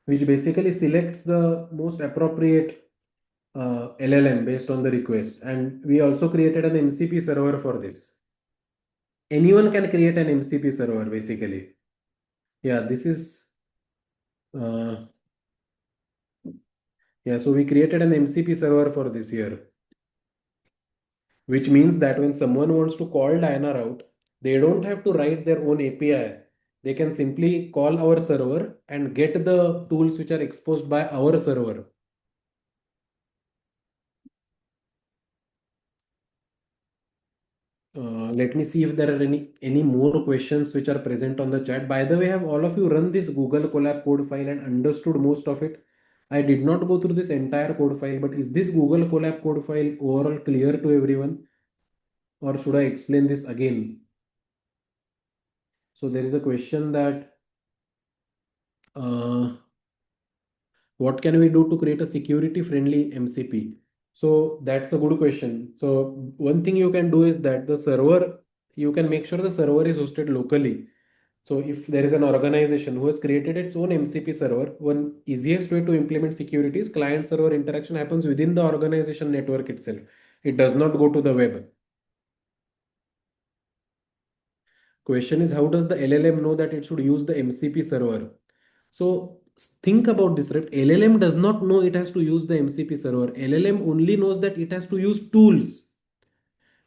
which basically selects the most appropriate LLM based on the request. And we also created an MCP server for this. Anyone can create an MCP server basically. Yeah, this is uh, yeah. So we created an MCP server for this year, which means that when someone wants to call DynaRoute, they don't have to write their own API. They can simply call our server and get the tools which are exposed by our server. Let me see if there are any more questions which are present on the chat. By the way, have all of you run this Google Colab code file and understood most of it? I did not go through this entire code file, but is this Google Colab code file overall clear to everyone, or should I explain this again? So there is a question that uh, what can we do to create a security friendly MCP? So that's a good question. So one thing you can do is that the server, you can make sure the server is hosted locally. So if there is an organization who has created its own MCP server, one easiest way to implement security is client server interaction happens within the organization network itself. It does not go to the web. Question is, how does the LLM know that it should use the MCP server? So think about this, right? LLM does not know it has to use the MCP server. LLM only knows that it has to use tools.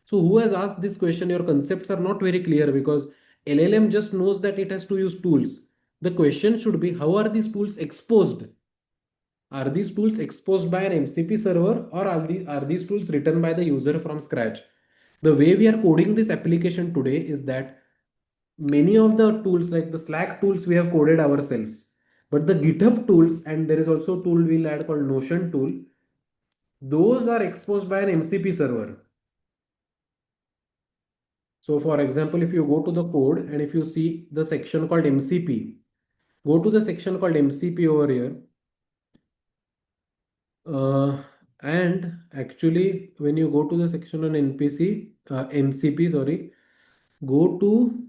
So who has asked this question? Your concepts are not very clear because LLM just knows that it has to use tools. The question should be, how are these tools exposed? Are these tools exposed by an MCP server, or are these tools written by the user from scratch? The way we are coding this application today is that many of the tools like the Slack tools we have coded ourselves, but the GitHub tools, and there is also a tool we'll add called Notion tool, those are exposed by an MCP server. So for example, if you go to the code and if you see the section called MCP, go to the section called MCP over here. And actually, when you go to the section on MCP, sorry, go to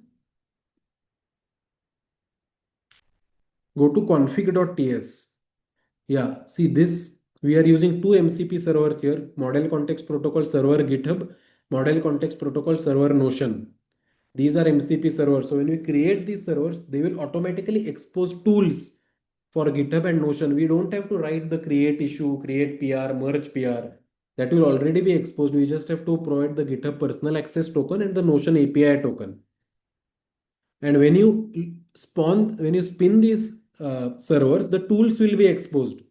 config.ts. Yeah, see this, we are using two MCP servers here, Model Context Protocol Server GitHub, Model Context Protocol Server Notion. These are MCP servers. So when we create these servers, they will automatically expose tools for GitHub and Notion. We don't have to write the create issue, create PR, merge PR. That will already be exposed. We just have to provide the GitHub personal access token and the Notion API token. And when you spin these servers, the tools will be exposed.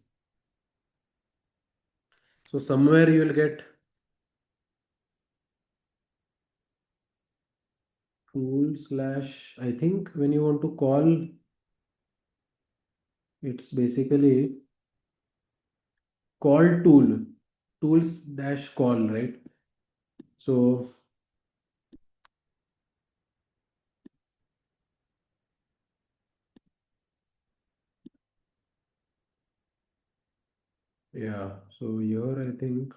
So somewhere you will get tool slash, I think when you want to call, it's basically call tools dash call, right? So yeah, so here I think,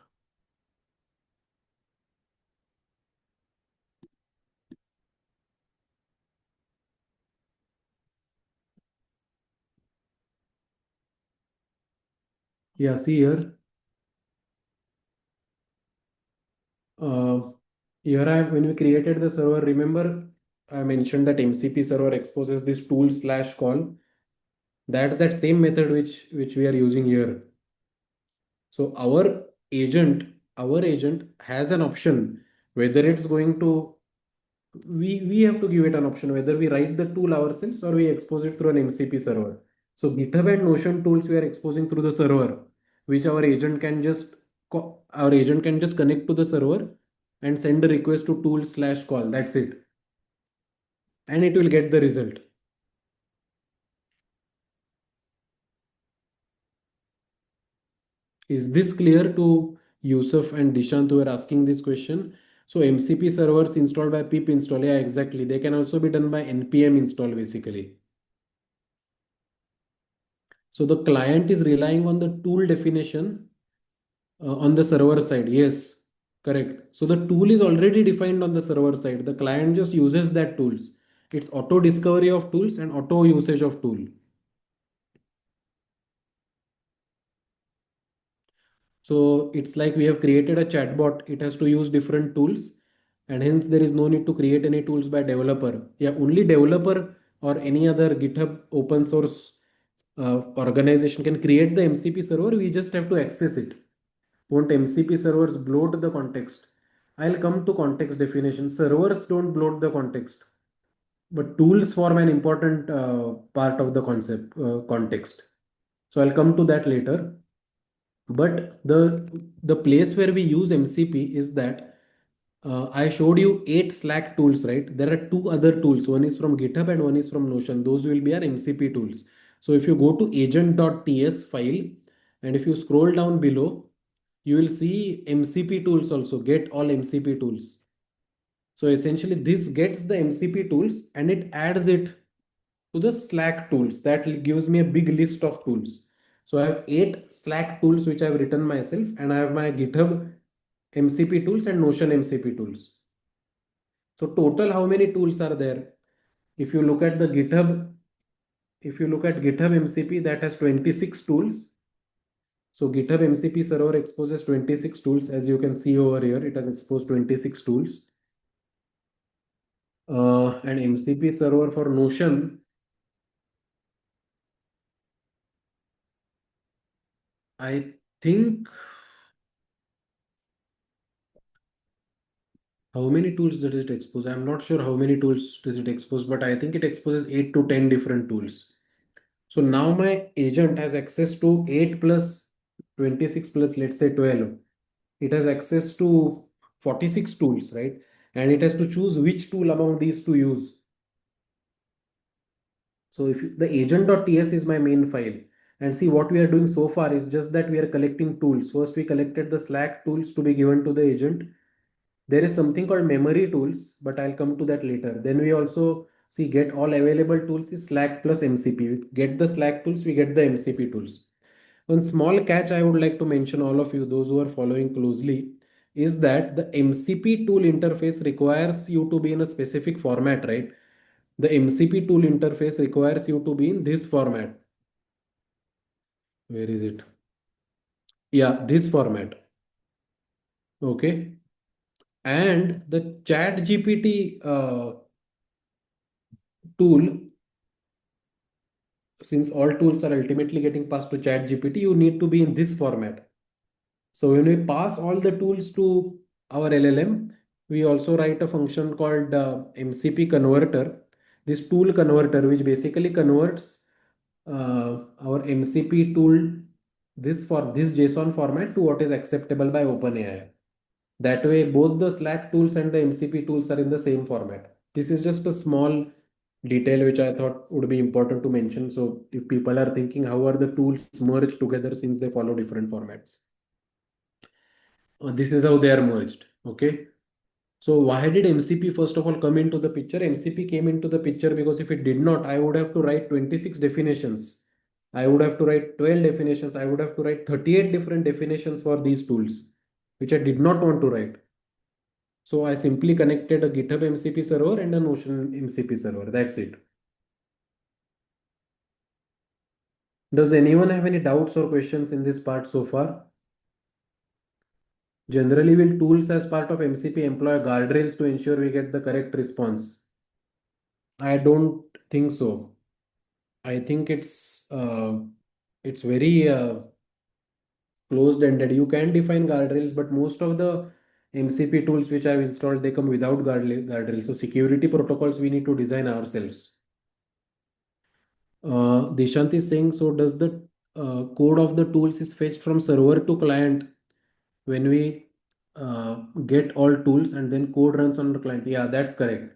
yeah, see here, uh, when we created the server, remember I mentioned that MCP server exposes this tool slash call. That's that same method which we are using here. So our agent has an option whether it's going to, we have to give it an option whether we write the tool ourselves or we expose it through an MCP server. So GitHub and Notion tools we are exposing through the server, which our agent can just connect to the server and send a request to tool slash call. That's it, and it will get the result. Is this clear to Yusuf and Dishant who are asking this question? So MCP servers installed by pip install, yeah, exactly. They can also be done by npm install basically. So the client is relying on the tool definition on the server side. Yes, correct. So the tool is already defined on the server side. The client just uses that tools. It's auto discovery of tools and auto usage of tool. So it's like we have created a chatbot. It has to use different tools, and hence there is no need to create any tools by developer. Yeah, only developer or any other GitHub open source organization can create the MCP server. We just have to access it. Won't MCP servers bloat the context? I'll come to context definition. Servers don't bloat the context, but tools form an important part of the context. So I'll come to that later. But the place where we use MCP is that I showed you 8 Slack tools, right? There are two other tools. One is from GitHub and one is from Notion. Those will be our MCP tools. So if you go to agent.ts file and if you scroll down below, you will see MCP tools also. Get all MCP tools. So essentially, this gets the MCP tools and it adds it to the Slack tools. That gives me a big list of tools. So I have 8 Slack tools which I have written myself, and I have my GitHub MCP tools and Notion MCP tools. So total, how many tools are there? If you look at the GitHub, if you look at GitHub MCP, that has 26 tools. So GitHub MCP server exposes 26 tools. As you can see over here, it has exposed 26 tools. And MCP server for Notion, I think, how many tools does it expose? I'm not sure how many tools does it expose, but I think it exposes 8 to 10 different tools. So now my agent has access to 8 plus 26 plus, let's say, 12. It has access to 46 tools, right? And it has to choose which tool among these to use. So if the agent.ts is my main file, and see what we are doing so far is just that we are collecting tools. First, we collected the Slack tools to be given to the agent. There is something called memory tools, but I'll come to that later. Then we also see get all available tools is Slack plus MCP. We get the Slack tools, we get the MCP tools. One small catch I would like to mention all of you, those who are following closely, is that the MCP tool interface requires you to be in a specific format, right? The MCP tool interface requires you to be in this format. Where is it? Yeah, this format. Okay. And the chat GPT tool, since all tools are ultimately getting passed to chat GPT, you need to be in this format. So when we pass all the tools to our LLM, we also write a function called MCP converter, this tool converter, which basically converts our MCP tool this for this JSON format to what is acceptable by OpenAI. That way, both the Slack tools and the MCP tools are in the same format. This is just a small detail which I thought would be important to mention. So if people are thinking how are the tools merged together since they follow different formats, this is how they are merged. Okay. So why did MCP first of all come into the picture? MCP came into the picture because if it did not, I would have to write 26 definitions. I would have to write 12 definitions. I would have to write 38 different definitions for these tools, which I did not want to write. So I simply connected a GitHub MCP server and a Notion MCP server. That's it. Does anyone have any doubts or questions in this part so far? Generally, will tools as part of MCP employ guardrails to ensure we get the correct response? I don't think so. I think it's very closed-ended. You can define guardrails, but most of the MCP tools which I've installed, they come without guardrails. So security protocols we need to design ourselves. Dishant is saying, so does the code of the tools is fetched from server to client when we get all tools and then code runs on the client? Yeah, that's correct.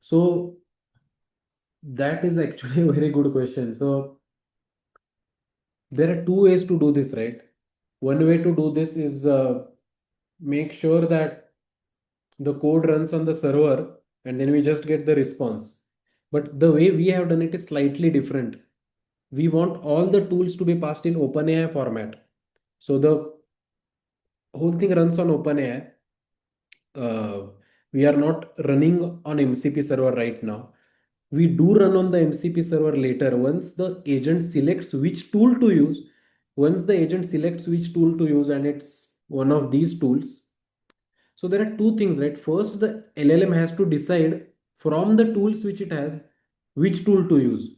So that is actually a very good question. So there are two ways to do this, right? One way to do this is make sure that the code runs on the server and then we just get the response. But the way we have done it is slightly different. We want all the tools to be passed in OpenAI format. So the whole thing runs on OpenAI. Uh, we are not running on MCP server right now. We do run on the MCP server later. Once the agent selects which tool to use, once the agent selects which tool to use and it's one of these tools. So there are two things, right? First, the LLM has to decide from the tools which it has, which tool to use.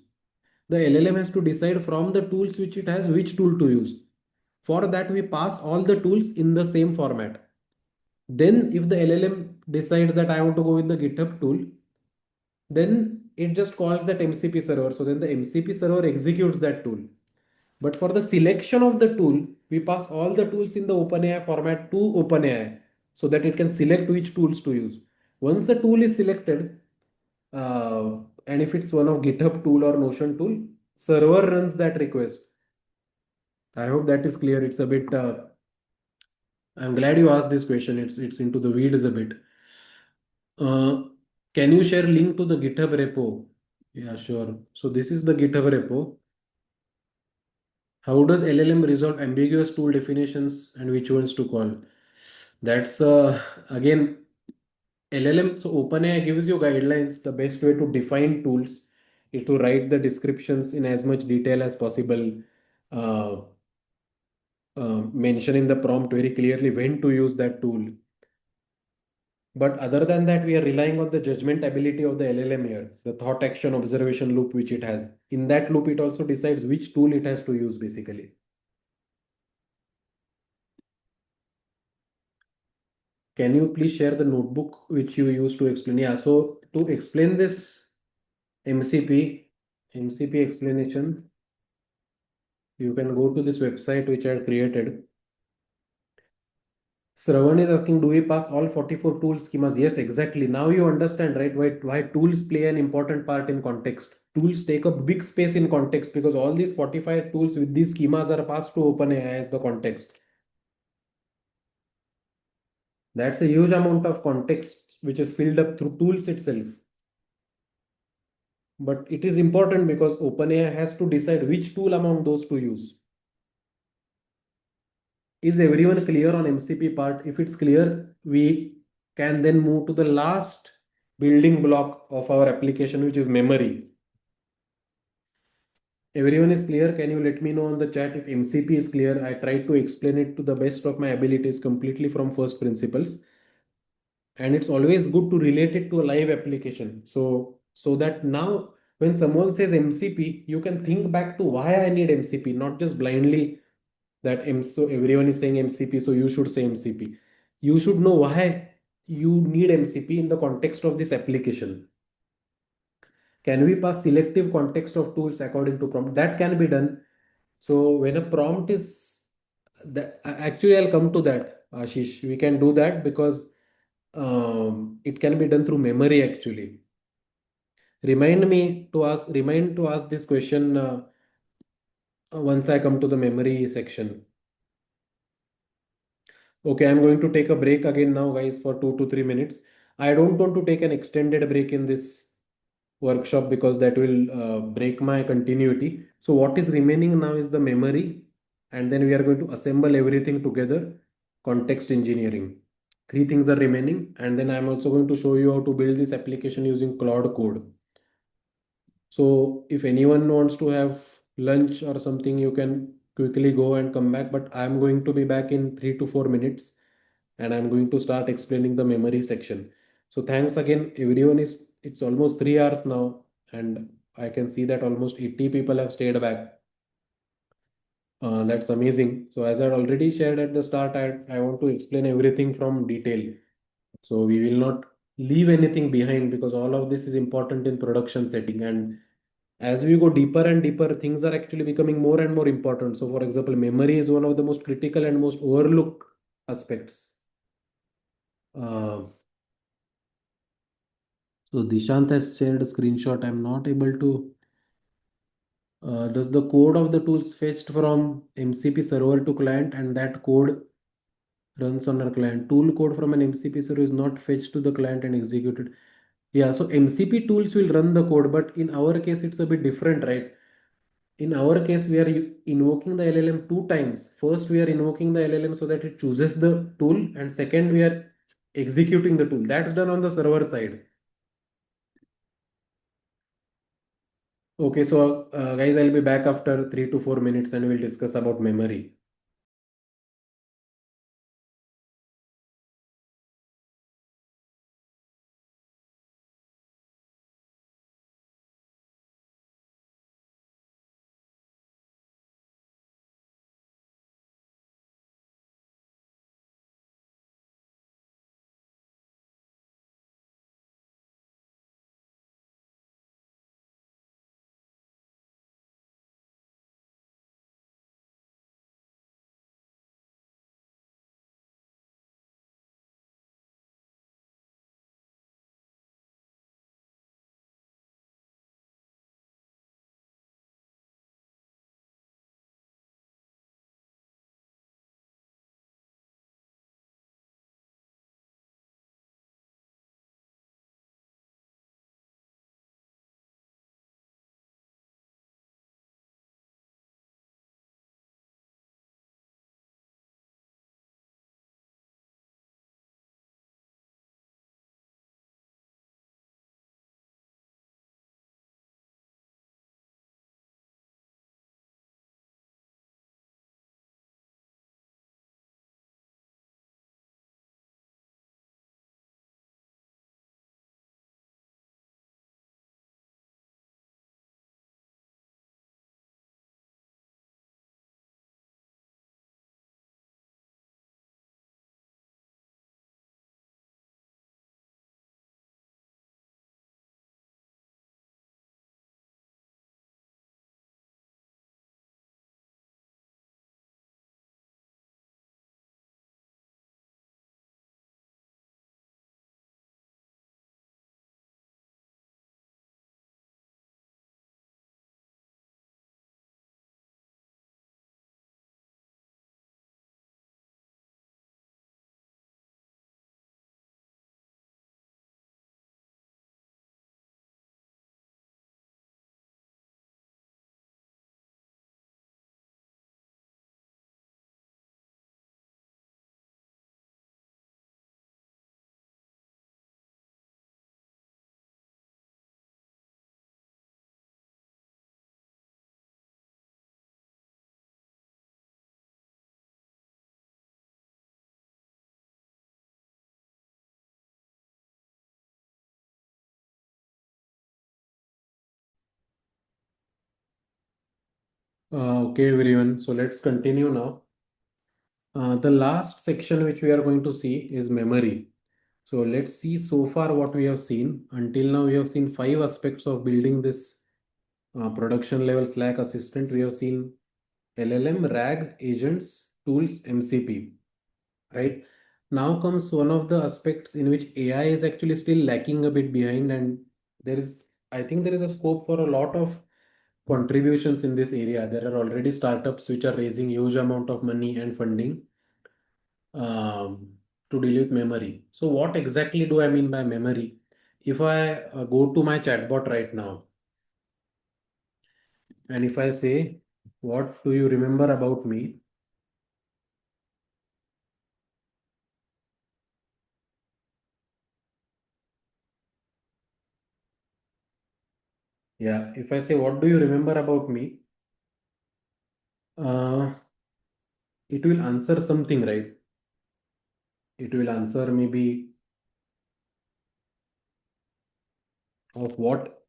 The LLM has to decide from the tools which it has, which tool to use. For that, we pass all the tools in the same format. Then if the LLM decides that I want to go with the GitHub tool, then it just calls that MCP server. So then the MCP server executes that tool. But for the selection of the tool, we pass all the tools in the OpenAI format to OpenAI. so that it can select which tools to use. Once the tool is selected, and if it's one of GitHub tool or Notion tool, server runs that request. I hope that is clear. It's a bit. I'm glad you asked this question. It's into the weeds a bit. Uh, can you share link to the GitHub repo? Yeah, sure. So this is the GitHub repo. How does LLM resolve ambiguous tool definitions and which ones to call? That's again LLM. So OpenAI gives you guidelines. The best way to define tools is to write the descriptions in as much detail as possible. Uh, Mention in the prompt very clearly when to use that tool. But other than that, we are relying on the judgment ability of the LLM here, the thought action observation loop which it has. In that loop, it also decides which tool it has to use basically. Can you please share the notebook which you use to explain? Yeah, so to explain this MCP explanation, you can go to this website which I had created. Shravan is asking, do we pass all 44 tool schemas? Yes, exactly. Now you understand, right? Why tools play an important part in context. Tools take up big space in context because all these 45 tools with these schemas are passed to OpenAI as the context. That's a huge amount of context which is filled up through tools itself. But it is important because OpenAI has to decide which tool among those to use. Is everyone clear on MCP part? If it's clear, we can then move to the last building block of our application, which is memory. Everyone is clear? Can you let me know on the chat if MCP is clear? I tried to explain it to the best of my abilities completely from first principles. And it's always good to relate it to a live application. So that now when someone says MCP, you can think back to why I need MCP, not just blindly that so everyone is saying MCP, so you should say MCP. You should know why you need MCP in the context of this application. Can we pass selective context of tools according to prompt? That can be done. So when a prompt is that actually I'll come to that, Ashish. We can do that because it can be done through memory actually. Remind to ask this question once I come to the memory section. Okay, I'm going to take a break again now, guys, for 2 to 3 minutes. I don't want to take an extended break in this workshop because that will break my continuity. So what is remaining now is the memory, and then we are going to assemble everything together. Context engineering. Three things are remaining, and then I'm also going to show you how to build this application using Claude Code. So if anyone wants to have lunch or something, you can quickly go and come back. But I'm going to be back in 3 to 4 minutes and I'm going to start explaining the memory section. So thanks again, everyone it's almost 3 hours now and I can see that almost 80 people have stayed back. That's amazing. So as I already shared at the start, I want to explain everything from detail. So we will not leave anything behind because all of this is important in production setting. And as we go deeper and deeper, things are actually becoming more and more important. So for example, memory is one of the most critical and most overlooked aspects. Uh, so Dishant has shared a screenshot. I'm not able to. Does the code of the tools fetched from MCP server to client and that code runs on our client? Tool code from an MCP server is not fetched to the client and executed. Yeah, so MCP tools will run the code, but in our case, it's a bit different, right? In our case, we are invoking the LLM two times. First, we are invoking the LLM so that it chooses the tool, and second, we are executing the tool. That's done on the server side. Okay, so guys, I'll be back after 3 to 4 minutes and we'll discuss about memory. Okay, everyone. So let's continue now. The last section which we are going to see is memory. So let's see so far what we have seen. Until now, we have seen five aspects of building this production level Slack assistant. We have seen LLM, RAG, agents, tools, MCP. Right? Now comes one of the aspects in which AI is actually still lacking a bit behind, and there is, I think, there is a scope for a lot of contributions in this area. There are already startups which are raising huge amount of money and funding to deal with memory. So what exactly do I mean by memory? If I go to my chatbot right now, and if I say, what do you remember about me? Yeah, if I say, what do you remember about me? Uh, it will answer something, right? It will answer maybe of what.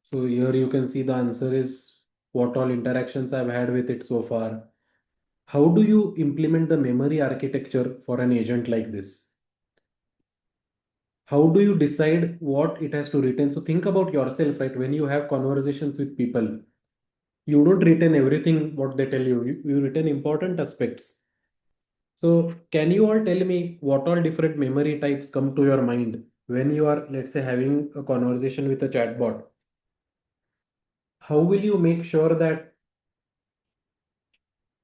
So here you can see the answer is what all interactions I've had with it so far. How do you implement the memory architecture for an agent like this? How do you decide what it has to retain? So think about yourself, right? When you have conversations with people, you don't retain everything what they tell you. You retain important aspects. So can you all tell me what all different memory types come to your mind when you are, let's say, having a conversation with a chatbot? How will you make sure that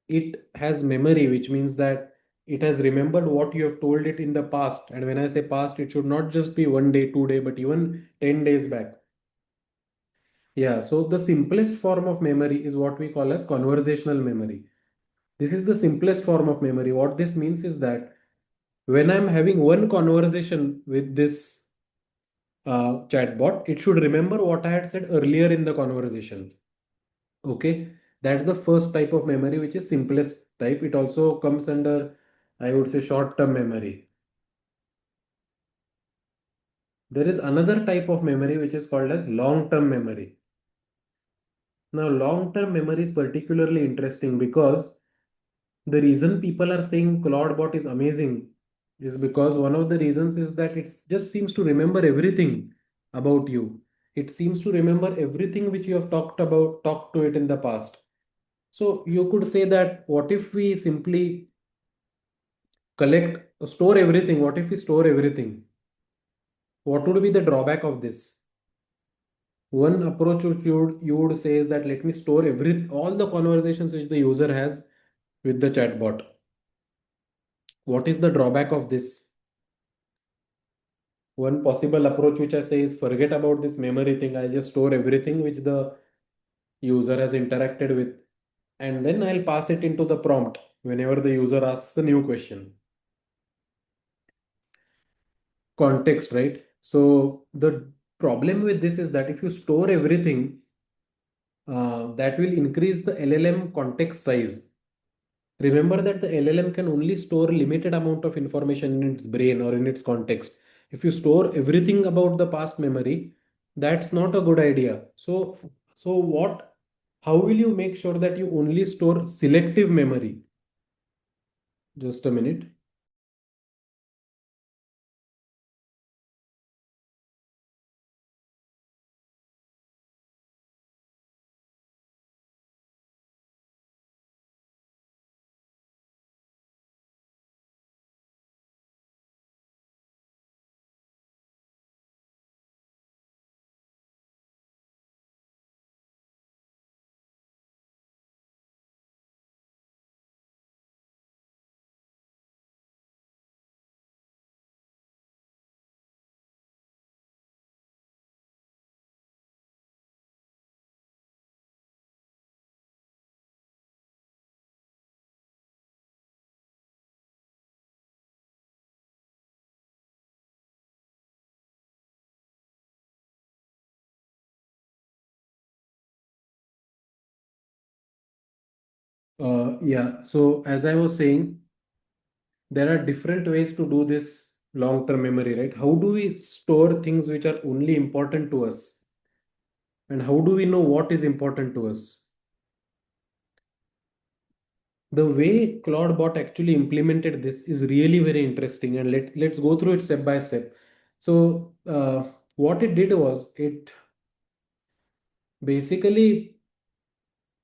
it has memory, which means that it has remembered what you have told it in the past? And when I say past, it should not just be 1 day, 2 day, but even 10 days back. Yeah, so the simplest form of memory is what we call as conversational memory. This is the simplest form of memory. What this means is that when I'm having one conversation with this chatbot, it should remember what I had said earlier in the conversation. Okay, that's the first type of memory, which is simplest type. It also comes under, I would say, short-term memory. There is another type of memory which is called as long-term memory. Now, long-term memory is particularly interesting because the reason people are saying ClawdBot is amazing is because one of the reasons is that it just seems to remember everything about you. It seems to remember everything which you have talked to it in the past. So you could say that what if we simply store everything? What if we store everything? What would be the drawback of this? One approach which you would say is that let me store all the conversations which the user has with the chatbot. What is the drawback of this? One possible approach which I say is forget about this memory thing. I'll just store everything which the user has interacted with, and then I'll pass it into the prompt whenever the user asks a new question. Context, right? So the problem with this is that if you store everything, that will increase the LLM context size. Remember that the LLM can only store limited amount of information in its brain or in its context. If you store everything about the past memory, that's not a good idea. So what? How will you make sure that you only store selective memory? Just a minute. Yeah. So as I was saying, there are different ways to do this long-term memory, right? How do we store things which are only important to us? And how do we know what is important to us? The way ClawdBot actually implemented this is really very interesting, and let's go through it step by step. So what it did was it basically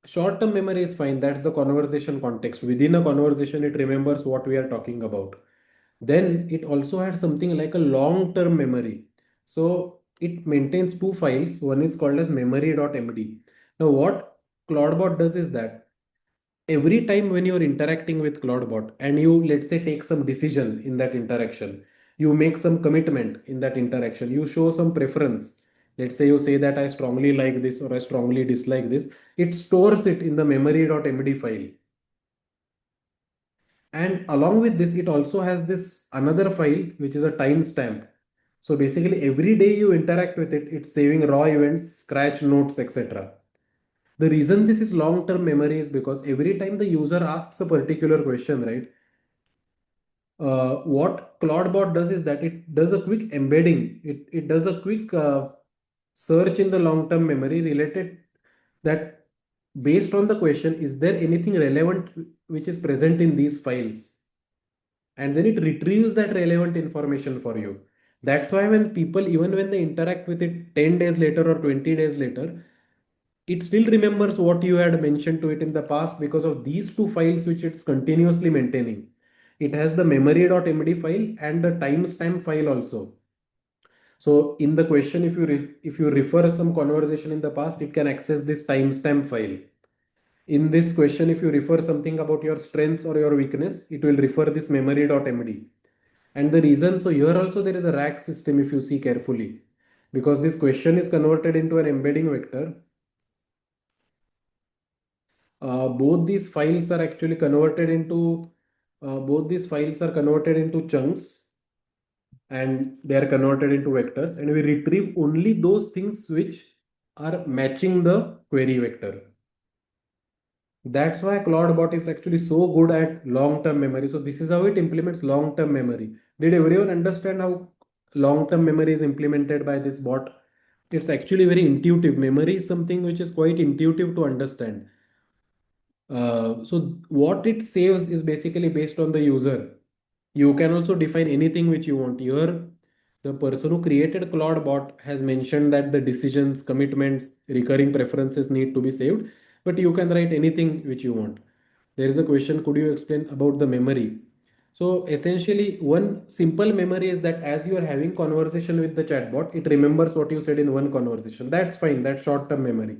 short-term memory is fine. That's the conversation context. Within a conversation, it remembers what we are talking about. Then it also had something like a long-term memory. So it maintains two files. One is called as memory.md. Now what ClawdBot does is that every time when you're interacting with ClawdBot and you, let's say, take some decision in that interaction, you make some commitment in that interaction, you show some preference. Let's say you say that I strongly like this or I strongly dislike this. It stores it in the memory.md file. And along with this, it also has this another file, which is a timestamp. So basically, every day you interact with it, it's saving raw events, scratch notes, etc. The reason this is long-term memory is because every time the user asks a particular question, right? What ClawdBot does is that it does a quick embedding. It does a quick search in the long-term memory related that based on the question, is there anything relevant which is present in these files? And then it retrieves that relevant information for you. That's why when people, even when they interact with it 10 days later or 20 days later, it still remembers what you had mentioned to it in the past because of these two files which it's continuously maintaining. It has the memory.md file and the timestamp file also. So in the question, if you refer some conversation in the past, it can access this timestamp file. In this question, if you refer something about your strengths or your weakness, it will refer this memory.md. And the reason, so here also there is a rack system if you see carefully, because this question is converted into an embedding vector. Both these files are actually converted into both these files are converted into chunks, and they are converted into vectors, and we retrieve only those things which are matching the query vector. That's why CloudBot is actually so good at long-term memory. So this is how it implements long-term memory. Did everyone understand how long-term memory is implemented by this bot? It's actually very intuitive. Memory is something which is quite intuitive to understand. So what it saves is basically based on the user. You can also define anything which you want. Here, the person who created CloudBot has mentioned that the decisions, commitments, recurring preferences need to be saved, but you can write anything which you want. There is a question, could you explain about the memory? So essentially, one simple memory is that as you are having conversation with the chatbot, it remembers what you said in one conversation. That's fine. That's short-term memory.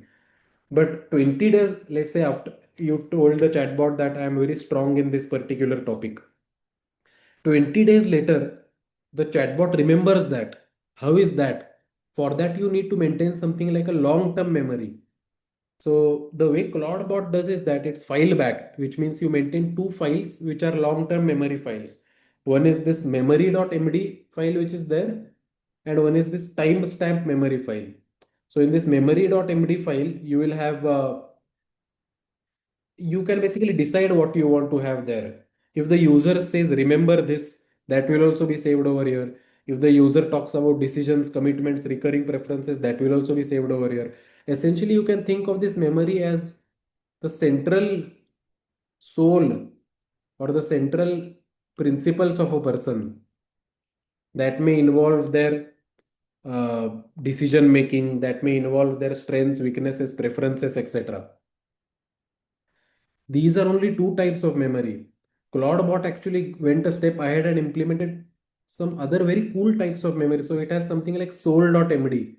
But 20 days, let's say after you told the chatbot that I am very strong in this particular topic. 20 days later, the chatbot remembers that. How is that? For that, you need to maintain something like a long-term memory. So the way CloudBot does is that it's file back, which means you maintain two files which are long-term memory files. One is this memory.md file which is there, and one is this timestamp memory file. So in this memory.md file, you will have you can basically decide what you want to have there. If the user says remember this, that will also be saved over here. If the user talks about decisions, commitments, recurring preferences, that will also be saved over here. Essentially, you can think of this memory as the central soul or the central principles of a person that may involve their decision making, that may involve their strengths, weaknesses, preferences, etc. These are only two types of memory. CloudBot actually went a step ahead and implemented some other very cool types of memory. So it has something like soul.md.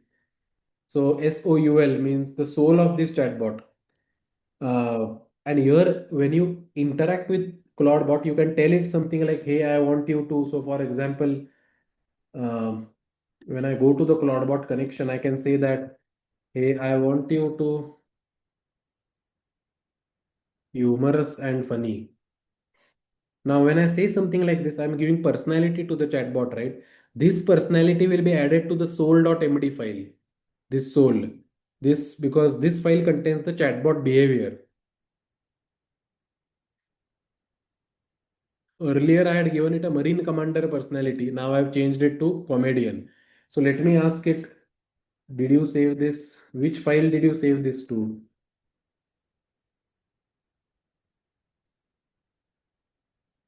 So SOUL means the soul of this chatbot. And here, when you interact with CloudBot, you can tell it something like, hey, I want you to. So, for example, um, when I go to the CloudBot connection, I can say that, hey, I want you to humorous and funny. Now, when I say something like this, I'm giving personality to the chatbot, right? This personality will be added to the soul.md file. This soul. This because this file contains the chatbot behavior. Earlier, I had given it a Marine Commander personality. Now I've changed it to comedian. So let me ask it, did you save this? Which file did you save this to?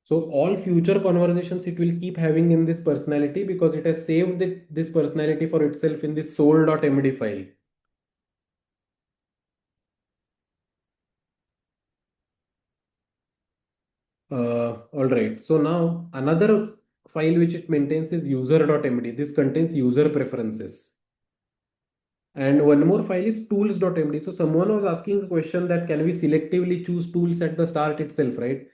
So all future conversations it will keep having in this personality because it has saved this personality for itself in this soul.md file. All right. So now another file which it maintains is user.md. This contains user preferences. And one more file is tools.md. So someone was asking a question that can we selectively choose tools at the start itself, right?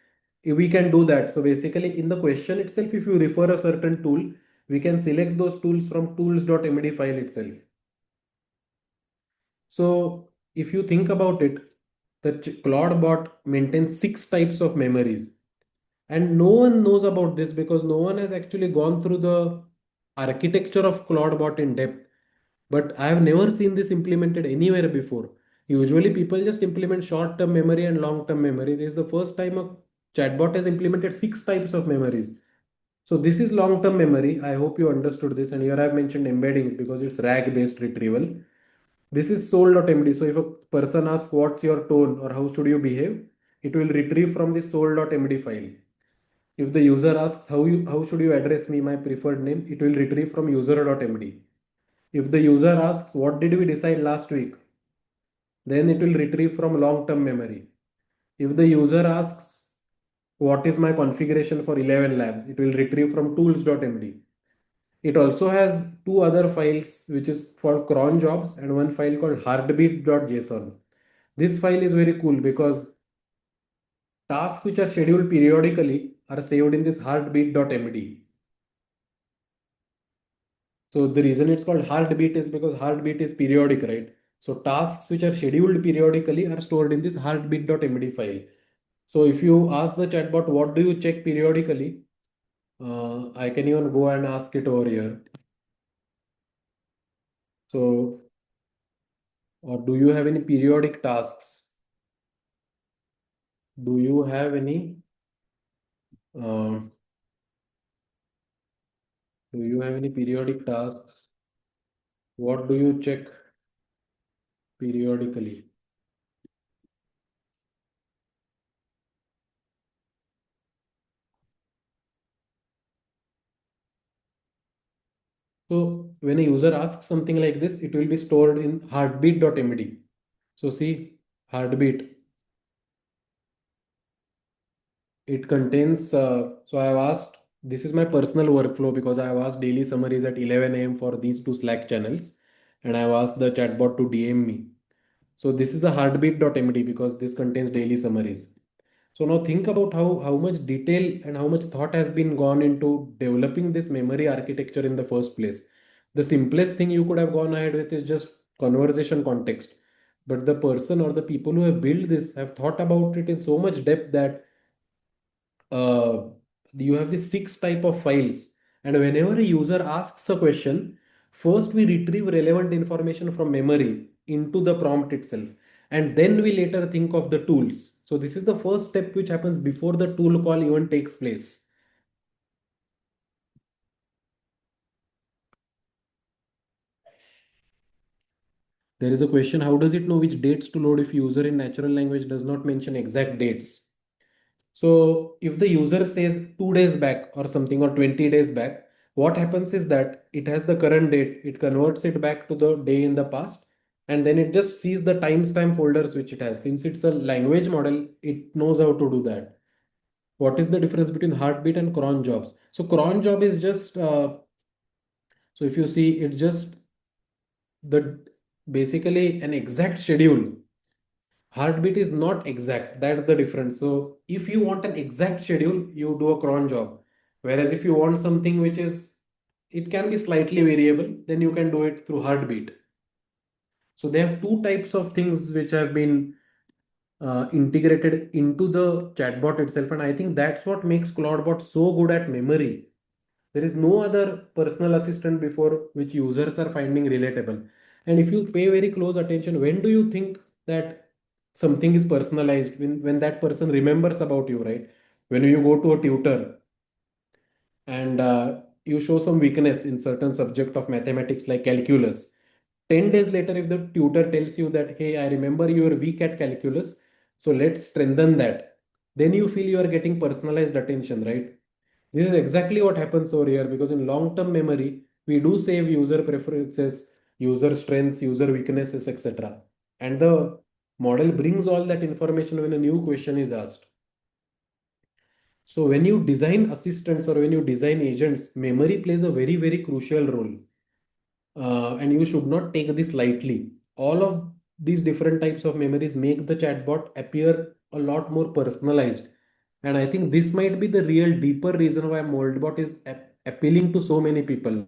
We can do that. So basically in the question itself, if you refer a certain tool, we can select those tools from tools.md file itself. So if you think about it, the ClawdBot maintains 6 types of memories. And no one knows about this because no one has actually gone through the architecture of ClawdBot in depth. But I have never seen this implemented anywhere before. Usually people just implement short-term memory and long-term memory. This is the first time a chatbot has implemented 6 types of memories. So this is long-term memory. I hope you understood this. And here I've mentioned embeddings because it's RAG-based retrieval. This is soul.md. So if a person asks what's your tone or how should you behave, it will retrieve from the soul.md file. If the user asks how should you address me, my preferred name, it will retrieve from user.md. If the user asks what did we decide last week, then it will retrieve from long-term memory. If the user asks what is my configuration for 11 labs, it will retrieve from tools.md. It also has two other files which is called cron jobs and one file called heartbeat.json. This file is very cool because tasks which are scheduled periodically are saved in this heartbeat.md. So the reason it's called heartbeat is because heartbeat is periodic, right? So tasks which are scheduled periodically are stored in this heartbeat.md file. So if you ask the chatbot, what do you check periodically? I can even go and ask it over here. So, or do you have any periodic tasks? Do you have any? Uh, do you have any periodic tasks? What do you check periodically? So when a user asks something like this, it will be stored in heartbeat.md. So see, heartbeat. It contains, so I have asked, this is my personal workflow because I have asked daily summaries at 11 a.m. for these two Slack channels. And I have asked the chatbot to DM me. So this is the heartbeat.md because this contains daily summaries. So now think about how much detail and how much thought has been gone into developing this memory architecture in the first place. The simplest thing you could have gone ahead with is just conversation context. But the person or the people who have built this have thought about it in so much depth that uh, you have the 6 type of files. And whenever a user asks a question, first we retrieve relevant information from memory into the prompt itself. And then we later think of the tools. So this is the first step which happens before the tool call even takes place. There is a question, how does it know which dates to load if user in natural language does not mention exact dates? So if the user says 2 days back or something or 20 days back, what happens is that it has the current date, it converts it back to the day in the past, and then it just sees the timestamp folders which it has. Since it's a language model, it knows how to do that. What is the difference between heartbeat and cron jobs? So cron job is just, so if you see, it's just the basically an exact schedule. Heartbeat is not exact. That's the difference. So if you want an exact schedule, you do a cron job. Whereas if you want something which is, it can be slightly variable, then you can do it through heartbeat. So they have two types of things which have been integrated into the chatbot itself. And I think that's what makes ClawdBot so good at memory. There is no other personal assistant before which users are finding relatable. And if you pay very close attention, when do you think that something is personalized? When that person remembers about you, right? When you go to a tutor and you show some weakness in certain subject of mathematics like calculus, 10 days later, if the tutor tells you that, hey, I remember you were weak at calculus, so let's strengthen that. then you feel you are getting personalized attention, right? This is exactly what happens over here because in long-term memory, we do save user preferences, user strengths, user weaknesses, etc. And the model brings all that information when a new question is asked. So when you design assistants or when you design agents, memory plays a very, very crucial role. And you should not take this lightly. All of these different types of memories make the chatbot appear a lot more personalized. And I think this might be the real deeper reason why Moldbot is appealing to so many people.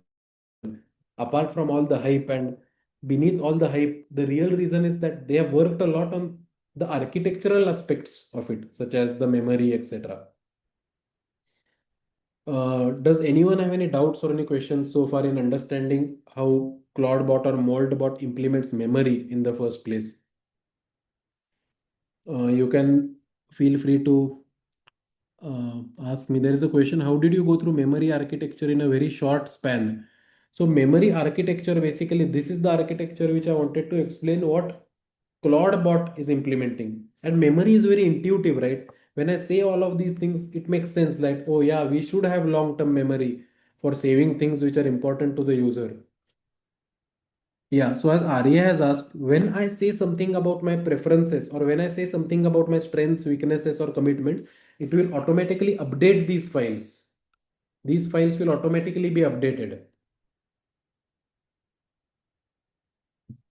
Apart from all the hype and beneath all the hype, the real reason is that they have worked a lot on the architectural aspects of it, such as the memory, etc. Does anyone have any doubts or any questions so far in understanding how ClawdBot or MoldBot implements memory in the first place? You can feel free to ask me. There is a question: how did you go through memory architecture in a very short span? So, memory architecture basically, this is the architecture which I wanted to explain what ClawdBot is implementing. And memory is very intuitive, right? When I say all of these things, it makes sense like, oh, yeah, we should have long term memory for saving things which are important to the user. Yeah, so as Arya has asked, when I say something about my preferences or when I say something about my strengths, weaknesses, or commitments, it will automatically update these files. These files will automatically be updated.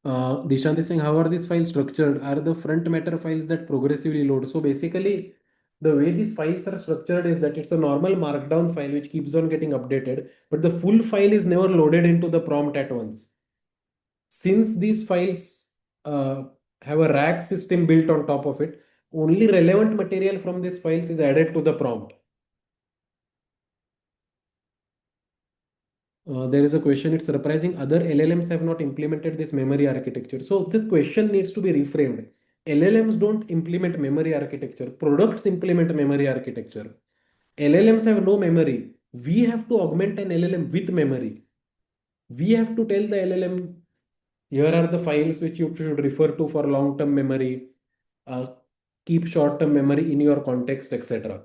Dishant is saying, how are these files structured? Are the front matter files that progressively load? So basically, the way these files are structured is that it's a normal markdown file which keeps on getting updated, but the full file is never loaded into the prompt at once. Since these files have a rack system built on top of it, only relevant material from these files is added to the prompt. There is a question, it's surprising other LLMs have not implemented this memory architecture. So the question needs to be reframed. LLMs don't implement memory architecture, products implement memory architecture. LLMs have no memory. We have to augment an LLM with memory. We have to tell the LLM, here are the files which you should refer to for long-term memory, uh, keep short-term memory in your context, etc.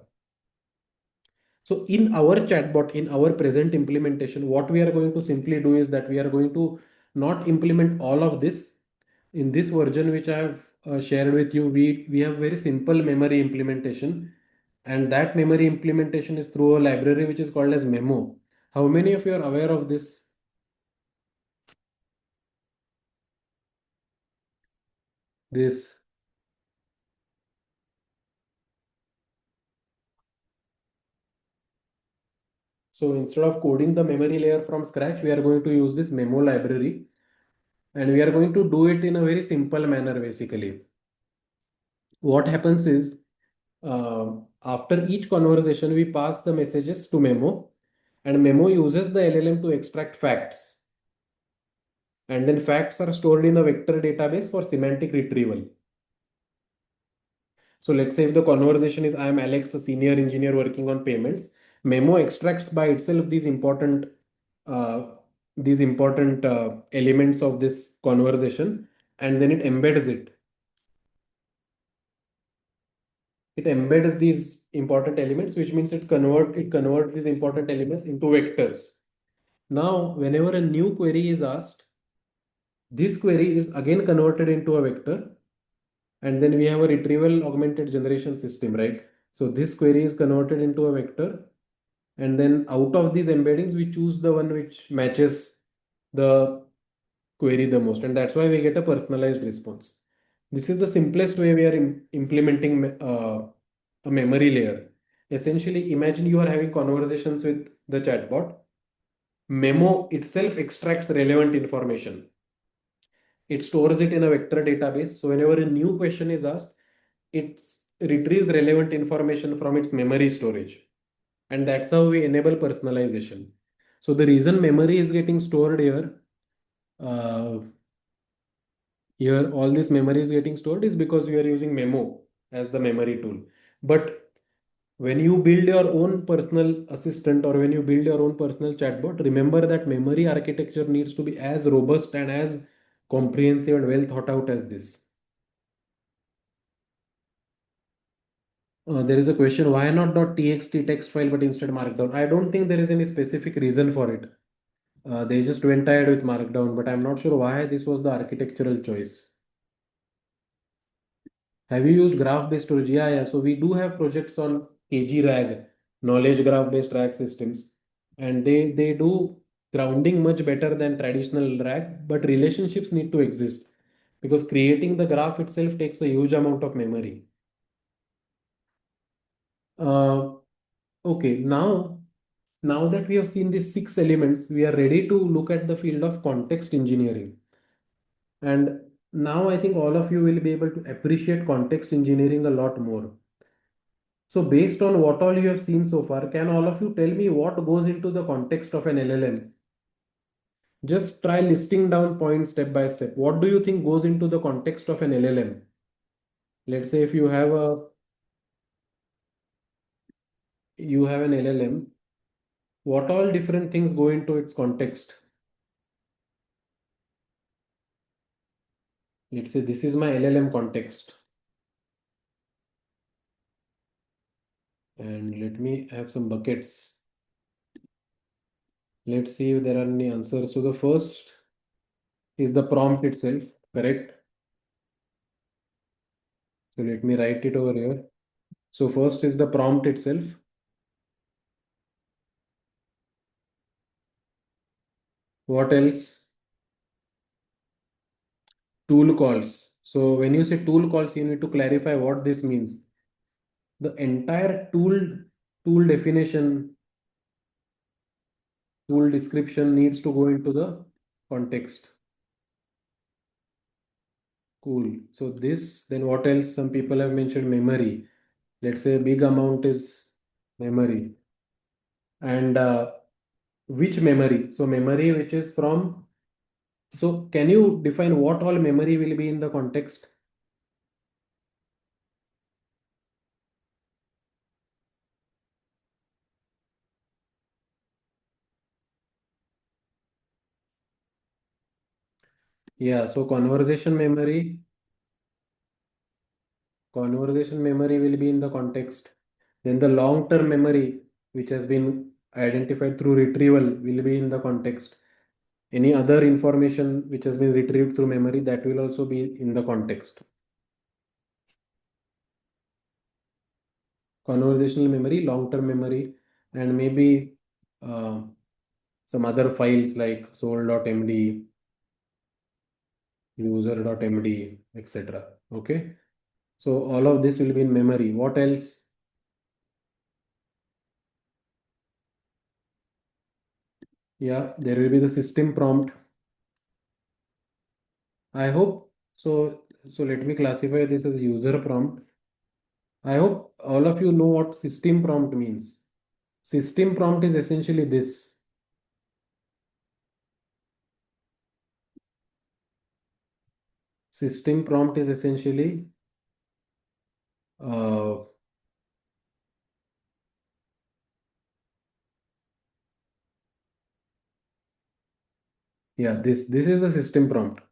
So in our chatbot, in our present implementation, what we are going to simply do is that we are going to not implement all of this. In this version, which I have shared with you, we have very simple memory implementation. And that memory implementation is through a library which is called as Memo. How many of you are aware of this? This. So instead of coding the memory layer from scratch, we are going to use this Memo library. And we are going to do it in a very simple manner, basically. What happens is, after each conversation, we pass the messages to Memo, and Memo uses the LLM to extract facts. And then facts are stored in a vector database for semantic retrieval. So let's say if the conversation is, I am Alex, a senior engineer working on payments, Memo extracts by itself uh, these important elements of this conversation, and then it embeds it. It embeds these important elements, which means it convert these important elements into vectors. Now, whenever a new query is asked, this query is again converted into a vector, and then we have a retrieval augmented generation system, right? So this query is converted into a vector, and then out of these embeddings, we choose the one which matches the query the most, and that's why we get a personalized response. This is the simplest way we are implementing a memory layer. Essentially, imagine you are having conversations with the chatbot. Memo itself extracts relevant information. It stores it in a vector database. So whenever a new question is asked, it retrieves relevant information from its memory storage. And that's how we enable personalization. So the reason memory is getting stored uh, here all this memory is getting stored is because we are using Memo as the memory tool. But when you build your own personal assistant or when you build your own personal chatbot, remember that memory architecture needs to be as robust and as comprehensive and well thought out as this. There is a question, why not .txt text file but instead markdown? I don't think there is any specific reason for it. They just went ahead with markdown, but I'm not sure why this was the architectural choice. Have you used graph-based storage? Yeah, yeah. So we do have projects on KG-RAG, knowledge graph-based RAG systems, and they do grounding much better than traditional RAG, but relationships need to exist because creating the graph itself takes a huge amount of memory. Uh, okay, now that we have seen these six elements, we are ready to look at the field of context engineering. And now I think all of you will be able to appreciate context engineering a lot more. So based on what all you have seen so far, can all of you tell me what goes into the context of an LLM? Just try listing down points step by step. What do you think goes into the context of an LLM? Let's say if you have an LLM, what all different things go into its context? Let's say this is my LLM context. And let me have some buckets. Let's see if there are any answers. So the first is the prompt itself, correct? So let me write it over here. So first is the prompt itself. What else? Tool calls. So when you say tool calls, you need to clarify what this means. The entire tool definition, tool description needs to go into the context. Cool. So this, then what else? Some people have mentioned memory. Let's say a big amount is memory. And which memory? So memory which is from, so can you define what all memory will be in the context? Yeah, so conversation memory will be in the context. Then the long-term memory, which has been identified through retrieval, will be in the context. Any other information which has been retrieved through memory, that will also be in the context. Conversational memory, long-term memory, and maybe uh, some other files like soul.md, user.md, etc. Okay. So all of this will be in memory. What else? Yeah, there will be the system prompt. I hope so. So let me classify this as user prompt. I hope all of you know what system prompt means. System prompt is essentially this. System prompt is essentially, uh, yeah, this is the system prompt.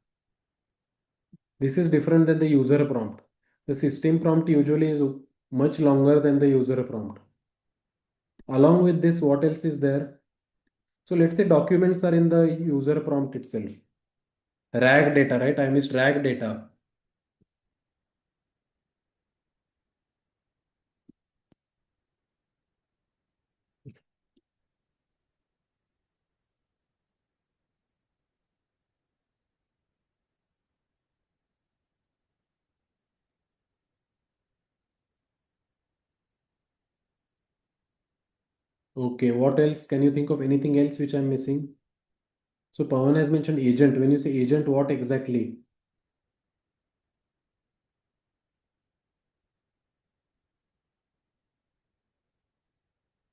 This is different than the user prompt. The system prompt usually is much longer than the user prompt. Along with this, what else is there? So let's say documents are in the user prompt itself. RAG data, right? I missed RAG data. Okay, what else? Can you think of anything else which I'm missing? So Pawan has mentioned agent. When you say agent, what exactly?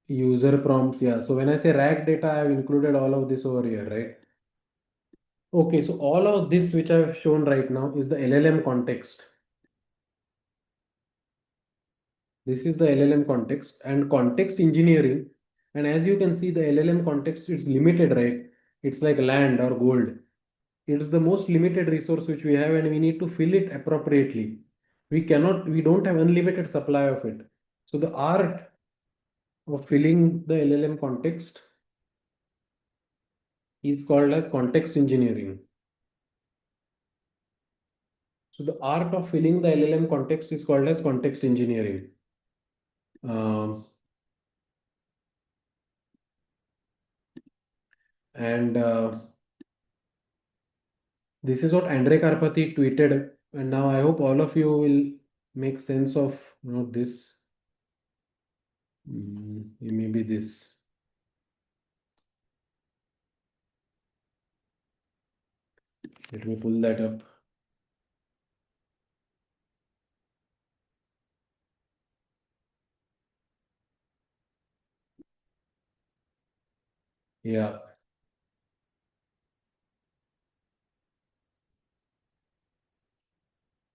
User prompts. Yeah. So when I say RAG data, I've included all of this over here, right? Okay. So all of this which I've shown right now is the LLM context. This is the LLM context and context engineering. And as you can see, the LLM context, it's limited, right? It's like land or gold. It is the most limited resource which we have, and we need to fill it appropriately. We don't have unlimited supply of it. So the art of filling the LLM context is called as context engineering. So the art of filling the LLM context is called as context engineering. Um, and This is what Andre Karpathy tweeted. And now I hope all of you will make sense of this. Maybe this. Let me pull that up. Yeah.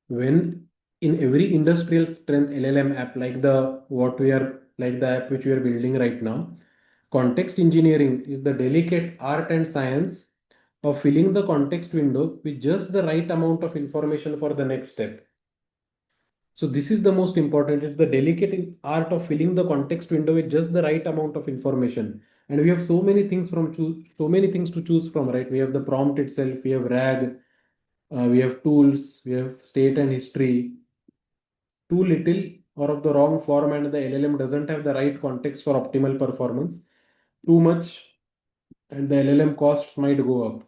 When in every industrial strength LLM app, like the app which we are building right now, context engineering is the delicate art and science of filling the context window with just the right amount of information for the next step. So this is the most important. It's the delicate art of filling the context window with just the right amount of information. And we have so many things to choose from, right? We have the prompt itself, we have RAG, we have tools, we have state and history. Too little or of the wrong form, and the LLM doesn't have the right context for optimal performance. Too much, and the LLM costs might go up.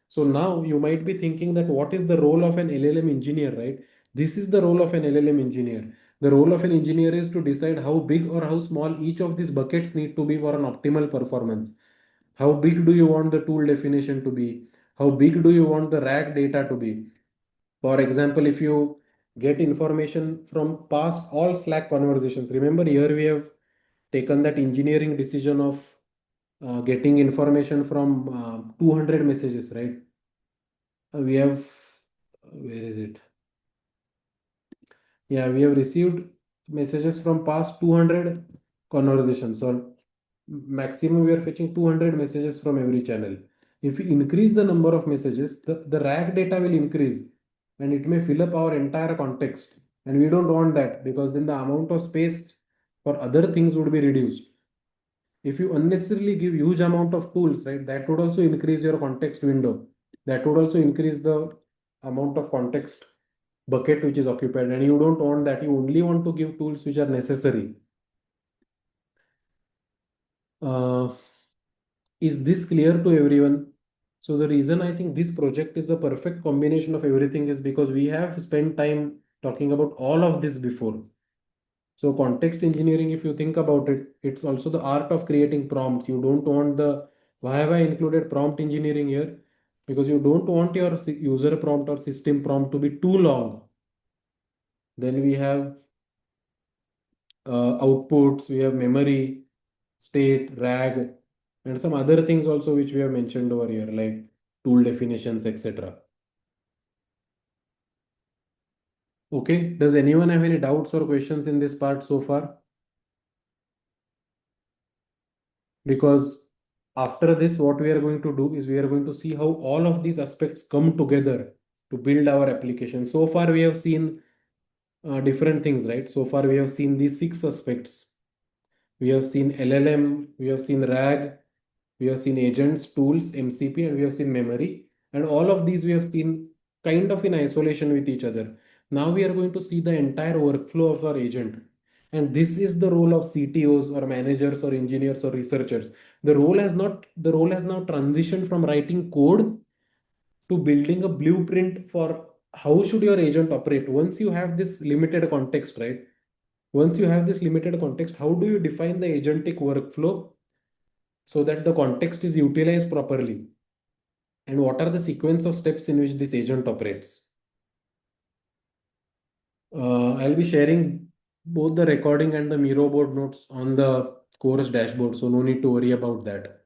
So now you might be thinking that what is the role of an LLM engineer, right? This is the role of an LLM engineer. The role of an engineer is to decide how big or how small each of these buckets need to be for an optimal performance. How big do you want the tool definition to be? How big do you want the RAG data to be? For example, if you get information from past all Slack conversations, remember here we have taken that engineering decision of getting information from 200 messages, right? We have, where is it? Yeah, we have received messages from past 200 conversations, or maximum we are fetching 200 messages from every channel. If we increase the number of messages, the RAG data will increase and it may fill up our entire context. And we don't want that, because then the amount of space for other things would be reduced. If you unnecessarily give huge amount of tools, right, that would also increase your context window. That would also increase the amount of context bucket which is occupied, and you don't want that. You only want to give tools which are necessary. uh, is this clear to everyone? So the reason I think this project is the perfect combination of everything is because we have spent time talking about all of this before. So context engineering, if you think about it, it's also the art of creating prompts. You don't want the, why have I included prompt engineering here? Because you don't want your user prompt or system prompt to be too long. Then we have outputs, we have memory, state, RAG, and some other things also which we have mentioned over here, like tool definitions, etc. Okay, does anyone have any doubts or questions in this part so far? Because after this, what we are going to do is we are going to see how all of these aspects come together to build our application. So far, we have seen different things, right? So far, we have seen these 6 aspects. We have seen LLM, we have seen RAG, we have seen agents, tools, MCP, and we have seen memory. And all of these we have seen kind of in isolation with each other. Now we are going to see the entire workflow of our agent. And this is the role of CTOs or managers or engineers or researchers. The role has now transitioned from writing code to building a blueprint for how should your agent operate. Once you have this limited context, right? Once you have this limited context, how do you define the agentic workflow so that the context is utilized properly? And what are the sequence of steps in which this agent operates? I'll be sharing both the recording and the Miro board notes on the course dashboard, so no need to worry about that.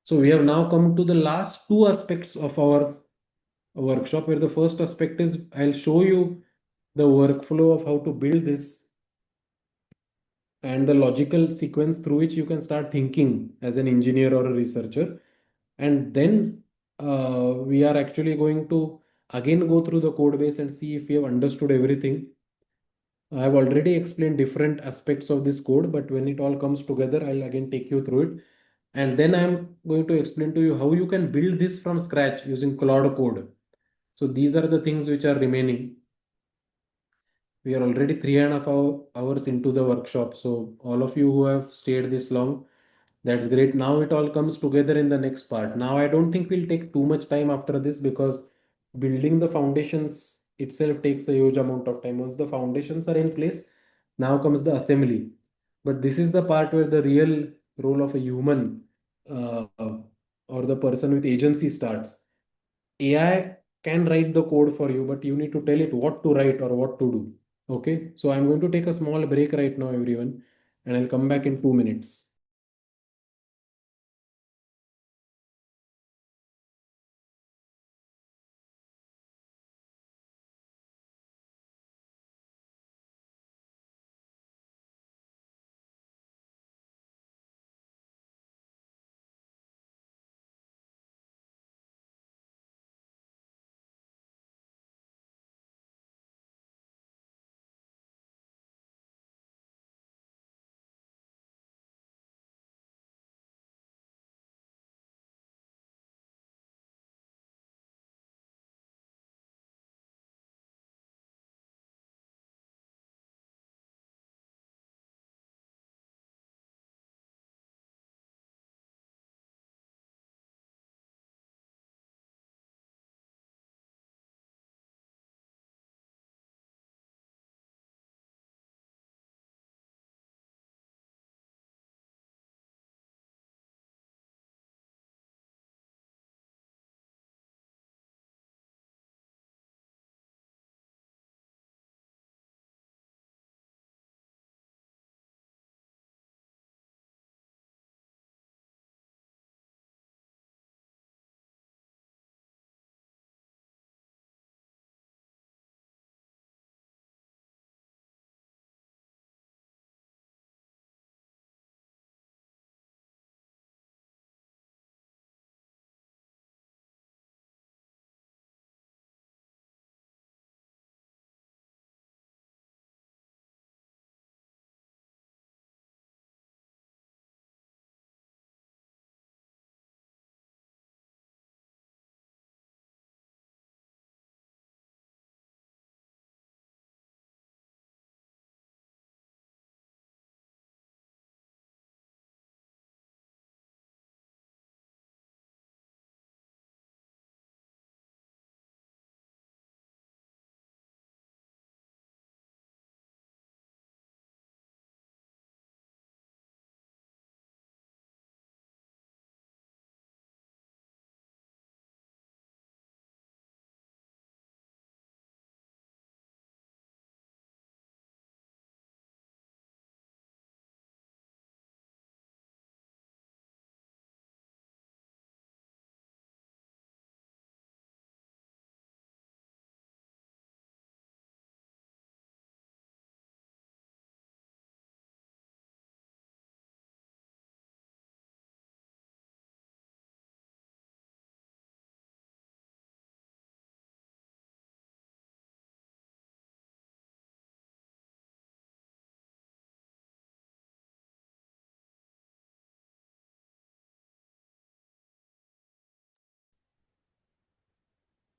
So we have now come to the last 2 aspects of our workshop, where the first aspect is I'll show you the workflow of how to build this and the logical sequence through which you can start thinking as an engineer or a researcher. And then we are actually going to again go through the code base and see if we have understood everything. I have already explained different aspects of this code, but when it all comes together, I'll again take you through it. And then I'm going to explain to you how you can build this from scratch using Cloud Code. So these are the things which are remaining. We are already 3.5 hours into the workshop. So all of you who have stayed this long, that's great. Now it all comes together in the next part. Now I don't think we'll take too much time after this because building the foundations itself takes a huge amount of time. Once the foundations are in place, now comes the assembly. But this is the part where the real role of a human uh, or the person with agency starts. AI can write the code for you, but you need to tell it what to write or what to do. Okay, so I'm going to take a small break right now, everyone, and I'll come back in 2 minutes.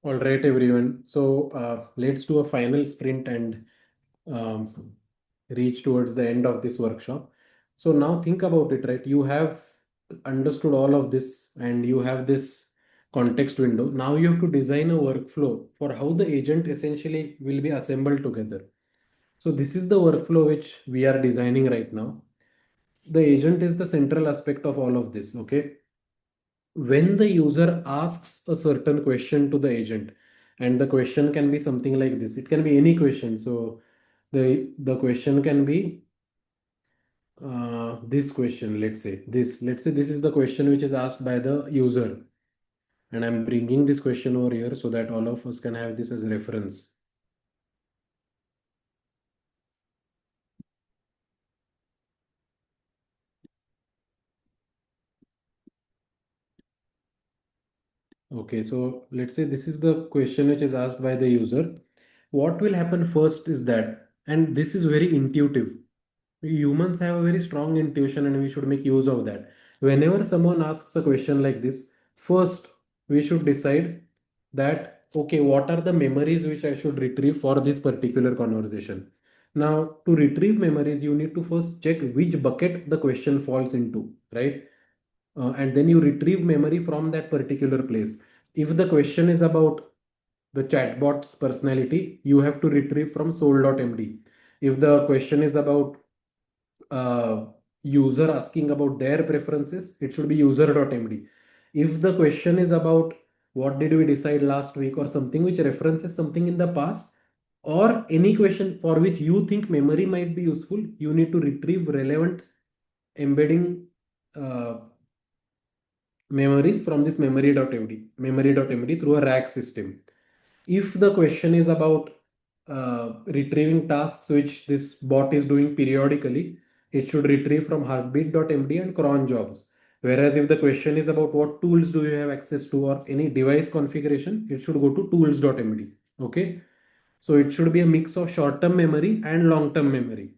All right, everyone. So let's do a final sprint and um, reach towards the end of this workshop. So now think about it, right? You have understood all of this and you have this context window. Now you have to design a workflow for how the agent essentially will be assembled together. So this is the workflow which we are designing right now. The agent is the central aspect of all of this. Okay, when the user asks a certain question to the agent, and the question can be something like this, it can be any question. So the question can be this question. Let's say this is the question which is asked by the user, and I'm bringing this question over here so that all of us can have this as reference. Okay, so let's say this is the question which is asked by the user. What will happen first is that And this is very intuitive. Humans have a very strong intuition and we should make use of that. Whenever someone asks a question like this, first we should decide that, okay, what are the memories which I should retrieve for this particular conversation? Now, to retrieve memories, you need to first check which bucket the question falls into, right? And then you retrieve memory from that particular place. If the question is about the chatbot's personality, you have to retrieve from soul.md. If the question is about uh, user asking about their preferences, it should be user.md. If the question is about what did we decide last week or something which references something in the past, or any question for which you think memory might be useful, you need to retrieve relevant embedding uh, memories from this memory.md through a rack system. If the question is about retrieving tasks which this bot is doing periodically, it should retrieve from heartbeat.md and cron jobs. Whereas if the question is about what tools do you have access to or any device configuration, it should go to tools.md. Okay. So it should be a mix of short-term memory and long-term memory.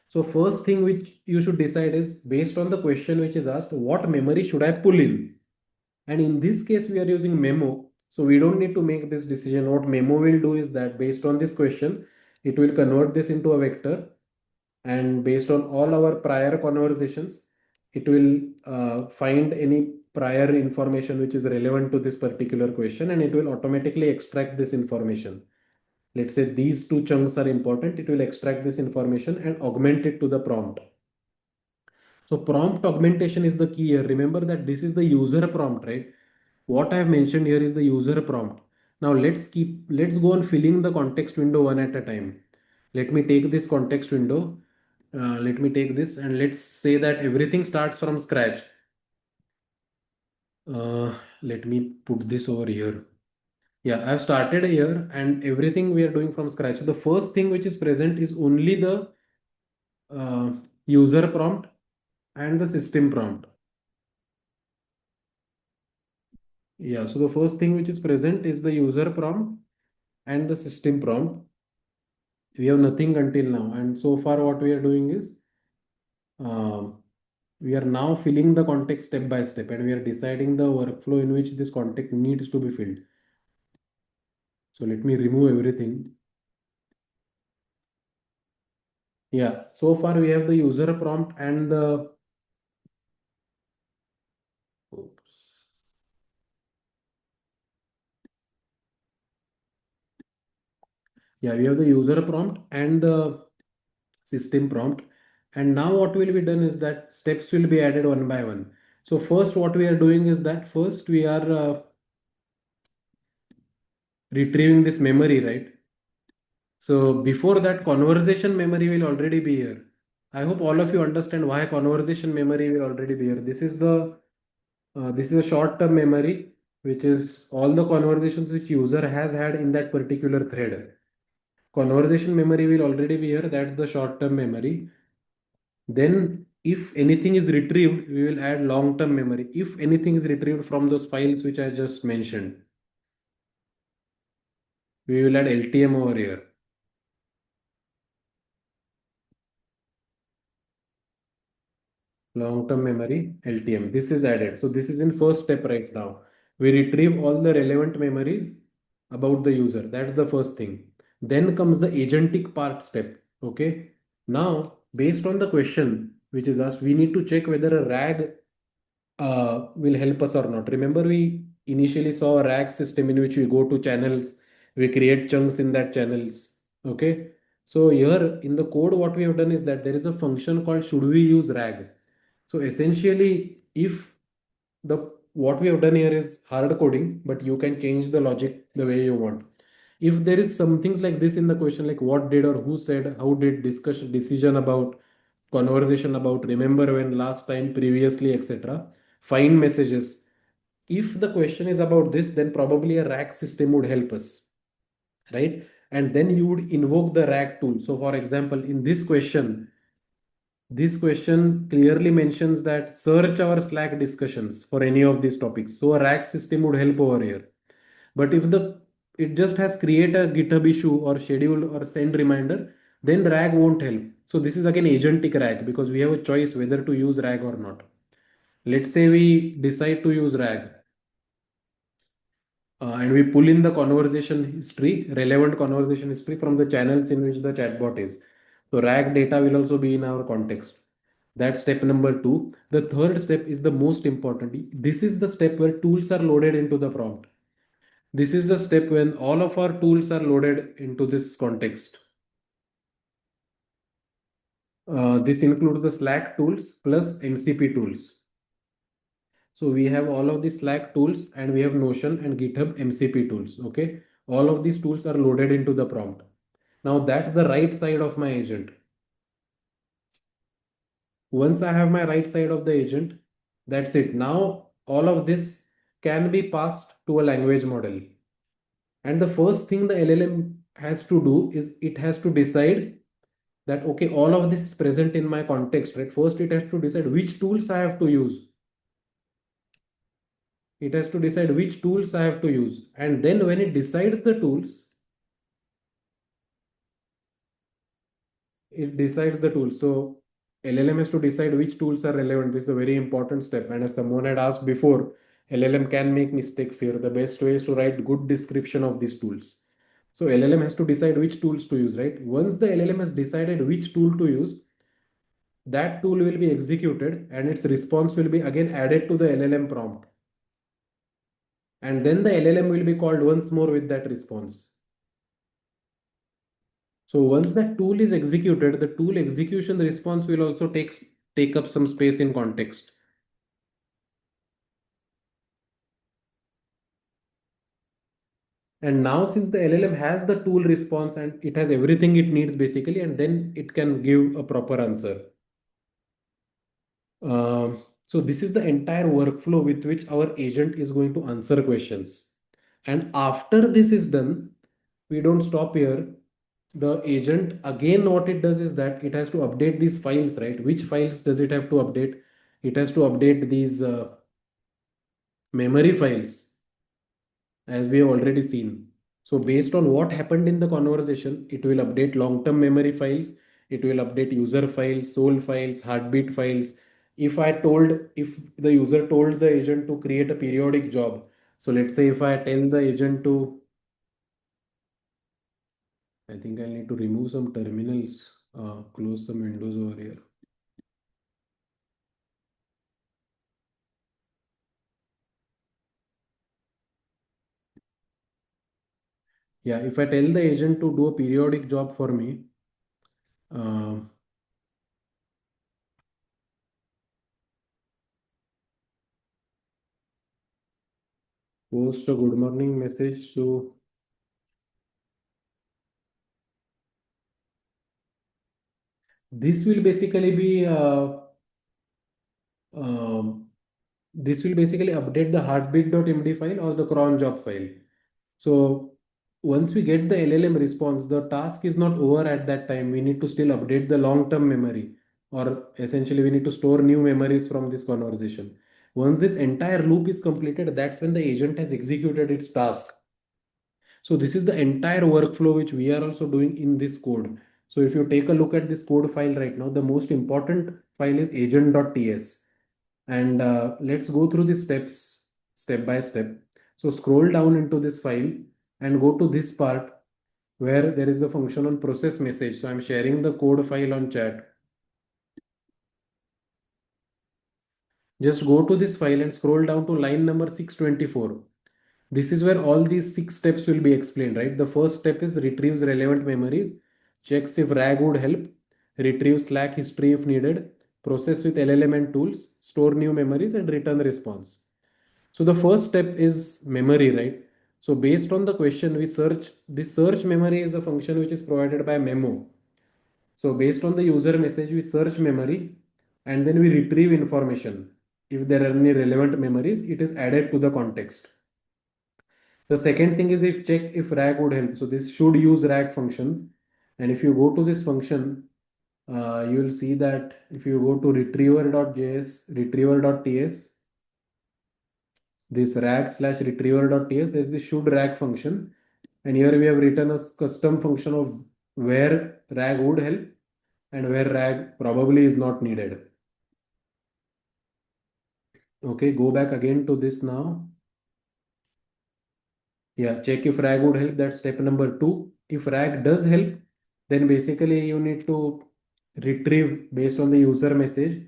So first thing which you should decide is based on the question which is asked, what memory should I pull in? And in this case, we are using memo. So we don't need to make this decision. What memo will do is that based on this question, it will convert this into a vector. And based on all our prior conversations, it will find any prior information which is relevant to this particular question and it will automatically extract this information. Let's say these two chunks are important. It will extract this information and augment it to the prompt. So prompt augmentation is the key here. Remember that this is the user prompt, right? What I have mentioned here is the user prompt. Now let's go on filling the context window one at a time. Let me take this context window. Let me take this and let's say that everything starts from scratch. Let me put this over here. Yeah, I've started here and everything we are doing from scratch. So the first thing which is present is only the uh, user prompt and the system prompt. Yeah, so the first thing which is present is the user prompt and the system prompt. We have nothing until now. And so far, what we are doing is we are now filling the context step by step and we are deciding the workflow in which this context needs to be filled. So let me remove everything. Yeah, so far we have the user prompt and the oops. Yeah, we have the user prompt and the system prompt. And now what will be done is that steps will be added one by one. So first what we are doing is that first we are retrieving this memory, right? So before that, conversation memory will already be here. I hope all of you understand why conversation memory will already be here. This is a short-term memory, which is all the conversations which user has had in that particular thread. Conversation memory will already be here. That's the short-term memory. Then, if anything is retrieved, we will add long-term memory. If anything is retrieved from those files which I just mentioned, we will add LTM over here. Long-term memory, LTM. This is added. So this is in first step right now. We retrieve all the relevant memories about the user. That's the first thing. Then comes the agentic part step. Okay. Now, based on the question which is asked, we need to check whether a RAG will help us or not. Remember, we initially saw a RAG system in which we go to channels, we create chunks in that channels. Okay. So here in the code, what we have done is that there is a function called should we use RAG. So essentially, if the what we have done here is hard coding, but you can change the logic the way you want. If there is some things like this in the question, like what did or who said, how did discussion, decision about, conversation about, remember when last time, previously, etc. Find messages. If the question is about this, then probably a rack system would help us, right? And then you would invoke the rack tool. So for example, in this question clearly mentions that search our Slack discussions for any of these topics. So a rack system would help over here. But if the it just has create a GitHub issue or schedule or send reminder, then RAG won't help. So this is again agentic RAG because we have a choice whether to use RAG or not. Let's say we decide to use RAG and we pull in the conversation history, relevant conversation history from the channels in which the chatbot is. So RAG data will also be in our context. That's step number two. The third step is the most important. This is the step where tools are loaded into the prompt. This is the step when all of our tools are loaded into this context. This includes the Slack tools plus MCP tools. So we have all of the Slack tools and we have Notion and GitHub MCP tools. Okay. All of these tools are loaded into the prompt. Now that's the right side of my agent. Once I have my right side of the agent, that's it. Now all of this can be passed to a language model. And the first thing the LLM has to do is it has to decide that, okay, all of this is present in my context, right? First, it has to decide which tools I have to use. It has to decide which tools I have to use. And then when it decides the tools, it decides the tools. So LLM has to decide which tools are relevant. This is a very important step. And as someone had asked before, LLM can make mistakes here. The best way is to write good description of these tools. So LLM has to decide which tools to use, right? Once the LLM has decided which tool to use, that tool will be executed and its response will be again added to the LLM prompt. And then the LLM will be called once more with that response. So once that tool is executed, the tool execution response will also take up some space in context. And now since the LLM has the tool response and it has everything it needs basically, and then it can give a proper answer. So this is the entire workflow with which our agent is going to answer questions. And after this is done, we don't stop here. The agent, again, what it does is that it has to update these files, right? Which files does it have to update? It has to update these memory files, as we have already seen. So based on what happened in the conversation, it will update long-term memory files, it will update user files, soul files, heartbeat files. If the user told the agent to create a periodic job, so let's say if I tell the agent to, I think I need to remove some terminals, close some windows over here. Yeah, if I tell the agent to do a periodic job for me, uh, post a good morning message. So this will basically be um, this will basically update the heartbeat.md file or the cron job file. So once we get the LLM response, the task is not over at that time. We need to still update the long-term memory, or essentially we need to store new memories from this conversation. Once this entire loop is completed, that's when the agent has executed its task. So this is the entire workflow which we are also doing in this code. So if you take a look at this code file right now, the most important file is agent.ts. And let's go through the steps step by step. So scroll down into this file and go to this part where there is the function on process message. So I'm sharing the code file on chat. Just go to this file and scroll down to line number 624. This is where all these 6 steps will be explained, right? The first step is retrieves relevant memories, checks if RAG would help, retrieve Slack history if needed, process with LLM and tools, store new memories, and return response. So the first step is memory, right? So based on the question, we search. This search memory is a function which is provided by memo. So based on the user message, we search memory and then we retrieve information. If there are any relevant memories, it is added to the context. The second thing is if check if RAG would help. So this should use RAG function. And if you go to this function, you will see that if you go to retriever.js, retriever.ts, this rag slash retriever.ts, there's this should rag function. And here we have written a custom function of where RAG would help and where RAG probably is not needed. Okay, go back again to this now. Yeah, check if RAG would help. That's step number two. If RAG does help, then basically you need to retrieve based on the user message,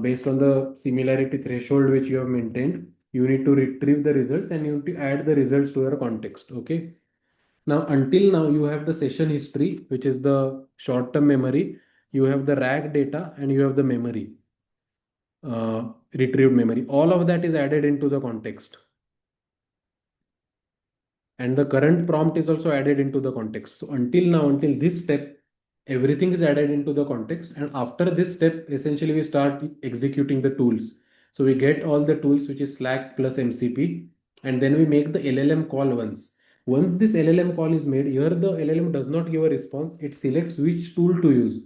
based on the similarity threshold which you have maintained. You need to retrieve the results and you need to add the results to your context. Okay. Now, until now, you have the session history, which is the short-term memory. You have the RAG data and you have the memory, retrieved memory. All of that is added into the context. And the current prompt is also added into the context. So until now, until this step, everything is added into the context. And after this step, essentially we start executing the tools. So we get all the tools, which is Slack plus MCP, and then we make the LLM call once. Once this LLM call is made, here the LLM does not give a response. It selects which tool to use.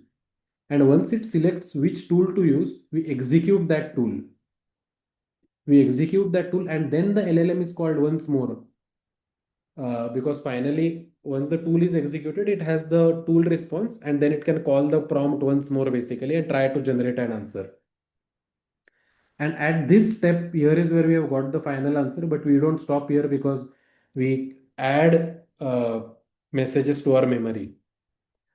And once it selects which tool to use, we execute that tool. We execute that tool, and then the LLM is called once more. Because finally, once the tool is executed, it has the tool response and then it can call the prompt once more basically and try to generate an answer. And at this step, here is where we have got the final answer, but we don't stop here because we add messages to our memory.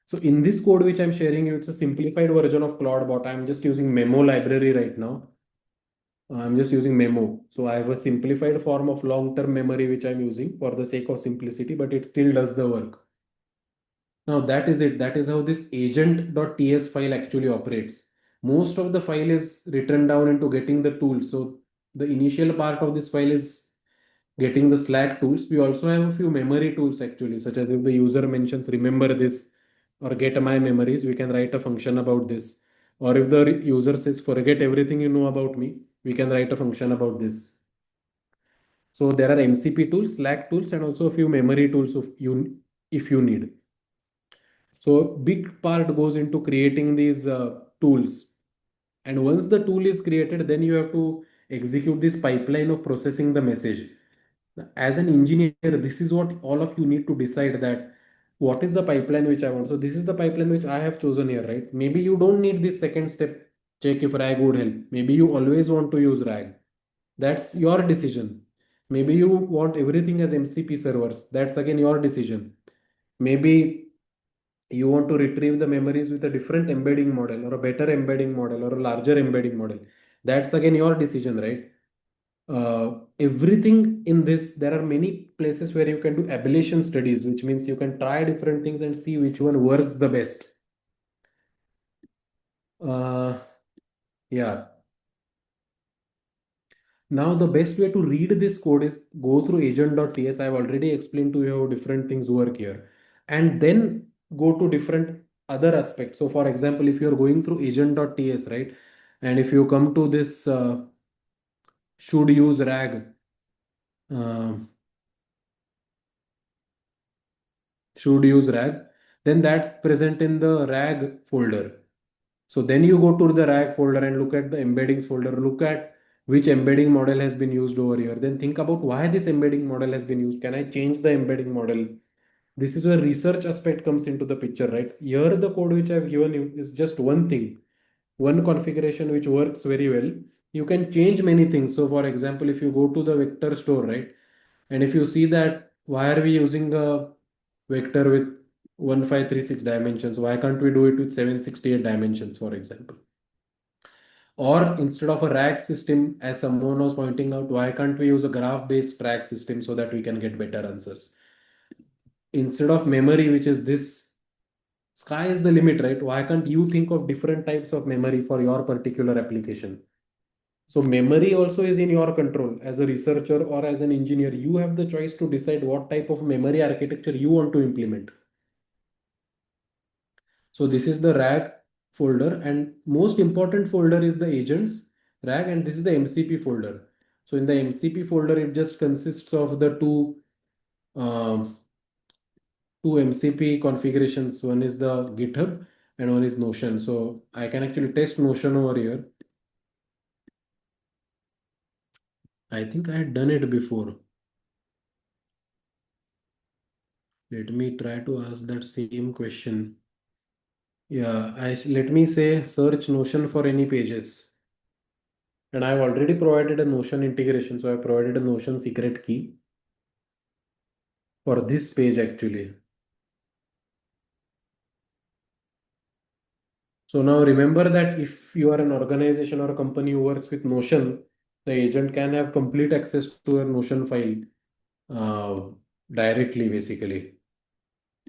So in this code which I'm sharing you, it's a simplified version of ClawdBot. I'm just using Memo library right now. I'm just using Memo. So I have a simplified form of long-term memory which I'm using for the sake of simplicity, but it still does the work. Now that is it. That is how this agent.ts file actually operates. Most of the file is written down into getting the tool. So the initial part of this file is getting the Slack tools. We also have a few memory tools actually, such as if the user mentions remember this or get my memories, we can write a function about this. Or if the user says forget everything you know about me, we can write a function about this. So there are MCP tools, Slack tools, and also a few memory tools if you need. So big part goes into creating these tools. And once the tool is created, then you have to execute this pipeline of processing the message. As an engineer, this is what all of you need to decide that what is the pipeline which I want. So this is the pipeline which I have chosen here, right? Maybe you don't need this second step, check if RAG would help. Maybe you always want to use RAG. That's your decision. Maybe you want everything as MCP servers. That's again your decision. Maybe you want to retrieve the memories with a different embedding model or a better embedding model or a larger embedding model. That's again your decision, right? Everything in this, there are many places where you can do ablation studies, which means you can try different things and see which one works the best. uh, yeah. Now, the best way to read this code is go through agent.ts. I've already explained to you how different things work here. And then go to different other aspects. So, for example, if you're going through agent.ts, right? And if you come to this should use RAG, uh, should use RAG, then that's present in the RAG folder. So then you go to the RAG folder and look at the embeddings folder, look at which embedding model has been used over here. Then think about why this embedding model has been used. Can I change the embedding model? This is where research aspect comes into the picture, right? Here, the code which I've given you is just one thing, one configuration which works very well. You can change many things. So, for example, if you go to the vector store, right, and if you see that why are we using a vector with 1536 dimensions? Why can't we do it with 768 dimensions, for example? Or instead of a RAG system, as someone was pointing out, why can't we use a graph-based RAG system so that we can get better answers? Instead of memory, which is this, sky is the limit, right? Why can't you think of different types of memory for your particular application? So memory also is in your control. As a researcher or as an engineer, you have the choice to decide what type of memory architecture you want to implement. So this is the RAG folder, and most important folder is the agents RAG, and this is the MCP folder. So in the MCP folder, it just consists of the um, two MCP configurations. One is the GitHub and one is Notion. So I can actually test Notion over here. I think I had done it before. Let me try to ask that same question. Yeah, let me say search Notion for any pages. And I've already provided a Notion integration. So I provided a Notion secret key for this page actually. So now remember that if you are an organization or a company who works with Notion, the agent can have complete access to a Notion file uh, directly, basically.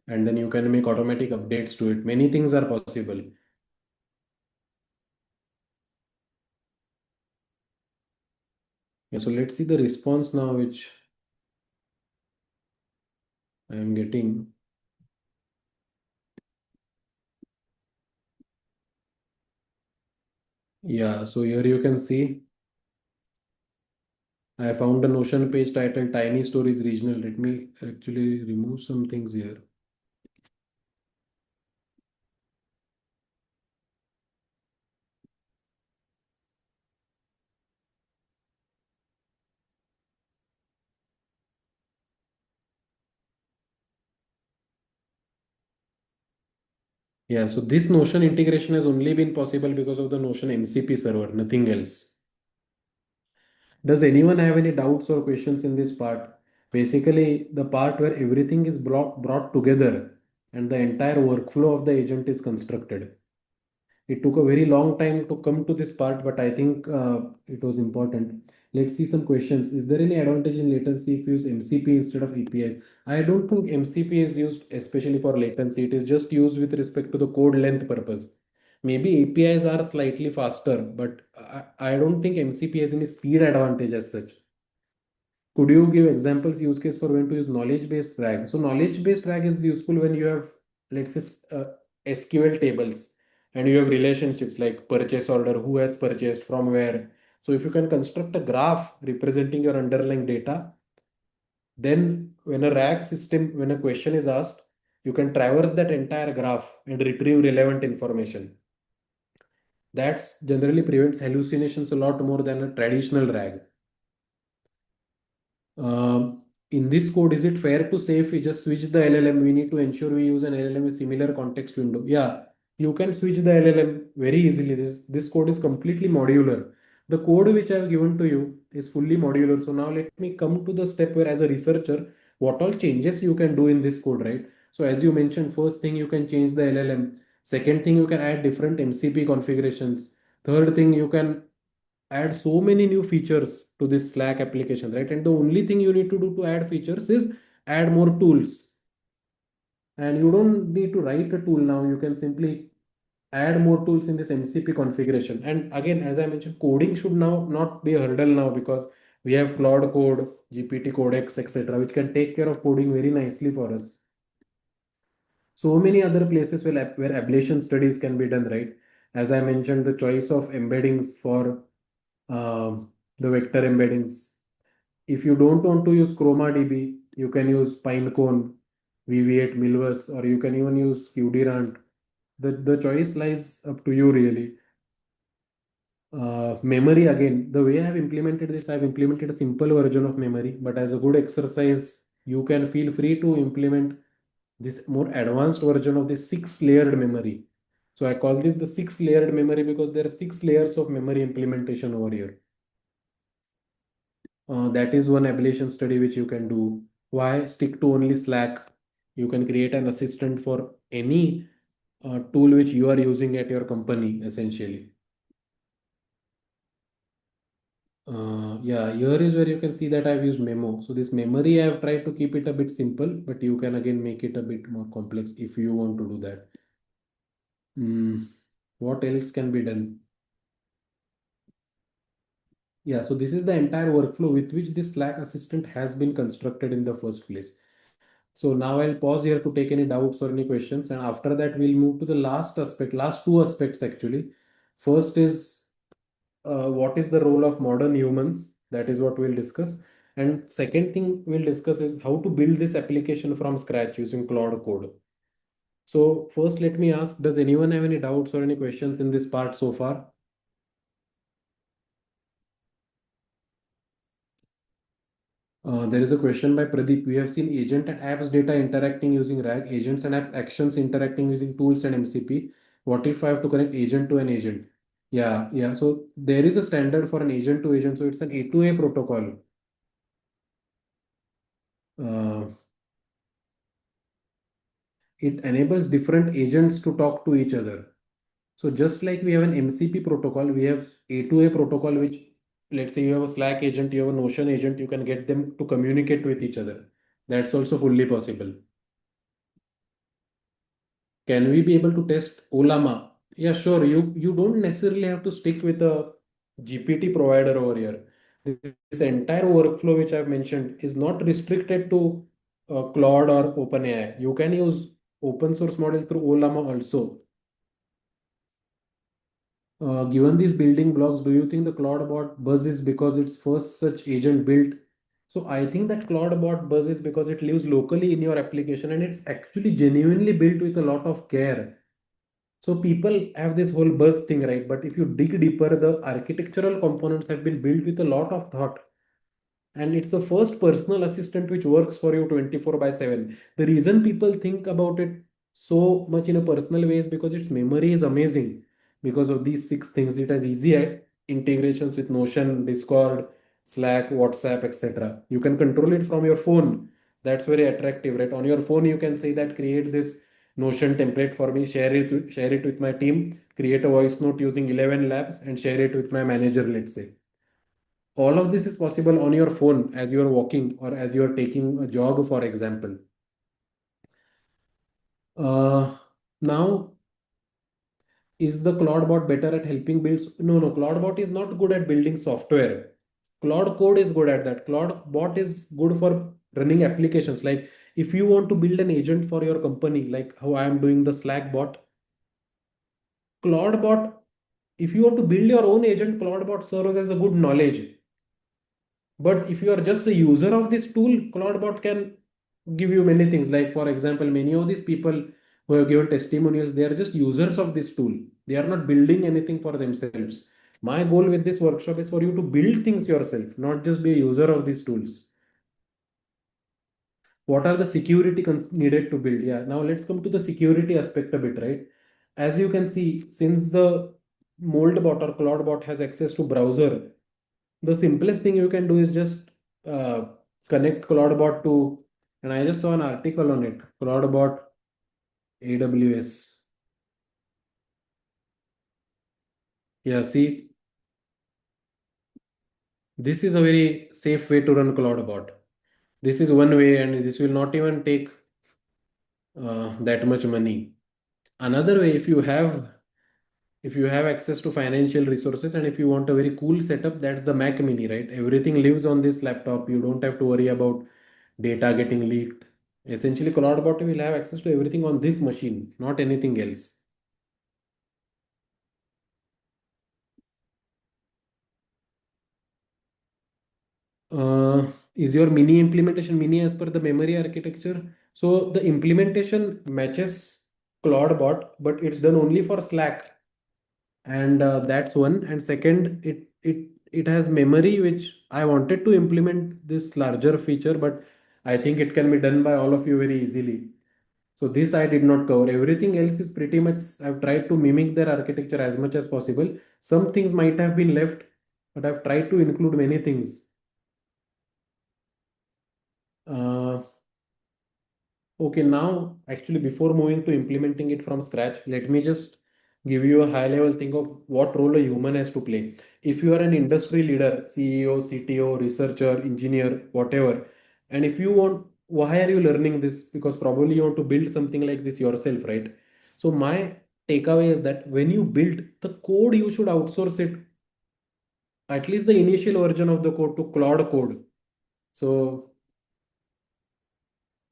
And then you can make automatic updates to it. Many things are possible. Yeah, so let's see the response now, which I am getting. Yeah, so here you can see I found a Notion page titled Tiny Stories Regional. Let me actually remove some things here. Yeah, so this Notion integration has only been possible because of the Notion MCP server, nothing else. Does anyone have any doubts or questions in this part? Basically, the part where everything is brought together and the entire workflow of the agent is constructed. It took a very long time to come to this part, but I think it was important. Let's see some questions. Is there any advantage in latency if you use MCP instead of APIs? I don't think MCP is used especially for latency. It is just used with respect to the code length purpose. Maybe APIs are slightly faster, but I don't think MCP has any speed advantage as such. Could you give examples, use case for when to use knowledge-based RAG? So knowledge-based RAG is useful when you have, let's say, SQL tables and you have relationships like purchase order, who has purchased from where. So if you can construct a graph representing your underlying data, then when a RAG system, when a question is asked, you can traverse that entire graph and retrieve relevant information. That's generally prevents hallucinations a lot more than a traditional RAG. In this code, is it fair to say if we just switch the LLM, we need to ensure we use an LLM with similar context window? Yeah, you can switch the LLM very easily. This code is completely modular. The code which I have given to you is fully modular. So now let me come to the step where, as a researcher, what all changes you can do in this code, right? So as you mentioned, first thing you can change the LLM. Second thing, you can add different MCP configurations. Third thing, you can add so many new features to this Slack application, right? And the only thing you need to do to add features is add more tools. And you don't need to write a tool now. You can simply add more tools in this MCP configuration. And again, as I mentioned, coding should now not be a hurdle now because we have Claude Code, GPT Codex, etc., which can take care of coding very nicely for us. So many other places where ablation studies can be done, right? As I mentioned, the choice of embeddings for the vector embeddings. If you don't want to use ChromaDB, you can use Pinecone, VV8 Milvus, or you can even use QDRANT. The choice lies up to you really. Memory, again, the way I've implemented this, I've implemented a simple version of memory, but as a good exercise, you can feel free to implement this more advanced version of the six layered memory. So I call this the six layered memory because there are six layers of memory implementation over here. That is one ablation study which you can do. Why stick to only Slack? You can create an assistant for any tool which you are using at your company, essentially. Yeah, here is where you can see that I've used memo. So this memory, I've tried to keep it a bit simple, but you can again make it a bit more complex if you want to do that. What else can be done? Yeah, so this is the entire workflow with which this Slack assistant has been constructed in the first place. So now I'll pause here to take any doubts or any questions, and after that we'll move to the last aspect, last two aspects actually. First is what is the role of modern humans? That is what we'll discuss. And second thing we'll discuss is how to build this application from scratch using Claude Code. So first, let me ask, does anyone have any doubts or any questions in this part so far? There is a question by Pradeep. We have seen agent and apps data interacting using RAG, agents and app actions interacting using tools and MCP. What if I have to connect agent to an agent? Yeah, yeah. So there is a standard for an agent to agent. So it's an A2A protocol. Uh, it enables different agents to talk to each other. So just like we have an MCP protocol, we have A2A protocol, which, let's say you have a Slack agent, you have a Notion agent, you can get them to communicate with each other. That's also fully possible. Can we be able to test Olama? Yeah, sure. You don't necessarily have to stick with a GPT provider over here. This entire workflow which I've mentioned is not restricted to Claude or OpenAI. You can use open source models through Olama also. Given these building blocks, do you think the ClawdBot buzzes because it's first such agent built? So I think that ClawdBot buzzes because it lives locally in your application and it's actually genuinely built with a lot of care. So people have this whole buzz thing, right? But if you dig deeper, the architectural components have been built with a lot of thought. And it's the first personal assistant which works for you 24 by 7. The reason people think about it so much in a personal way is because its memory is amazing. Because of these six things, it has easy integrations with Notion, Discord, Slack, WhatsApp, etc. You can control it from your phone. That's very attractive, right? On your phone, you can say that create this Notion template for me, share it with my team, create a voice note using 11 labs, and share it with my manager, let's say. All of this is possible on your phone as you are walking or as you are taking a jog, for example. Uh, Now, is the CloudBot better at helping build? No, no, CloudBot is not good at building software. Cloud Code is good at that. CloudBot is good for running applications. Like if you want to build an agent for your company, like how I am doing the Slack bot, CloudBot, if you want to build your own agent, CloudBot serves as a good knowledge. But if you are just a user of this tool, CloudBot can give you many things. Like, for example, many of these people who have given testimonials, they are just users of this tool. They are not building anything for themselves. My goal with this workshop is for you to build things yourself, not just be a user of these tools. What are the security needed to build? Yeah, now let's come to the security aspect of it, right? As you can see, since the Moldbot or CloudBot has access to browser, the simplest thing you can do is just uh, connect CloudBot to, and I just saw an article on it, CloudBot AWS. Yeah, see, this is a very safe way to run CloudBot. This is one way, and this will not even take that much money. Another way, if you have access to financial resources and if you want a very cool setup, that's the Mac Mini, right? Everything lives on this laptop. You don't have to worry about data getting leaked. Essentially, CloudBot will have access to everything on this machine, not anything else. Is your mini implementation mini as per the memory architecture? So the implementation matches CloudBot, but it's done only for Slack. And that's one. And second, it has memory, which I wanted to implement this larger feature, but I think it can be done by all of you very easily. So this I did not cover. Everything else is pretty much, I've tried to mimic their architecture as much as possible. Some things might have been left, but I've tried to include many things. uh, Okay, now actually before moving to implementing it from scratch, let me just give you a high level thing of what role a human has to play. If you are an industry leader, CEO, CTO, researcher, engineer, whatever, and if you want, why are you learning this? Because probably you want to build something like this yourself, right? So my takeaway is that when you build the code, you should outsource it, at least the initial version of the code, to Claude Code. So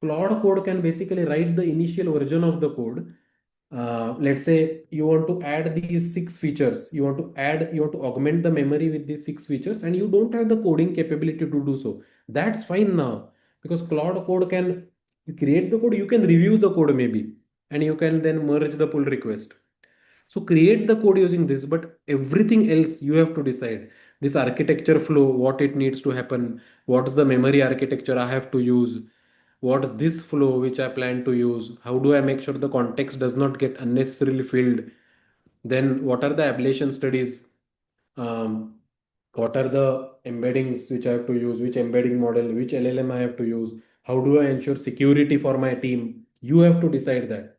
Claude Code can basically write the initial version of the code. Let's say you want to add these six features. You want to augment the memory with these six features, and you don't have the coding capability to do so. That's fine now because Claude Code can create the code. You can review the code maybe, and you can then merge the pull request. So create the code using this, but everything else you have to decide. This architecture flow, what it needs to happen, what's the memory architecture I have to use, what's this flow which I plan to use, how do I make sure the context does not get unnecessarily filled, then what are the ablation studies, um, what are the embeddings which I have to use, which embedding model, which LLM I have to use, how do I ensure security for my team. You have to decide that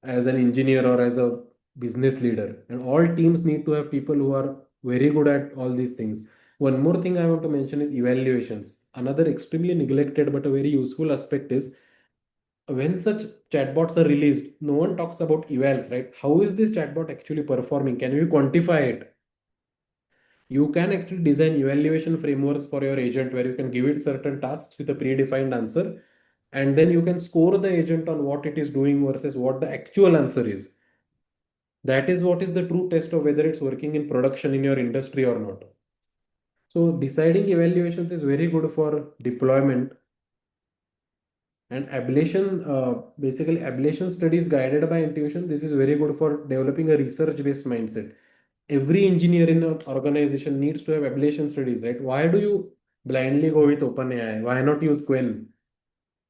as an engineer or as a business leader. And all teams need to have people who are very good at all these things. One more thing I want to mention is evaluations. Another extremely neglected but a very useful aspect is when such chatbots are released, no one talks about evals, right? How is this chatbot actually performing? Can you quantify it? You can actually design evaluation frameworks for your agent where you can give it certain tasks with a predefined answer, and then you can score the agent on what it is doing versus what the actual answer is. That is what is the true test of whether it's working in production in your industry or not. So deciding evaluations is very good for deployment. And ablation, basically ablation studies guided by intuition. This is very good for developing a research-based mindset. Every engineer in an organization needs to have ablation studies, right? Why do you blindly go with OpenAI? Why not use Quen?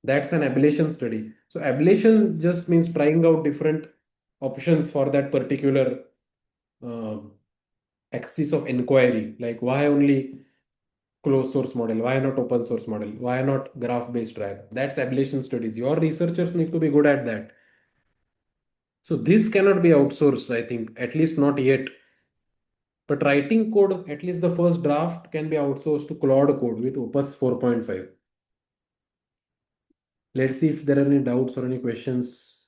That's an ablation study. So ablation just means trying out different options for that particular uh, axis of inquiry. Like why only closed source model? Why not open source model? Why not graph-based RAG? That's ablation studies. Your researchers need to be good at that. So this cannot be outsourced, I think, at least not yet. But writing code, at least the first draft, can be outsourced to Claude Code with Opus 4.5. Let's see if there are any doubts or any questions.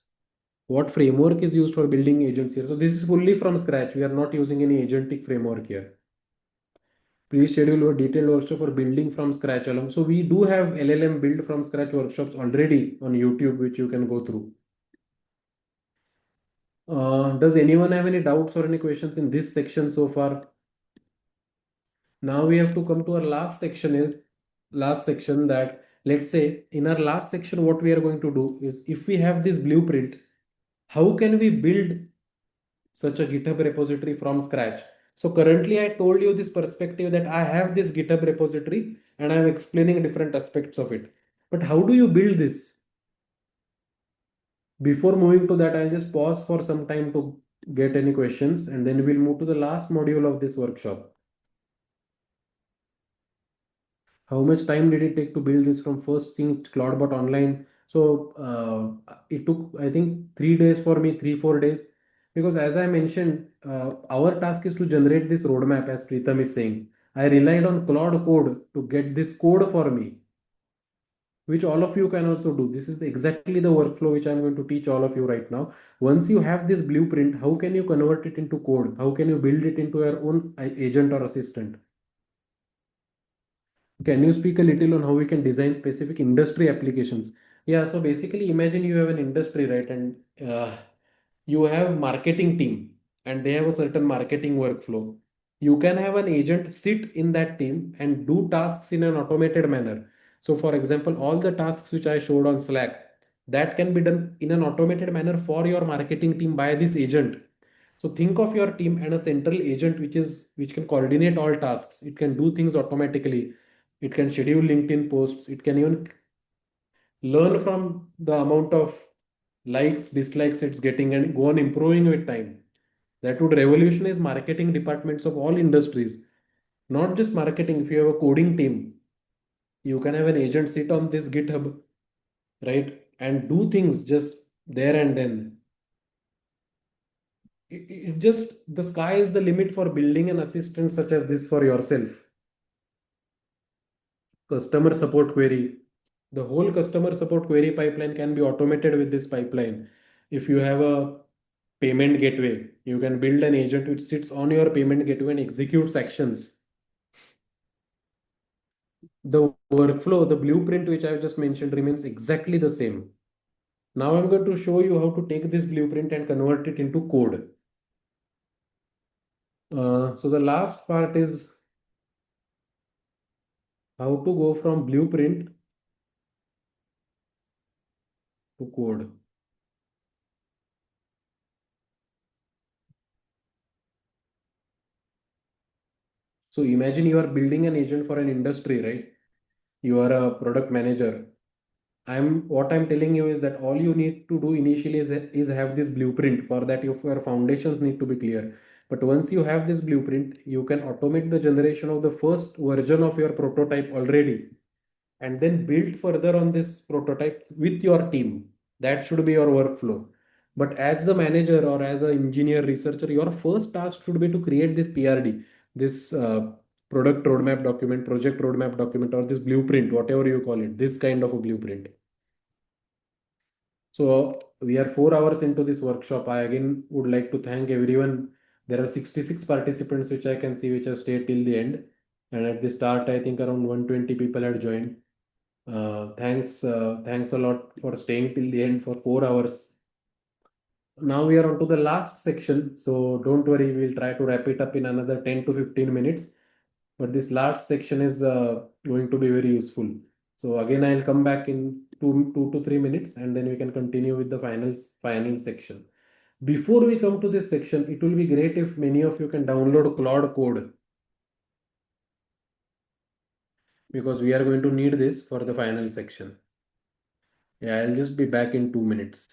What framework is used for building agents here? So this is fully from scratch. We are not using any agentic framework here. Please schedule a detailed workshop for building from scratch along. So we do have LLM build from scratch workshops already on YouTube, which you can go through. Does anyone have any doubts or any questions in this section so far? Now we have to come to our last section that let's say in our last section, what we are going to do is if we have this blueprint, how can we build such a GitHub repository from scratch? So currently I told you this perspective that I have this GitHub repository and I'm explaining different aspects of it. But how do you build this? Before moving to that, I'll just pause for some time to get any questions and then we'll move to the last module of this workshop. How much time did it take to build this from first seeing ClawdBot online? So it took, I think, 3 days for me, 3, 4 days. Because as I mentioned, our task is to generate this roadmap, as Preetham is saying. I relied on Claude Code to get this code for me, which all of you can also do. This is exactly the workflow which I'm going to teach all of you right now. Once you have this blueprint, how can you convert it into code? How can you build it into your own agent or assistant? Can you speak a little on how we can design specific industry applications? Yeah, so basically imagine you have an industry, right? And you have marketing team and they have a certain marketing workflow. You can have an agent sit in that team and do tasks in an automated manner. So for example, all the tasks which I showed on Slack, that can be done in an automated manner for your marketing team by this agent. So think of your team and a central agent which can coordinate all tasks. It can do things automatically. It can schedule LinkedIn posts. It can even learn from the amount of likes, dislikes it's getting and go on improving with time. That would revolutionize marketing departments of all industries, not just marketing. If you have a coding team, you can have an agent sit on this GitHub, right? And do things just there and then. It just, the sky is the limit for building an assistant such as this for yourself. Customer support query. The whole customer support query pipeline can be automated with this pipeline. If you have a payment gateway, you can build an agent which sits on your payment gateway and executes actions. The workflow, the blueprint which I've just mentioned remains exactly the same. Now I'm going to show you how to take this blueprint and convert it into code. So the last part is how to go from blueprint to code. So imagine you are building an agent for an industry, right? You are a product manager. What I'm telling you is that all you need to do initially is have this blueprint. For that, your foundations need to be clear. But once you have this blueprint, you can automate the generation of the first version of your prototype already, and then build further on this prototype with your team. That should be your workflow. But as the manager or as an engineer researcher, your first task should be to create this PRD, this product roadmap document, project roadmap document, or this blueprint, whatever you call it, this kind of a blueprint. So we are 4 hours into this workshop. I again would like to thank everyone. There are 66 participants, which I can see, which have stayed till the end. And at the start, I think around 120 people had joined. Thanks a lot for staying till the end for 4 hours. Now we are on to the last section, so don't worry, we'll try to wrap it up in another 10 to 15 minutes. But this last section is going to be very useful. So again, I'll come back in 2 to 3 minutes, and then we can continue with the final section. Before we come to this section, it will be great if many of you can download Claude Code, because we are going to need this for the final section. Yeah, I'll just be back in 2 minutes.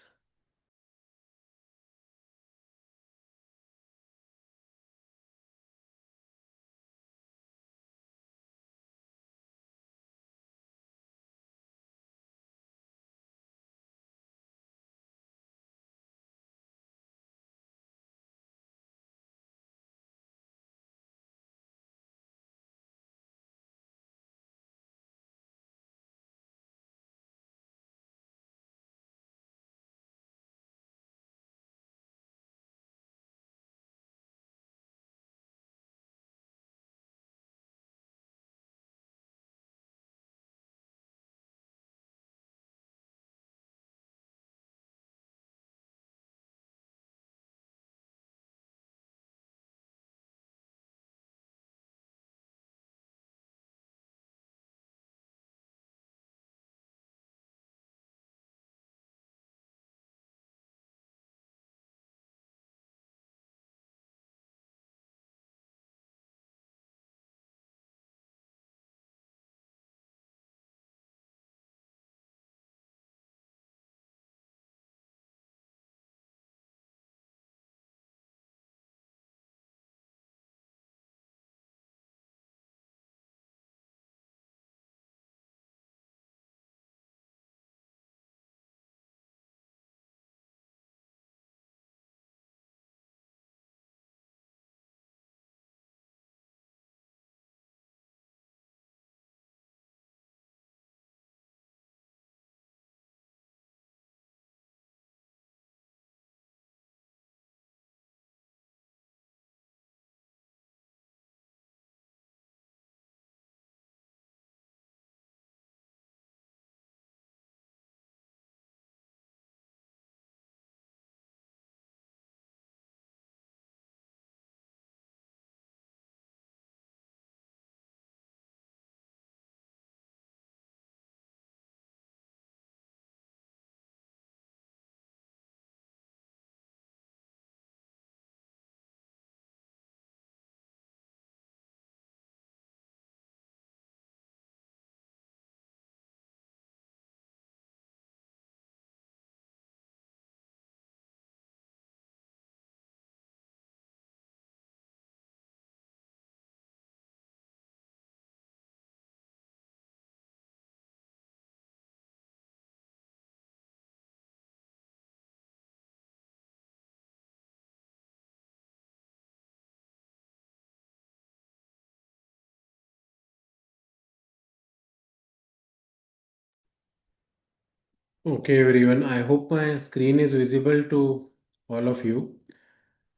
Okay, everyone. I hope my screen is visible to all of you.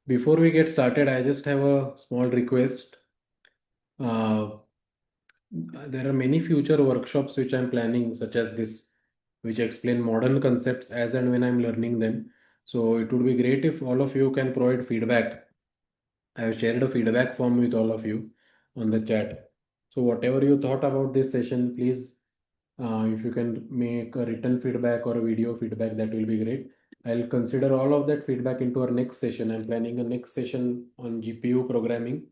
Before we get started, I just have a small request. Uh, there are many future workshops which I'm planning, such as this, which explain modern concepts as and when I'm learning them. So it would be great if all of you can provide feedback. I have shared a feedback form with all of you on the chat. So whatever you thought about this session, please, if you can make a written feedback or a video feedback, that will be great. I'll consider all of that feedback into our next session. I'm planning a next session on GPU programming.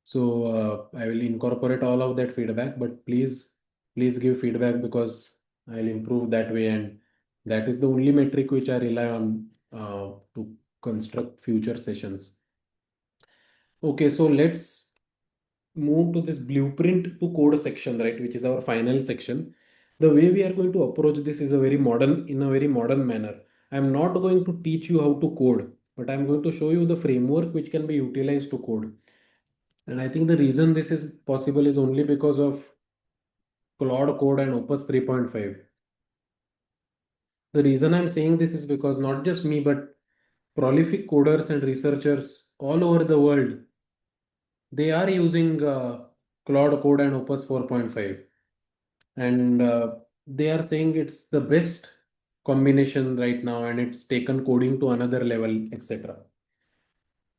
So I will incorporate all of that feedback, but please give feedback because I'll improve that way, and that is the only metric which I rely on to construct future sessions. Okay, so let's move to this blueprint to code section, right, which is our final section. The way we are going to approach this is in a very modern manner. I'm not going to teach you how to code, but I'm going to show you the framework which can be utilized to code. And I think the reason this is possible is only because of Claude Code and Opus 3.5. The reason I'm saying this is because not just me, but prolific coders and researchers all over the world, they are using Claude Code and Opus 4.5. And they are saying it's the best combination right now, and it's taken coding to another level, etc.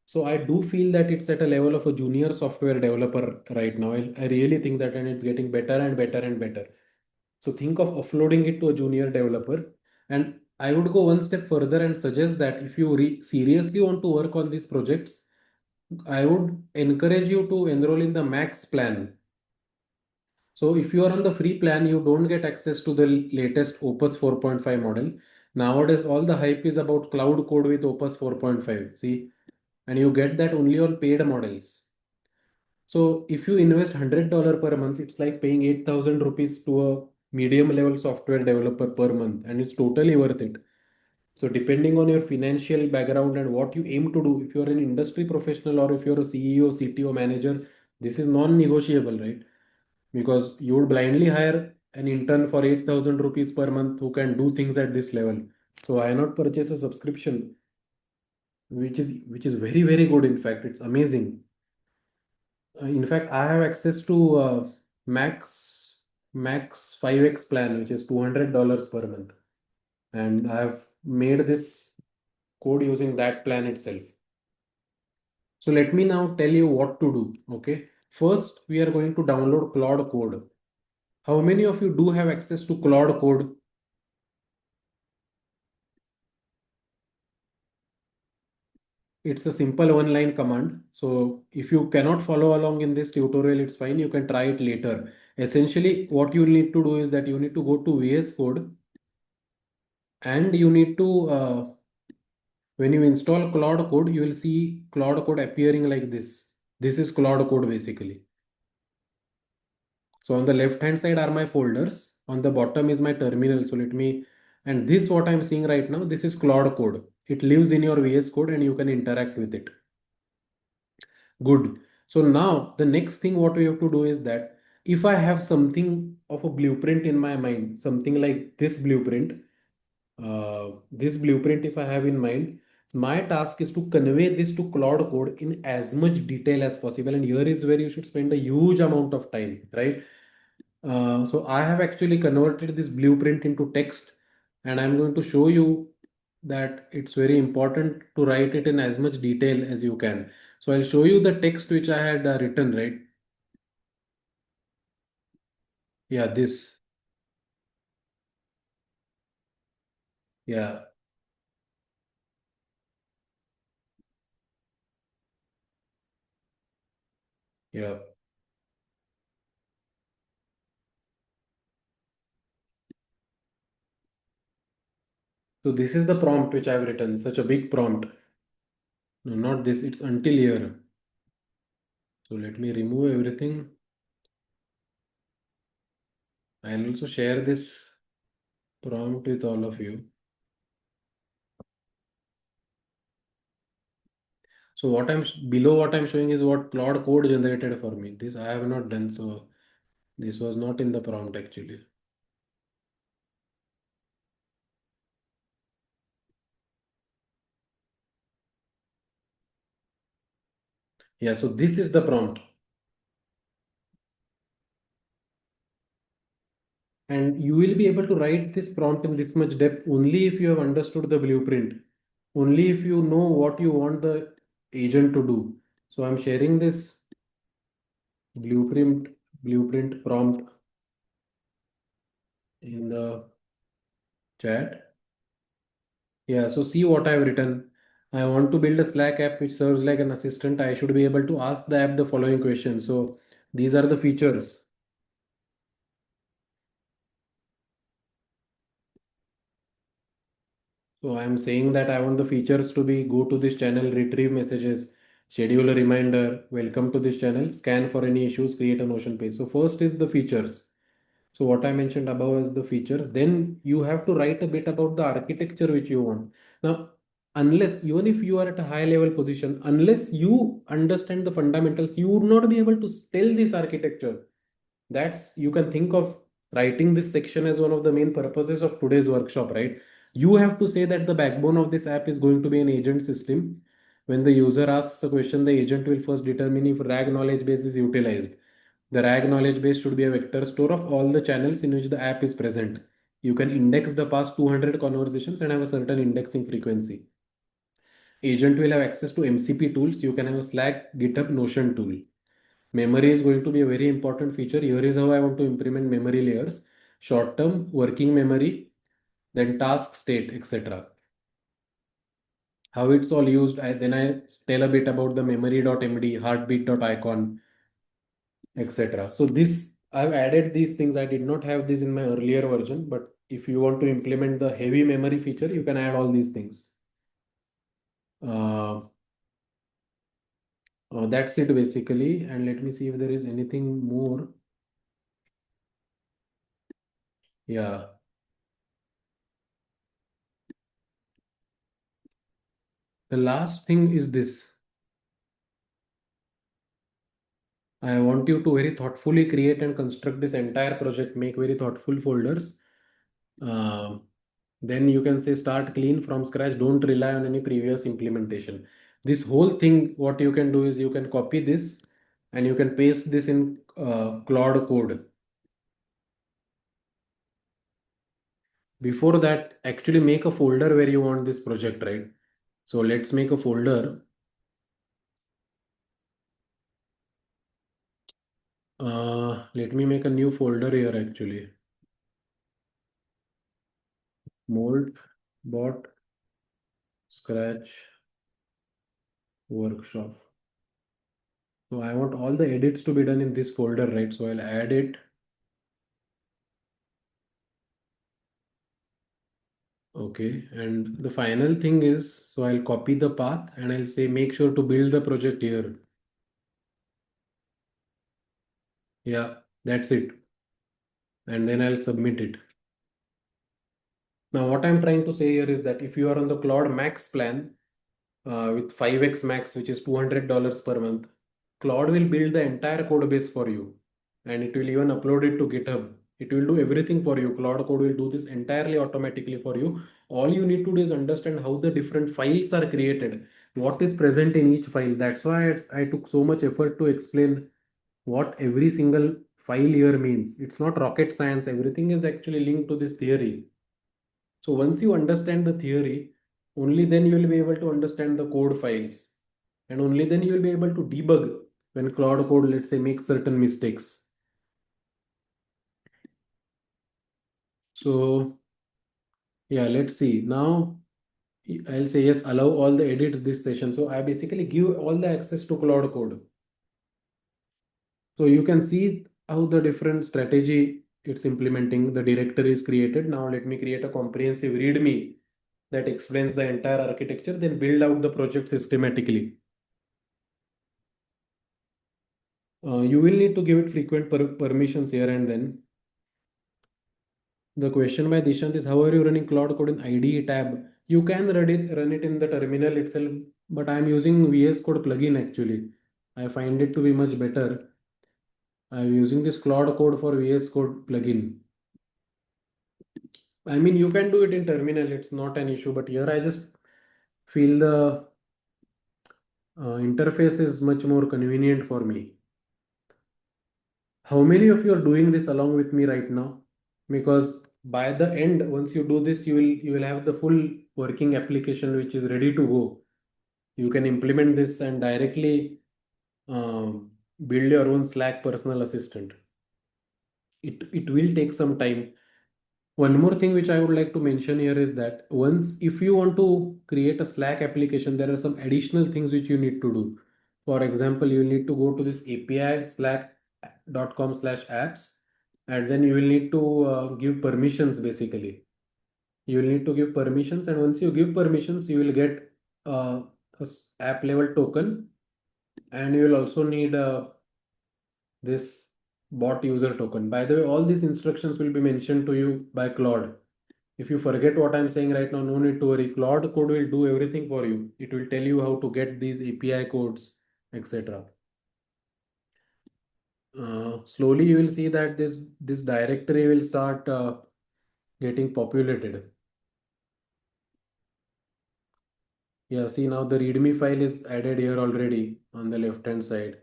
So I do feel that it's at a level of a junior software developer right now. I really think that, and it's getting better and better and better. So think of offloading it to a junior developer. And I would go one step further and suggest that if you seriously want to work on these projects, I would encourage you to enroll in the max plan. So if you are on the free plan, you don't get access to the latest Opus 4.5 model. Nowadays, all the hype is about cloud code with Opus 4.5. See, and you get that only on paid models. So if you invest $100 per month, it's like paying 8,000 rupees to a medium level software developer per month, and it's totally worth it. So depending on your financial background and what you aim to do, if you're an industry professional or if you're a CEO, CTO manager, this is non-negotiable, right? Because you would blindly hire an intern for 8,000 rupees per month who can do things at this level. So why not purchase a subscription, which is very, very good. In fact, it's amazing. In fact, I have access to max 5x plan, which is $200 per month, and I have made this code using that plan itself. So let me now tell you what to do. Okay, first we are going to download Claude Code. How many of you do have access to Claude Code? It's a simple one-line command. So if you cannot follow along in this tutorial, it's fine. You can try it later. Essentially, what you need to do is that you need to go to VS Code, and you need to when you install Claude Code, you will see Claude Code appearing like this. This is Claude Code basically. So on the left hand side are my folders. On the bottom is my terminal. So let me, and this what I'm seeing right now, this is Claude Code. It lives in your VS Code and you can interact with it. Good. So now the next thing what we have to do is that if I have something of a blueprint in my mind, something like this blueprint, if I have in mind, my task is to convey this to Claude Code in as much detail as possible. And here is where you should spend a huge amount of time, right? So I have actually converted this blueprint into text, and I'm going to show you that it's very important to write it in as much detail as you can. So I'll show you the text which I had written, right? Yeah, this. Yeah, yeah. So this is the prompt which I've written, such a big prompt. No, not this, it's until here. So let me remove everything. I'll also share this prompt with all of you. So below what I'm showing is what Claude Code generated for me. This I have not done. So this was not in the prompt actually. Yeah, so this is the prompt. And you will be able to write this prompt in this much depth only if you have understood the blueprint, only if you know what you want the agent to do. So I'm sharing this blueprint blueprint prompt in the chat. Yeah, so see what I've written. I want to build a Slack app which serves like an assistant. I should be able to ask the app the following question. So these are the features. So I'm saying that I want the features to be go to this channel, retrieve messages, schedule a reminder, welcome to this channel, scan for any issues, create a Notion page. So first is the features. So what I mentioned above is the features. Then you have to write a bit about the architecture which you want. Now, unless even if you are at a high level position, unless you understand the fundamentals, you would not be able to tell this architecture. That's you can think of writing this section as one of the main purposes of today's workshop, right? You have to say that the backbone of this app is going to be an agent system. When the user asks a question, the agent will first determine if RAG knowledge base is utilized. The RAG knowledge base should be a vector store of all the channels in which the app is present. You can index the past 200 conversations and have a certain indexing frequency. Agent will have access to MCP tools. You can have a Slack, GitHub, Notion tool. Memory is going to be a very important feature. Here is how I want to implement memory layers: short term, working memory, then task state, etc. How it's all used, then I tell a bit about the memory.md, heartbeat.icon, etc. So this, I've added these things. I did not have this in my earlier version, but if you want to implement the heavy memory feature, you can add all these things. Uh, that's it basically. And let me see if there is anything more. Yeah. The last thing is this. I want you to very thoughtfully create and construct this entire project, make very thoughtful folders. Uh, then you can say start clean from scratch. Don't rely on any previous implementation. This whole thing, what you can do is you can copy this and you can paste this in Claude code. Before that, actually make a folder where you want this project, right? So let's make a folder. Let me make a new folder here actually. Mold bot scratch workshop. So I want all the edits to be done in this folder, right? So I'll add it. Okay. And the final thing is, so I'll copy the path and I'll say, make sure to build the project here. Yeah, that's it. And then I'll submit it. Now, what I'm trying to say here is that if you are on the Claude Max plan with 5x max, which is $200 per month, Claude will build the entire code base for you and it will even upload it to GitHub. It will do everything for you. Claude Code will do this entirely automatically for you. All you need to do is understand how the different files are created, what is present in each file. That's why I took so much effort to explain what every single file here means. It's not rocket science. Everything is actually linked to this theory. So once you understand the theory, only then you will be able to understand the code files. And only then you will be able to debug when Claude Code, let's say, makes certain mistakes. So yeah, let's see. Now I'll say yes, allow all the edits this session. So I basically give all the access to Claude Code. So you can see how the different strategy it's implementing. The directory is created. Now let me create a comprehensive README that explains the entire architecture, then build out the project systematically. You will need to give it frequent permissions here and then. The question by Dishant is, how are you running Cloud Code in IDE tab? You can run it in the terminal itself, but I'm using VS Code plugin actually. I find it to be much better. I'm using this Cloud Code for VS Code plugin. I mean, you can do it in terminal, it's not an issue, but here I just feel the interface is much more convenient for me. How many of you are doing this along with me right now? Because by the end, once you do this, you will have the full working application which is ready to go. You can implement this and directly build your own Slack personal assistant. It will take some time. One more thing which I would like to mention here is that once, if you want to create a Slack application, there are some additional things which you need to do. For example, you need to go to this API slack.com/apps, and then you will need to give permissions basically. You will need to give permissions, and once you give permissions, you will get app level token, and you will also need this bot user token. By the way, all these instructions will be mentioned to you by Claude. If you forget what I'm saying right now, no need to worry. Claude Code will do everything for you. It will tell you how to get these API codes, etc. Slowly, you will see that this directory will start getting populated. Yeah, see now the README file is added here already on the left hand side.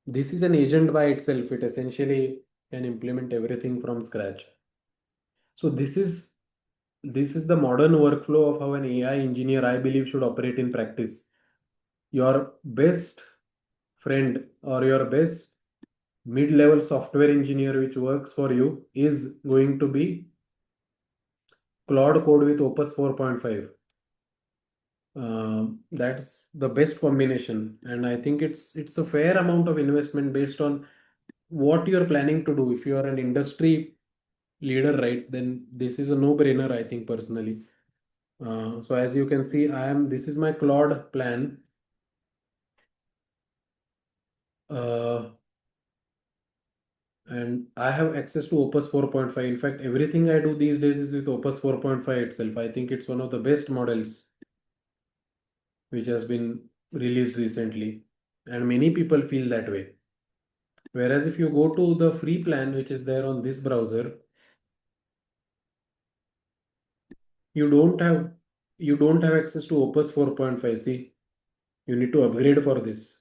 This is an agent by itself. It essentially can implement everything from scratch. So this is the modern workflow of how an AI engineer, I believe, should operate in practice. Your best friend or your best mid-level software engineer which works for you is going to be Claude Code with Opus 4.5. That's the best combination, and I think it's a fair amount of investment based on what you're planning to do. If you are an industry leader, right, then this is a no-brainer, I think personally. So as you can see, this is my Claude plan. Uh, and I have access to Opus 4.5. In fact, everything I do these days is with Opus 4.5 itself. I think it's one of the best models which has been released recently, and many people feel that way. Whereas if you go to the free plan, which is there on this browser, you don't have you don't have access to Opus 4.5. See, you need to upgrade for this.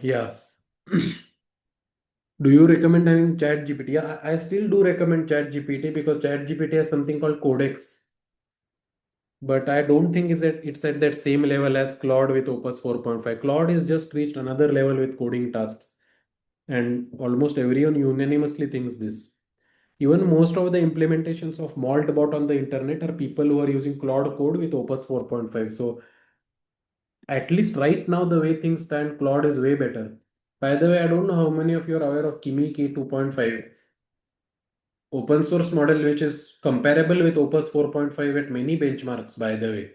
Yeah. Do you recommend having Chat GPT? Yeah, I still do recommend Chat GPT because Chat GPT has something called Codex. But I don't think it's at that same level as Claude with Opus 4.5. Claude has just reached another level with coding tasks, and almost everyone unanimously thinks this. Even most of the implementations of MaltBot on the internet are people who are using Claude code with Opus 4.5. So at least right now, the way things stand, Claude is way better. By the way, I don't know how many of you are aware of Kimi K 2.5, open source model which is comparable with Opus 4.5 at many benchmarks, by the way.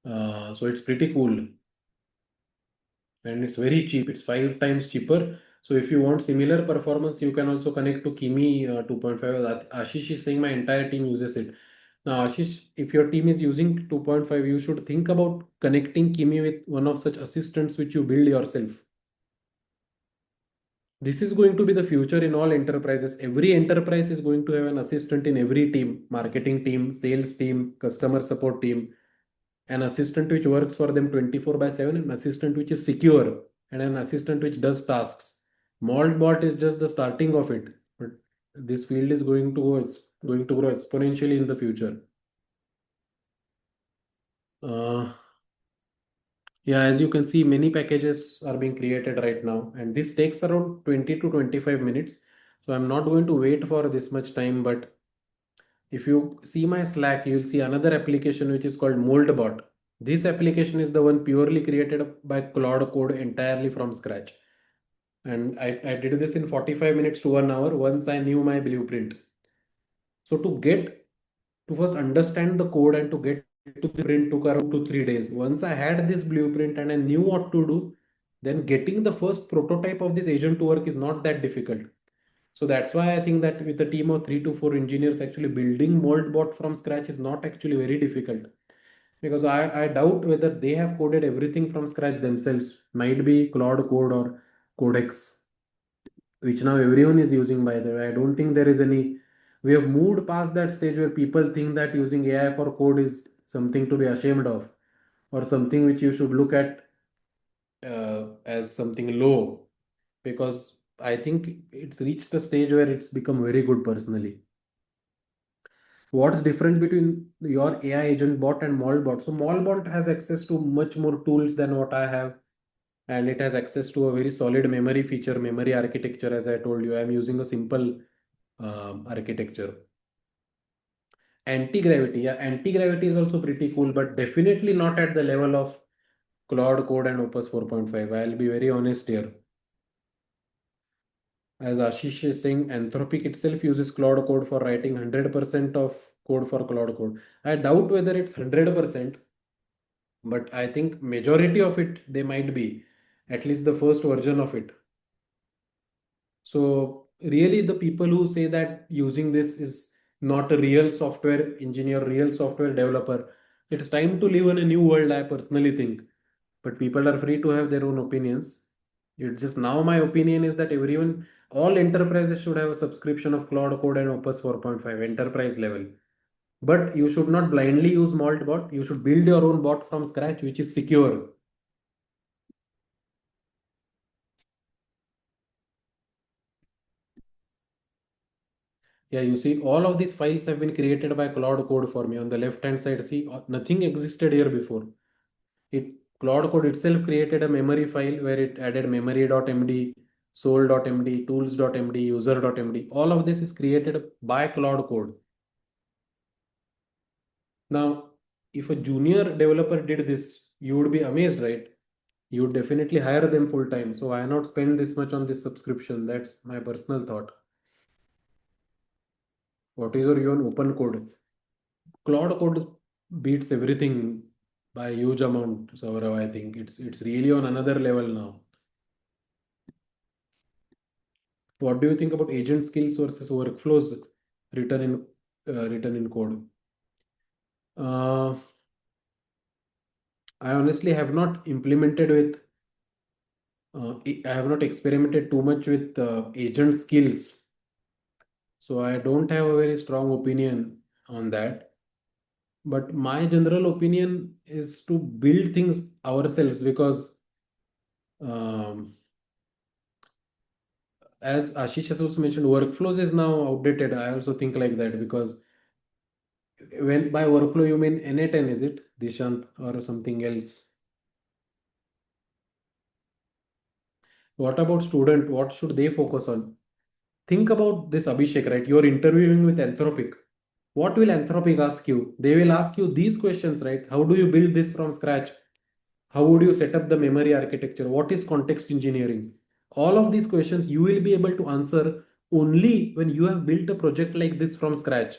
So it's pretty cool, and it's very cheap. It's 5 times cheaper. So if you want similar performance, you can also connect to Kimi 2.5. Ashish is saying my entire team uses it. Now, Ashish, if your team is using 2.5, you should think about connecting Kimi with one of such assistants which you build yourself. This is going to be the future in all enterprises. Every enterprise is going to have an assistant in every team: marketing team, sales team, customer support team, an assistant which works for them 24 by 7, an assistant which is secure, and an assistant which does tasks. MaltBot is just the starting of it, but this field is going to grow exponentially in the future. Uh, yeah, as you can see, many packages are being created right now, and this takes around 20 to 25 minutes. So I'm not going to wait for this much time, but if you see my Slack, you will see another application which is called MoldBot. This application is the one purely created by Claude Code entirely from scratch. And I did this in 45 minutes to 1 hour once I knew my blueprint. So to first understand the code and to get to the print took around 2 3 days. Once I had this blueprint and I knew what to do, then getting the first prototype of this agent to work is not that difficult. So that's why I think that with a team of 3 to 4 engineers, actually building MoldBot from scratch is not actually very difficult. Because I doubt whether they have coded everything from scratch themselves. Might be Claude Code or Codex, which now everyone is using, by the way. I don't think there is any. We have moved past that stage where people think that using AI for code is something to be ashamed of, or something which you should look at as something low, because I think it's reached a stage where it's become very good personally. What's different between your AI agent bot and MallBot? So MallBot has access to much more tools than what I have, and it has access to a very solid memory feature, memory architecture. As I told you, I'm using a simple architecture. Anti-gravity, yeah, anti-gravity is also pretty cool, but definitely not at the level of Claude Code and Opus 4.5. I'll be very honest here. As Ashish is saying, Anthropic itself uses Claude Code for writing 100% of code for Claude Code. I doubt whether it's 100%, but I think majority of it they might be, at least the first version of it. So really the people who say that using this is not a real software engineer, real software developer, it's time to live in a new world, I personally think. But people are free to have their own opinions. It's just now my opinion is that everyone, all enterprises should have a subscription of Cloud Code and Opus 4.5 enterprise level. But you should not blindly use Maltbot. You should build your own bot from scratch, which is secure. Yeah, you see, all of these files have been created by Cloud Code for me. On the left hand side, see, nothing existed here before. It Cloud Code itself created a memory file where it added memory.md, soul.md, tools.md, user.md. All of this is created by Cloud Code. Now, if a junior developer did this, you would be amazed, right? You would definitely hire them full time. So why not spend this much on this subscription? That's my personal thought. What is your view on open code? Cloud Code beats everything by a huge amount, Saurav. I think it's really on another level now. What do you think about agent skills versus workflows written in written in code? Uh, I honestly have not implemented with. I have not experimented too much with agent skills, so I don't have a very strong opinion on that. But my general opinion is to build things ourselves because, um, as Ashish has also mentioned, workflows is now outdated. I also think like that because when by workflow you mean N8N, is it Dishant or something else? What about student? What should they focus on? Think about this, Abhishek, right? You're interviewing with Anthropic. What will Anthropic ask you? They will ask you these questions, right? How do you build this from scratch? How would you set up the memory architecture? What is context engineering? All of these questions you will be able to answer only when you have built a project like this from scratch.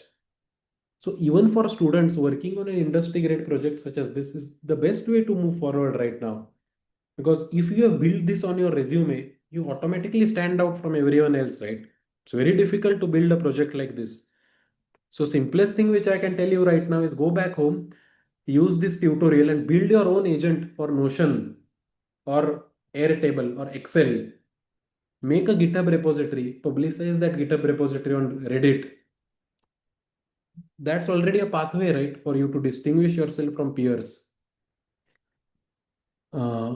So even for students working on an industry grade project such as this is the best way to move forward right now. Because if you have built this on your resume, you automatically stand out from everyone else, right? It's very difficult to build a project like this. So simplest thing which I can tell you right now is go back home, use this tutorial and build your own agent for Notion or Airtable or Excel. Make a GitHub repository, publicize that GitHub repository on Reddit. That's already a pathway, right, for you to distinguish yourself from peers. Uh,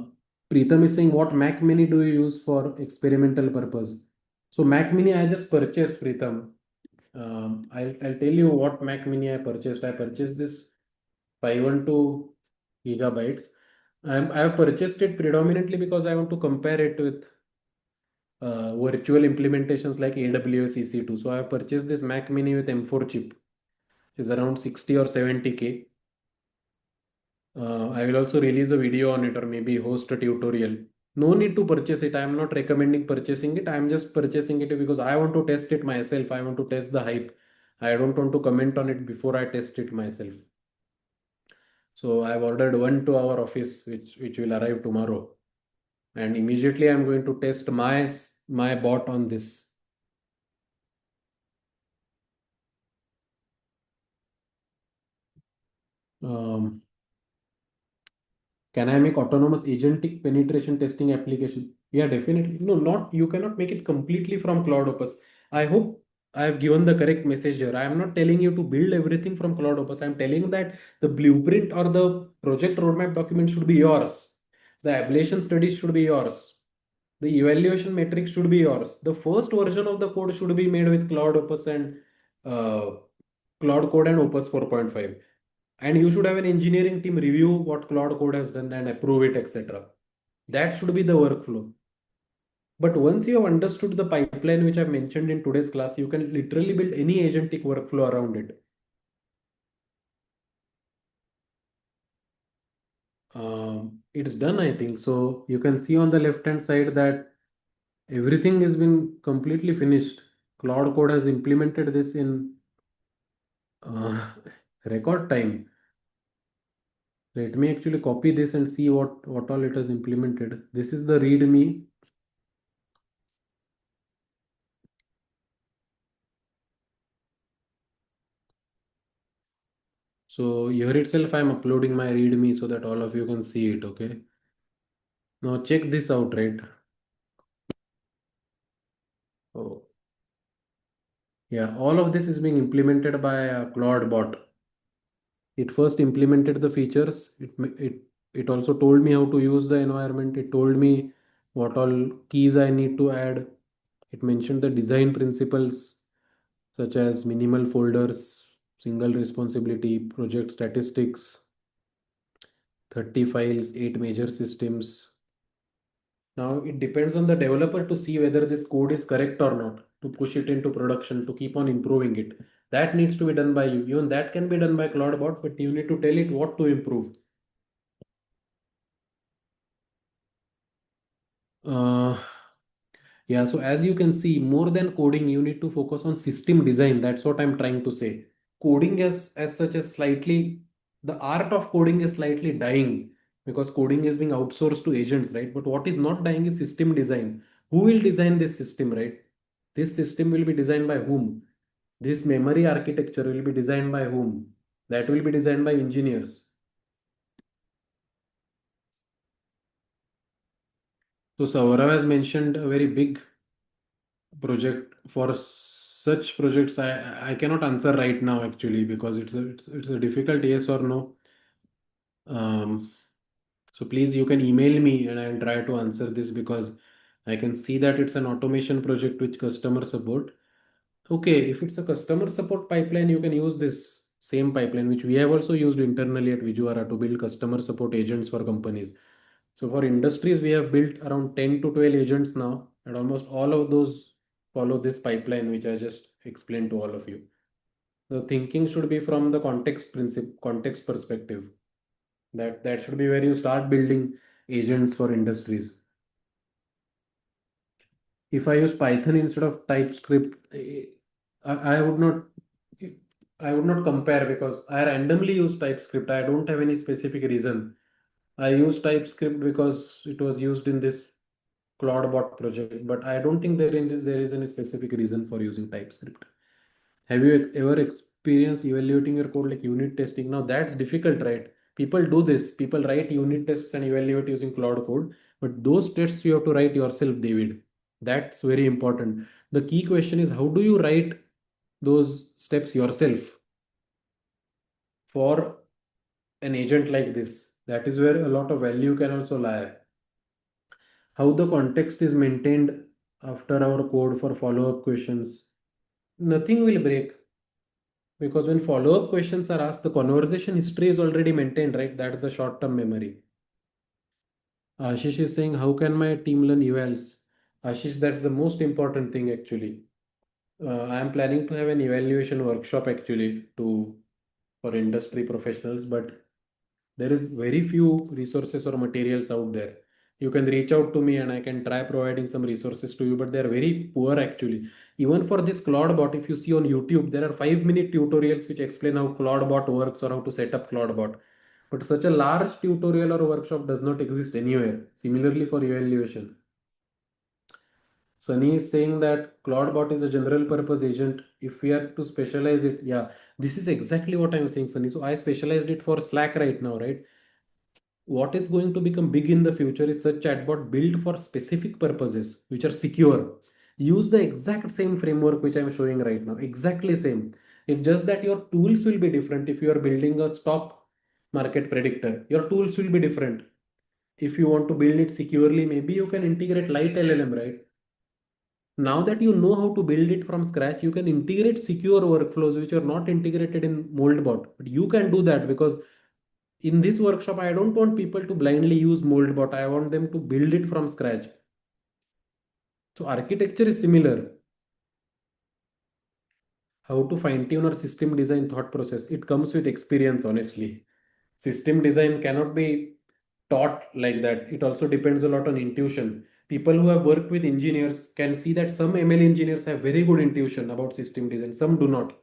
Preetham is saying, what Mac Mini do you use for experimental purpose? So Mac Mini I just purchased, Preetham. I'll tell you what Mac Mini I purchased. I purchased this 512 gigabytes. I have purchased it predominantly because I want to compare it with virtual implementations like AWS EC2. So I have purchased this Mac Mini with M4 chip. Is around 60 or 70K. I will also release a video on it or maybe host a tutorial. No need to purchase it. I am not recommending purchasing it. I am just purchasing it because I want to test it myself. I want to test the hype. I don't want to comment on it before I test it myself. So I've ordered one to our office, which will arrive tomorrow, and immediately I'm going to test my bot on this. Um, Can I make autonomous agentic penetration testing application? Yeah, definitely. No, not you cannot make it completely from Cloud Opus. I hope I have given the correct message here. I am not telling you to build everything from Cloud Opus. I am telling that the blueprint or the project roadmap document should be yours. The ablation studies should be yours. The evaluation metrics should be yours. The first version of the code should be made with Cloud Opus and uh, Cloud Code and Opus 4.5, and you should have an engineering team review what Cloud Code has done and approve it, etc. That should be the workflow. But once you have understood the pipeline which I've mentioned in today's class, you can literally build any agentic workflow around it. It's done, I think. So you can see on the left hand side that everything has been completely finished. Cloud Code has implemented this in uh, record time. Let me actually copy this and see what all it has implemented. This is the README. So here itself, I'm uploading my README so that all of you can see it. Okay. Now check this out, right? Oh, yeah. All of this is being implemented by ClawdBot. It first implemented the features. It also told me how to use the environment. It told me what all keys I need to add. It mentioned the design principles such as minimal folders, single responsibility, project statistics, 30 files, 8 major systems. Now it depends on the developer to see whether this code is correct or not, to push it into production, to keep on improving it. That needs to be done by you. Even that can be done by CloudBot, but you need to tell it what to improve. Uh, yeah, so as you can see, more than coding, you need to focus on system design. That's what I'm trying to say. Coding as such is slightly, the art of coding is slightly dying because coding is being outsourced to agents, right? But what is not dying is system design. Who will design this system, right? This system will be designed by whom? This memory architecture will be designed by whom? That will be designed by engineers. So Saurav has mentioned a very big project. For such projects, I cannot answer right now actually because it's a difficult yes or no. Um, so please you can email me and I'll try to answer this because I can see that it's an automation project with customer support. Okay, if it's a customer support pipeline, you can use this same pipeline, which we have also used internally at Vijuara to build customer support agents for companies. So for industries, we have built around 10 to 12 agents now, and almost all of those follow this pipeline, which I just explained to all of you. The thinking should be from the context perspective. That should be where you start building agents for industries. If I use Python instead of TypeScript, I would not I would not compare because I randomly use TypeScript. I don't have any specific reason. I use TypeScript because it was used in this ClawdBot project, but I don't think there is any specific reason for using TypeScript. Have you ever experienced evaluating your code like unit testing? Now that's difficult, right? People do this. People write unit tests and evaluate using Cloud Code, but those tests you have to write yourself, David. That's very important. The key question is how do you write those steps yourself for an agent like this? That is where a lot of value can also lie. How the context is maintained after our code for follow-up questions. Nothing will break because when follow-up questions are asked, the conversation history is already maintained, right? That's the short-term memory. Ashish is saying, how can my team learn evals? Ashish, that's the most important thing actually. I am planning to have an evaluation workshop actually to for industry professionals, but there is very few resources or materials out there. You can reach out to me and I can try providing some resources to you, but they are very poor actually. Even for this ClawdBot, if you see on YouTube, there are 5-minute tutorials which explain how ClawdBot works or how to set up ClawdBot. But such a large tutorial or workshop does not exist anywhere. Similarly for evaluation. Sunny is saying that ClawdBot is a general purpose agent. If we are to specialize it, yeah, this is exactly what I'm saying, Sunny. So I specialized it for Slack right now, right? What is going to become big in the future is such chatbot built for specific purposes which are secure. Use the exact same framework which I'm showing right now. Exactly same. It's just that your tools will be different. If you are building a stock market predictor, your tools will be different. If you want to build it securely, maybe you can integrate light LLM, right? Now that you know how to build it from scratch, you can integrate secure workflows which are not integrated in Moldbot. But you can do that because In this workshop, I don't want people to blindly use MoldBot. I want them to build it from scratch. So architecture is similar. How to fine tune our system design thought process. It comes with experience, honestly. System design cannot be taught like that. It also depends a lot on intuition. People who have worked with engineers can see that some ML engineers have very good intuition about system design, some do not.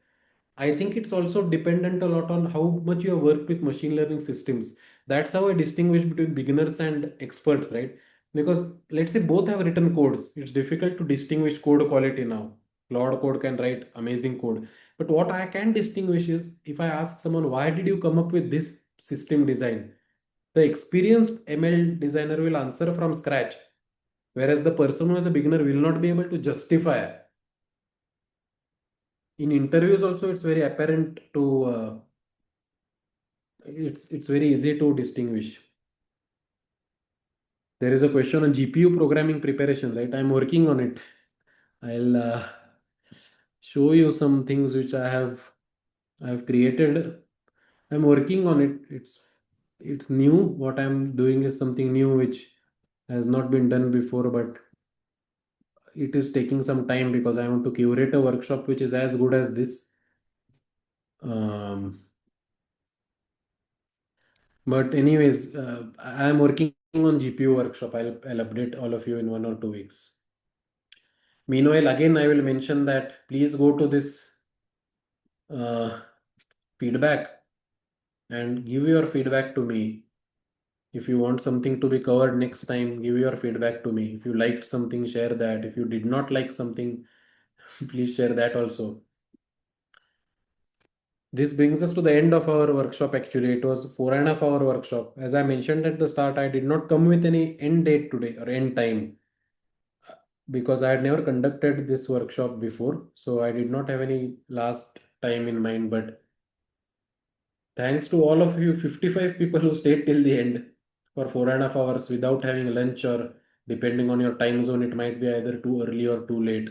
I think it's also dependent a lot on how much you have worked with machine learning systems. That's how I distinguish between beginners and experts, right? Because let's say both have written codes. It's difficult to distinguish code quality now. Claude Code can write amazing code. But what I can distinguish is if I ask someone, why did you come up with this system design? The experienced ML designer will answer from scratch, whereas the person who is a beginner will not be able to justify. In interviews also, it's very apparent to it's very easy to distinguish. There is a question on GPU programming preparation, right? I'm working on it. I'll show you some things which I have created. I'm working on it. It's new. What I'm doing is something new which has not been done before, but it is taking some time because I want to curate a workshop which is as good as this. Um, but anyways, I'm working on GPU workshop. I'll update all of you in 1 or 2 weeks. Meanwhile, again, I will mention that please go to this uh, feedback and give your feedback to me. If you want something to be covered next time, give your feedback to me. If you liked something, share that. If you did not like something, please share that also. This brings us to the end of our workshop actually. It was 4.5 hour workshop. As I mentioned at the start, I did not come with any end date today or end time because I had never conducted this workshop before. So I did not have any last time in mind. But thanks to all of you, 55 people who stayed till the end for 4.5 hours without having lunch, or depending on your time zone, it might be either too early or too late.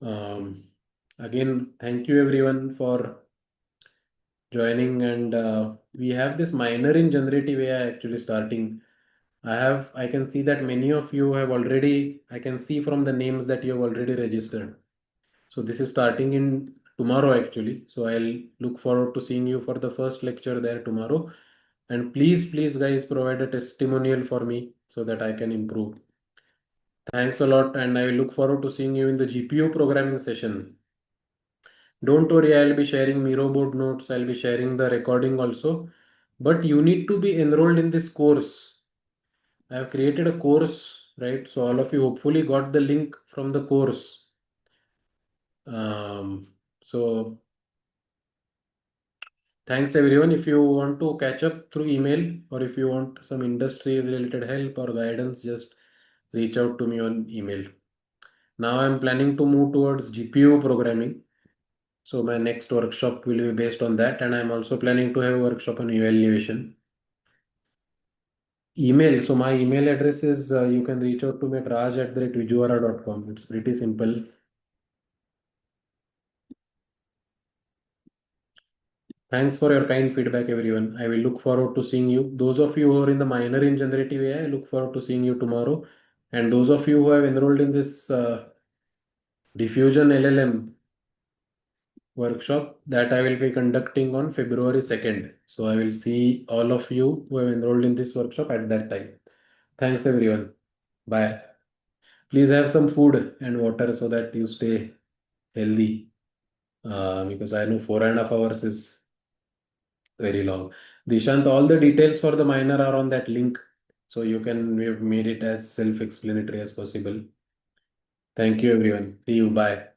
Um, Again, thank you everyone for joining. And we have this minor in generative AI actually starting. I can see that many of you have already, I can see from the names that you have already registered. So this is starting in tomorrow actually. So I'll look forward to seeing you for the first lecture there tomorrow. And please guys, provide a testimonial for me so that I can improve. Thanks a lot, and I look forward to seeing you in the GPU programming session. Don't worry, I'll be sharing Miro board notes, I'll be sharing the recording also. But you need to be enrolled in this course. I have created a course, right? So all of you hopefully got the link from the course. So thanks everyone. If you want to catch up through email, or if you want some industry related help or guidance, just reach out to me on email. Now I'm planning to move towards GPU programming. So my next workshop will be based on that, and I'm also planning to have a workshop on evaluation. Email. So my email address is you can reach out to me at raj@vijuvara.com. It's pretty simple. Thanks for your kind feedback, everyone. I will look forward to seeing you. Those of you who are in the minor in generative AI, I look forward to seeing you tomorrow. And those of you who have enrolled in this diffusion LLM workshop that I will be conducting on February 2nd. So I will see all of you who have enrolled in this workshop at that time. Thanks, everyone. Bye. Please have some food and water so that you stay healthy. Because I know 4.5 hours is very long. Dishant, all the details for the minor are on that link. So we have made it as self-explanatory as possible. Thank you, everyone. See you. Bye.